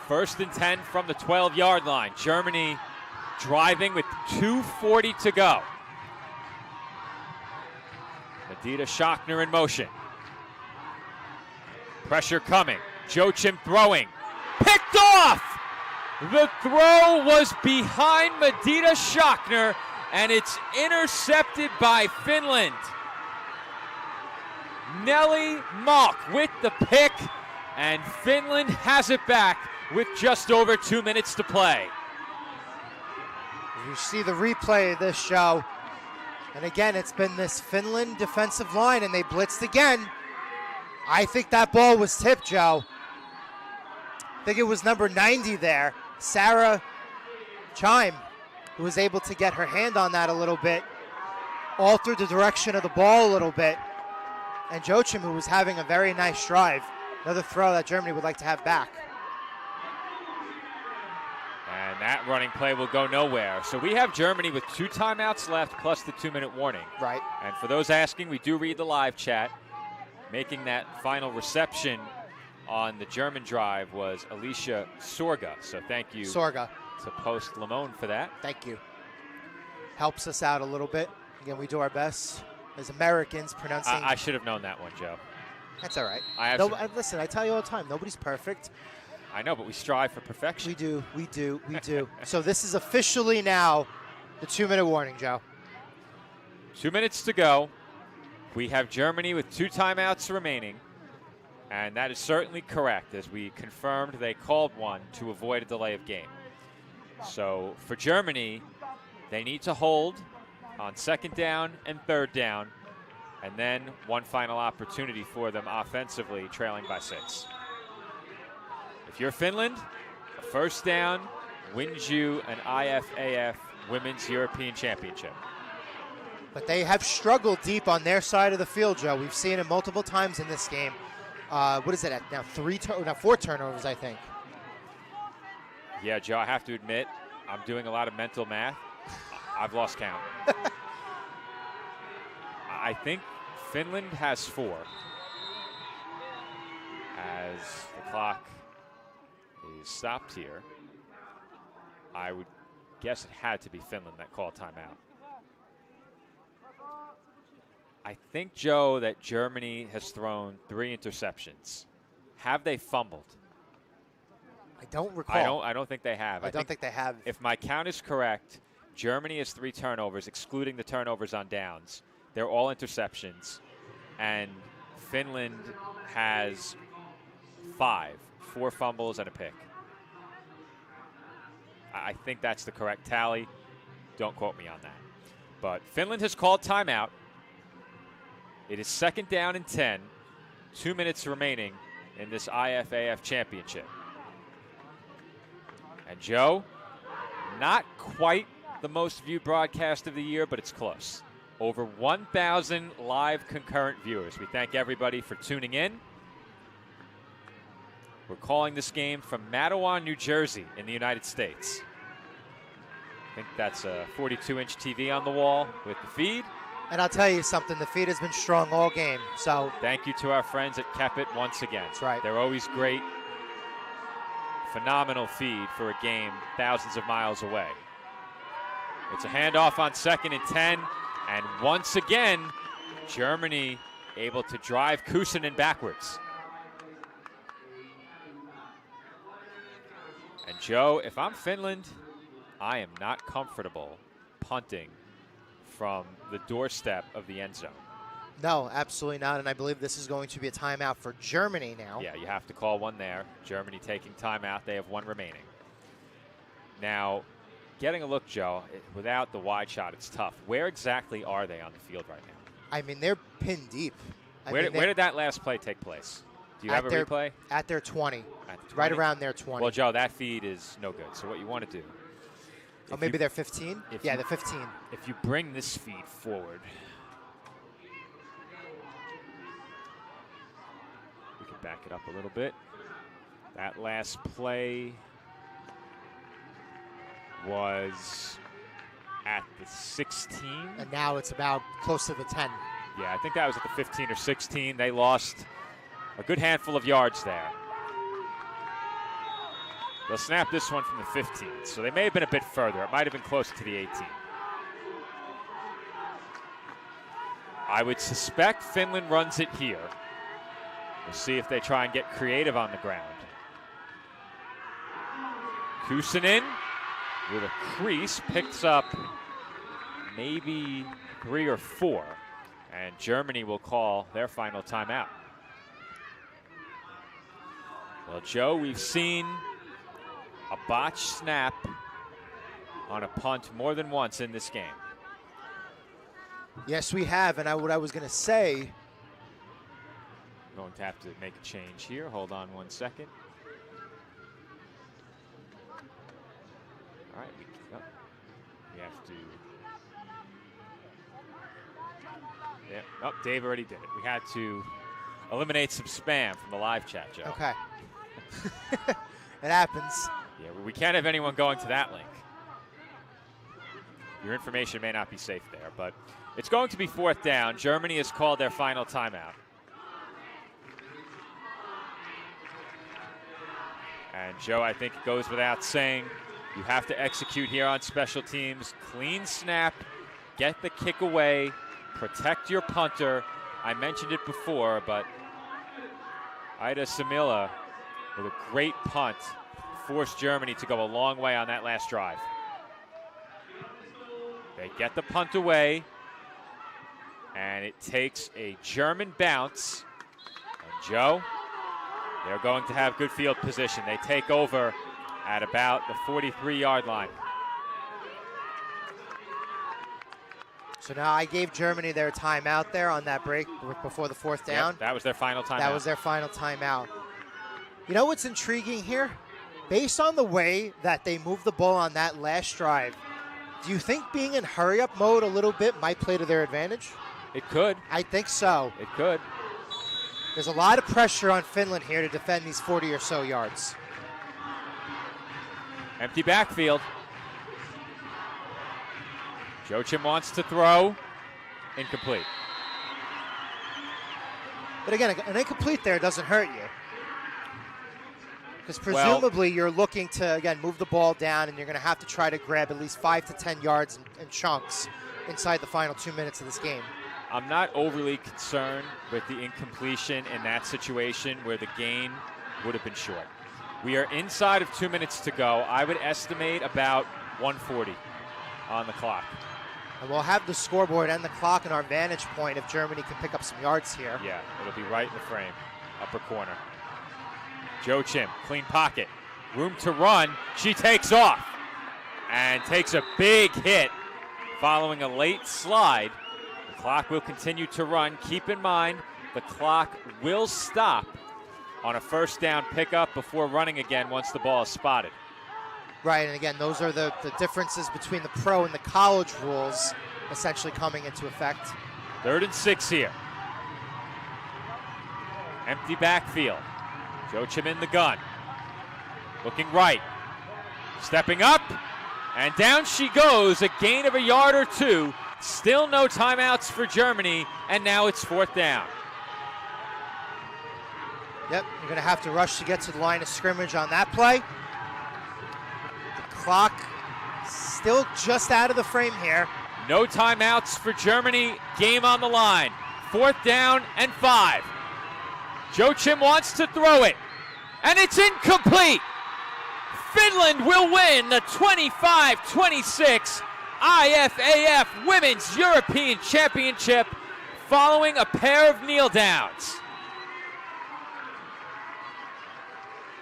1st and 10 from the 12-yard line. Germany driving with 2:40 to go. Medina Schachner in motion. Pressure coming. Joachim throwing. Picked off! The throw was behind Medina Schachner, and it's intercepted by Finland. Nelly Malk with the pick, and Finland has it back with just over 2 minutes to play. You see the replay of this, show, and again, it's been this Finland defensive line, and they blitzed again. I think that ball was tipped, Joe. I think it was number 90 there, Sarah Chime, who was able to get her hand on that a little bit, alter the direction of the ball a little bit. And Joachim, who was having a very nice drive, another throw that Germany would like to have back. And that running play will go nowhere. So we have Germany with 2 timeouts left plus the 2-minute warning. Right. And for those asking, we do read the live chat. Making that final reception on the German drive was Alicia Sorga. So thank you Sorga to Post Limon for that. Thank you. Helps us out a little bit. Again, we do our best as Americans pronouncing. I should have known that one, Joe. That's all right. Listen, I tell you all the time, nobody's perfect. I know, but we strive for perfection. We do. So this is officially now the 2-minute warning, Joe. 2 minutes to go. We have Germany with 2 timeouts remaining, and that is certainly correct, as we confirmed they called one to avoid a delay of game. So for Germany, they need to hold on 2nd down and 3rd down, and then one final opportunity for them offensively, trailing by 6. If you're Finland, a 1st down wins you an IFAF Women's European Championship. But they have struggled deep on their side of the field, Joe. We've seen it multiple times in this game. What is it at now? 4 turnovers, I think. Yeah, Joe, I have to admit, I'm doing a lot of mental math. I've lost count. I think Finland has 4. As the clock is stopped here, I would guess it had to be Finland that called timeout. I think, Joe, that Germany has thrown 3 interceptions. Have they fumbled? I don't recall. I don't think they have. I don't think they have. If my count is correct, Germany has 3 turnovers, excluding the turnovers on downs. They're all interceptions. And Finland has 5, 4 fumbles and a pick. I think that's the correct tally. Don't quote me on that. But Finland has called timeout. It is 2nd down and 10, 2 minutes remaining in this IFAF championship. And Joe, not quite the most viewed broadcast of the year, but it's close. Over 1,000 live concurrent viewers. We thank everybody for tuning in. We're calling this game from Matawan, New Jersey in the United States. I think that's a 42-inch TV on the wall with the feed. And I'll tell you something, the feed has been strong all game. So thank you to our friends at Keppit once again. That's right. They're always great. Phenomenal feed for a game thousands of miles away. It's a handoff on 2nd and 10. And once again, Germany able to drive Kuusinen backwards. And Joe, if I'm Finland, I am not comfortable punting from the doorstep of the end zone. No, absolutely not. And I believe this is going to be a timeout for Germany now. Yeah, you have to call one there. Germany taking timeout. They have one remaining. Now, getting a look, Joe, without the wide shot, it's tough. Where exactly are they on the field right now? I mean, they're pinned deep. Where did that last play take place? Do you have a replay? At their 20. At the 20? Right around their 20. Well, Joe, that feed is no good. So what you want to do. Oh, maybe they're 15? Yeah, they're 15. If you bring this feed forward, we can back it up a little bit. That last play was at the 16. And now it's about close to the 10. Yeah, I think that was at the 15 or 16. They lost a good handful of yards there. They'll snap this one from the 15, so they may have been a bit further. It might have been closer to the 18. I would suspect Finland runs it here. We'll see if they try and get creative on the ground. Kuusinen with a crease picks up maybe 3 or 4, and Germany will call their final timeout. Well, Joe, we've seen a botched snap on a punt more than once in this game. Yes, we have, and what I was going to say. I'm going to have to make a change here. Hold on 1 second. All right, we have to. Yeah. Oh, Dave already did it. We had to eliminate some spam from the live chat, Joe. Okay. It happens. Yeah, we can't have anyone going to that link. Your information may not be safe there, but it's going to be 4th down. Germany has called their final timeout. And Joe, I think it goes without saying, you have to execute here on special teams. Clean snap, get the kick away, protect your punter. I mentioned it before, but Ida Samila with a great punt forced Germany to go a long way on that last drive. They get the punt away, and it takes a German bounce. And Joe, they're going to have good field position. They take over at about the 43-yard line. So now I gave Germany their timeout there on that break before the 4th down. Yep, that was their final timeout. That was their final timeout. You know what's intriguing here? Based on the way that they moved the ball on that last drive, do you think being in hurry-up mode a little bit might play to their advantage? It could. I think so. It could. There's a lot of pressure on Finland here to defend these 40 or so yards. Empty backfield. Joachim wants to throw. Incomplete. But again, an incomplete there doesn't hurt you. Because presumably you're looking to, again, move the ball down, and you're going to have to try to grab at least 5 to 10 yards in chunks inside the final 2 minutes of this game. I'm not overly concerned with the incompletion in that situation where the gain would have been short. We are inside of 2 minutes to go. I would estimate about 140 on the clock. And we'll have the scoreboard and the clock in our vantage point if Germany can pick up some yards here. Yeah, it'll be right in the frame, upper corner. Joachim, clean pocket, room to run. She takes off and takes a big hit following a late slide. The clock will continue to run. Keep in mind, the clock will stop on a 1st down pickup before running again once the ball is spotted. Right, and again, those are the differences between the pro and the college rules essentially coming into effect. 3rd and 6 here. Empty backfield. Joachim in the gun. Looking right. Stepping up. And down she goes. A gain of a yard or two. Still no timeouts for Germany. And now it's 4th down. Yep, you're going to have to rush to get to the line of scrimmage on that play. The clock still just out of the frame here. No timeouts for Germany. Game on the line. 4th down and 5. Joachim wants to throw it. And it's incomplete. Finland will win the 25-26 IFAF Women's European Championship following a pair of kneel downs.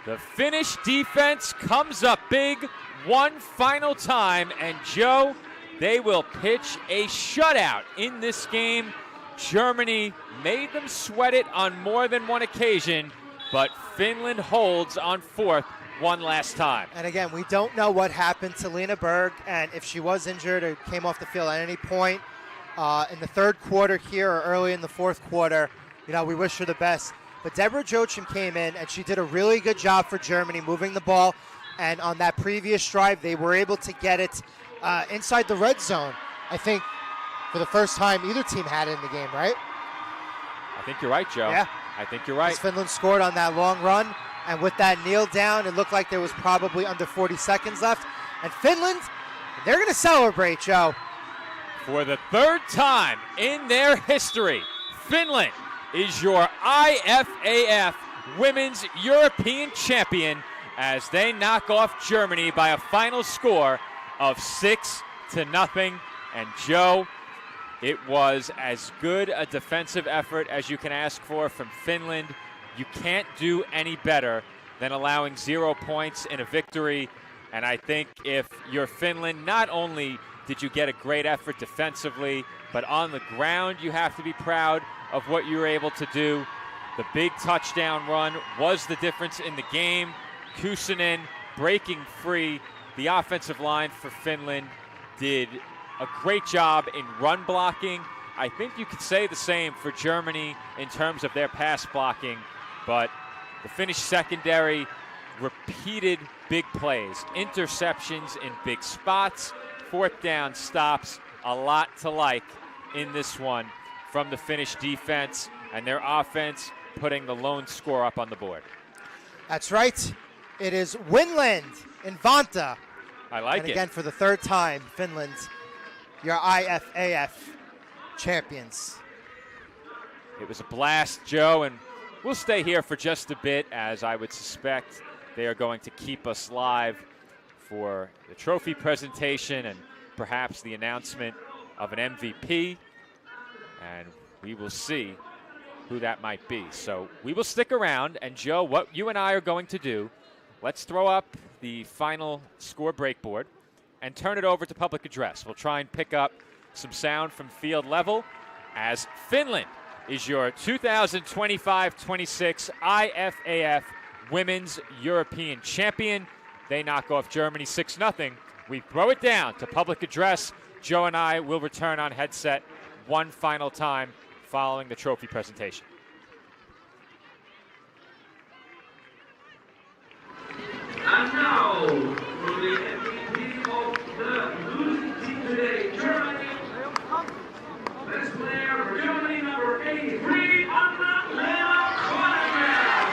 The Finnish defense comes up big one final time, and Joe, they will pitch a shutout in this game. Germany made them sweat it on more than one occasion, but Finland holds on 4th one last time. And again, we don't know what happened to Lena Berg, and if she was injured or came off the field at any point in the 3rd quarter here or early in the 4th quarter. We wish her the best. But Deborah Joachim came in, and she did a really good job for Germany moving the ball. And on that previous drive, they were able to get it inside the red zone. I think for the first time either team had it in the game, right? I think you're right, Joe. Yeah. I think you're right. Finland scored on that long run, and with that kneel down, it looked like there was probably under 40 seconds left. And Finland, they're going to celebrate, Joe. For the 3rd time in their history, Finland is your IFAF Women's European Champion as they knock off Germany by a final score of 6-0. And Joe, it was as good a defensive effort as you can ask for from Finland. You can't do any better than allowing 0 points in a victory. And I think if you're Finland, not only did you get a great effort defensively, but on the ground you have to be proud of what you were able to do. The big touchdown run was the difference in the game. Kuusinen breaking free. The offensive line for Finland did a great job in run blocking. I think you could say the same for Germany in terms of their pass blocking, but the Finnish secondary repeated big plays, interceptions in big spots, 4th down stops, a lot to like in this one from the Finnish defense, and their offense putting the lone score up on the board. That's right. It is Winland in Vantaa. I like it. And again, for the 3rd time, Finland, your IFAF champions. It was a blast, Joe, and we'll stay here for just a bit, as I would suspect they are going to keep us live for the trophy presentation and perhaps the announcement of an MVP. And we will see who that might be. So we will stick around. And Joe, what you and I are going to do, let's throw up the final score break board and turn it over to public address. We'll try and pick up some sound from field level as Finland is your 2025-26 IFAF Women's European Champion. They knock off Germany 6-0. We throw it down to public address. Joe and I will return on headset one final time following the trophy presentation. And now, for the MVP of the losing team today, Germany. Best player for Germany, number 83, Anna Lena Konenberg.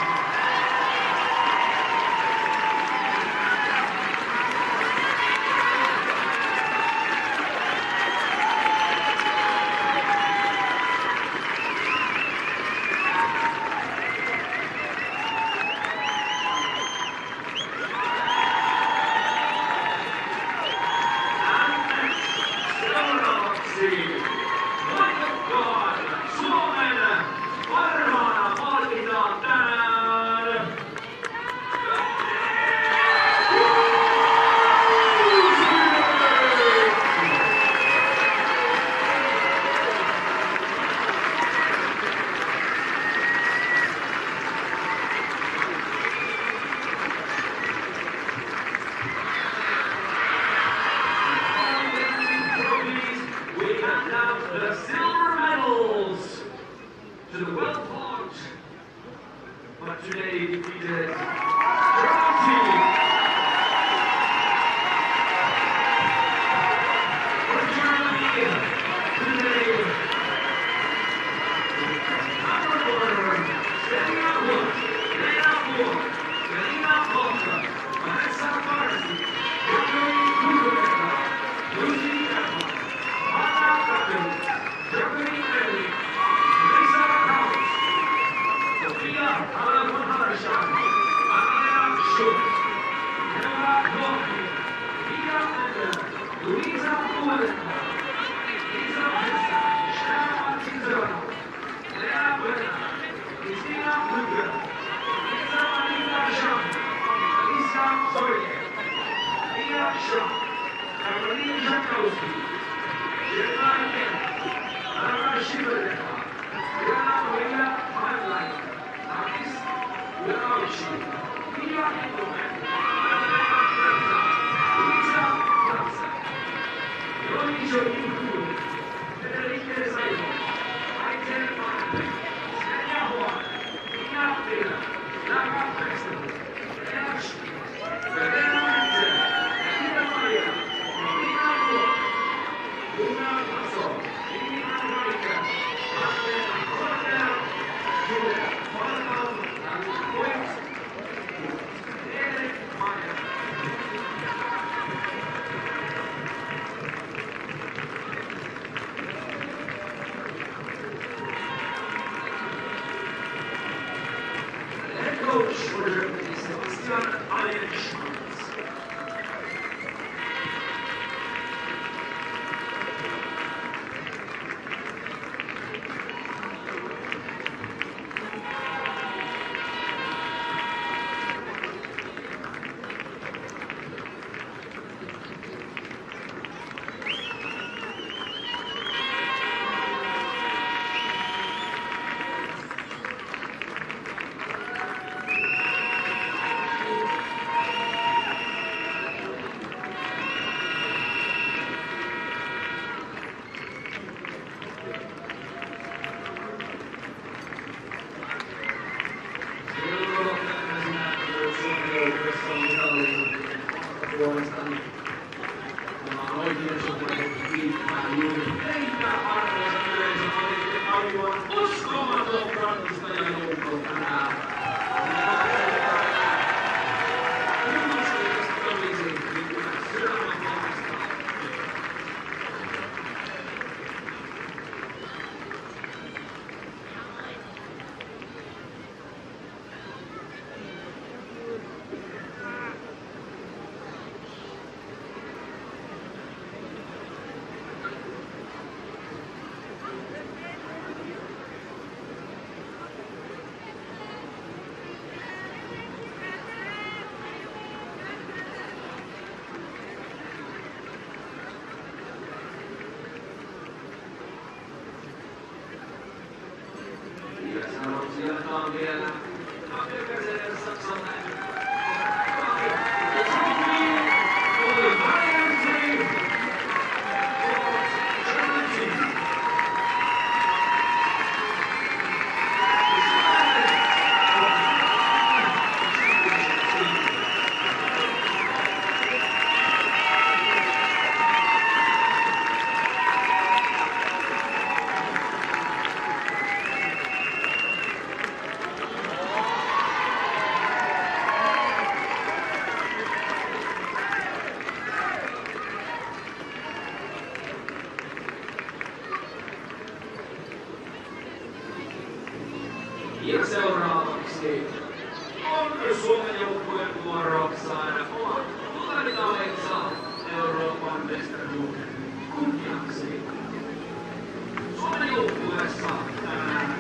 Ja seuraavaksi on Suomen joukkueen vuoro saada oma kultaitaleensa Euroopan mestaruuden kunniaksi. Suomen joukkueessa tänään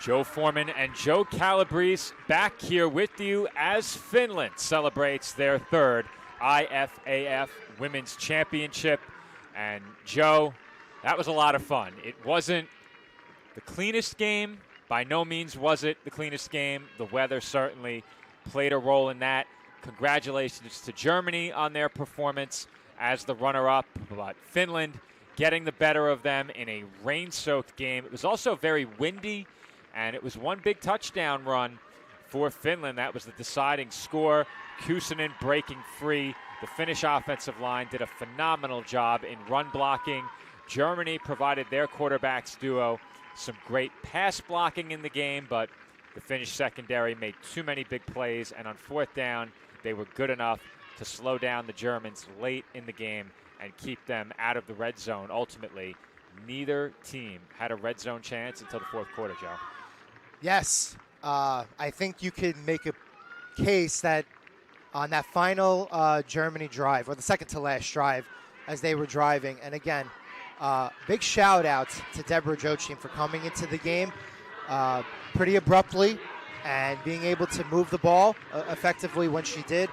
Joe Foreman and Joe Calabrese back here with you as Finland celebrates their third IFAF Women's Championship. And Joe, that was a lot of fun. It wasn't the cleanest game. By no means was it the cleanest game. The weather certainly played a role in that. Congratulations to Germany on their performance as the runner-up, but Finland getting the better of them in a rain-soaked game. It was also very windy, and it was one big touchdown run for Finland. That was the deciding score. Kuusinen breaking free. The Finnish offensive line did a phenomenal job in run blocking. Germany provided their quarterbacks duo some great pass blocking in the game, but the Finnish secondary made too many big plays, and on fourth down, they were good enough to slow down the Germans late in the game and keep them out of the red zone. Ultimately, neither team had a red zone chance until the fourth quarter, Joe. Yes. I think you could make a case that on that final Germany drive, or the second to last drive, as they were driving, and again, big shout out to Deborah Joachim for coming into the game pretty abruptly and being able to move the ball effectively when she did.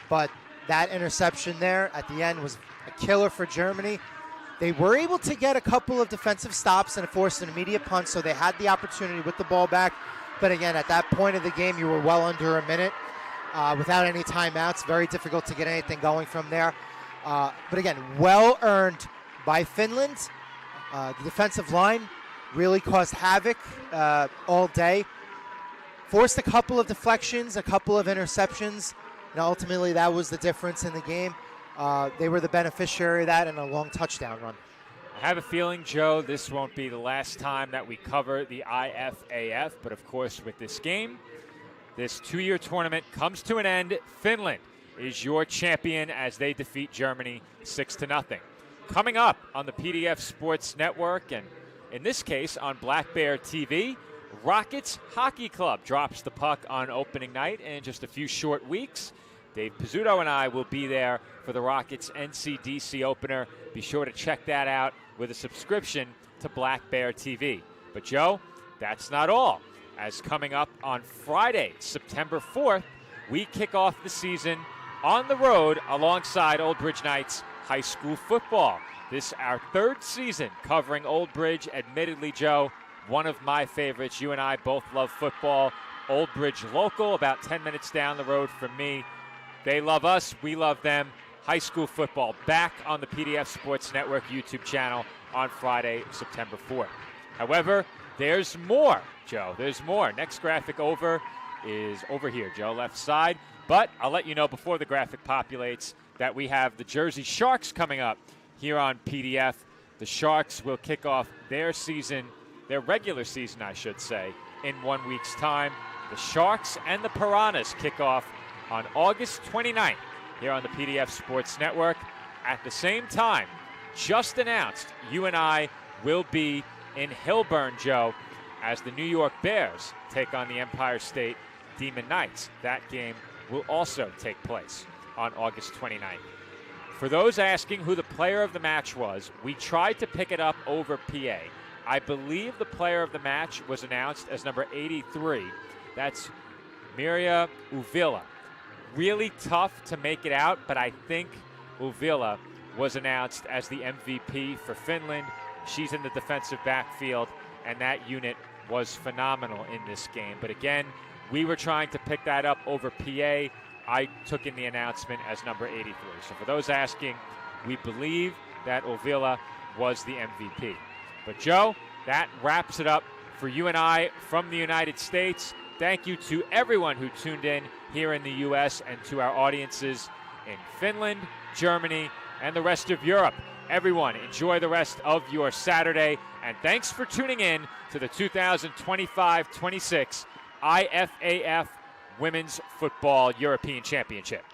But that interception there at the end was a killer for Germany. They were able to get a couple of defensive stops and force an immediate punt, so they had the opportunity with the ball back. But again, at that point of the game, you were well under a minute without any timeouts. Very difficult to get anything going from there. But again, well earned by Finland. The defensive line really caused havoc all day. Forced a couple of deflections, a couple of interceptions, and ultimately that was the difference in the game. They were the beneficiary of that and a long touchdown run. I have a feeling, Joe, this won't be the last time that we cover the IFAF, but of course with this game, this two-year tournament comes to an end. Finland is your champion as they defeat Germany 6-0. Coming up on the PDF Sports Network, and in this case on Black Bear TV, Rockets Hockey Club drops the puck on opening night in just a few short weeks. Dave Pizzuto and I will be there for the Rockets NCDC opener. Be sure to check that out with a subscription to Black Bear TV. But Joe, that's not all. As coming up on Friday, September 4th, we kick off the season on the road alongside Old Bridge Knights high school football. This our third season covering Old Bridge. Admittedly, Joe, one of my favorites. You and I both love football. Old Bridge local, about 10 minutes down the road from me. They love us, we love them. High school football back on the PDF Sports Network YouTube channel on Friday, September 4th. However, there's more, Joe. There's more. Next graphic over is over here, Joe, left side. But I'll let you know before the graphic populates that we have the Jersey Sharks coming up here on PDF. The Sharks will kick off their season, their regular season, I should say, in 1 week's time. The Sharks and the Piranhas kick off on August 29th here on the PDF Sports Network. At the same time, just announced, you and I will be in Hilburn, Joe, as the New York Bears take on the Empire State Demon Knights. That game will also take place on August 29th. For those asking who the player of the match was, we tried to pick it up over PA. I believe the player of the match was announced as number 83. That's Mirja Uvila. Really tough to make it out, but I think Uvila was announced as the MVP for Finland. She's in the defensive backfield, and that unit was phenomenal in this game. But again, we were trying to pick that up over PA. I took in the announcement as number 83. So for those asking, we believe that Uvila was the MVP. But Joe, that wraps it up for you and I from the United States. Thank you to everyone who tuned in here in the U.S. and to our audiences in Finland, Germany, and the rest of Europe. Everyone, enjoy the rest of your Saturday, and thanks for tuning in to the 2025-26 IFAF Women's Football European Championship.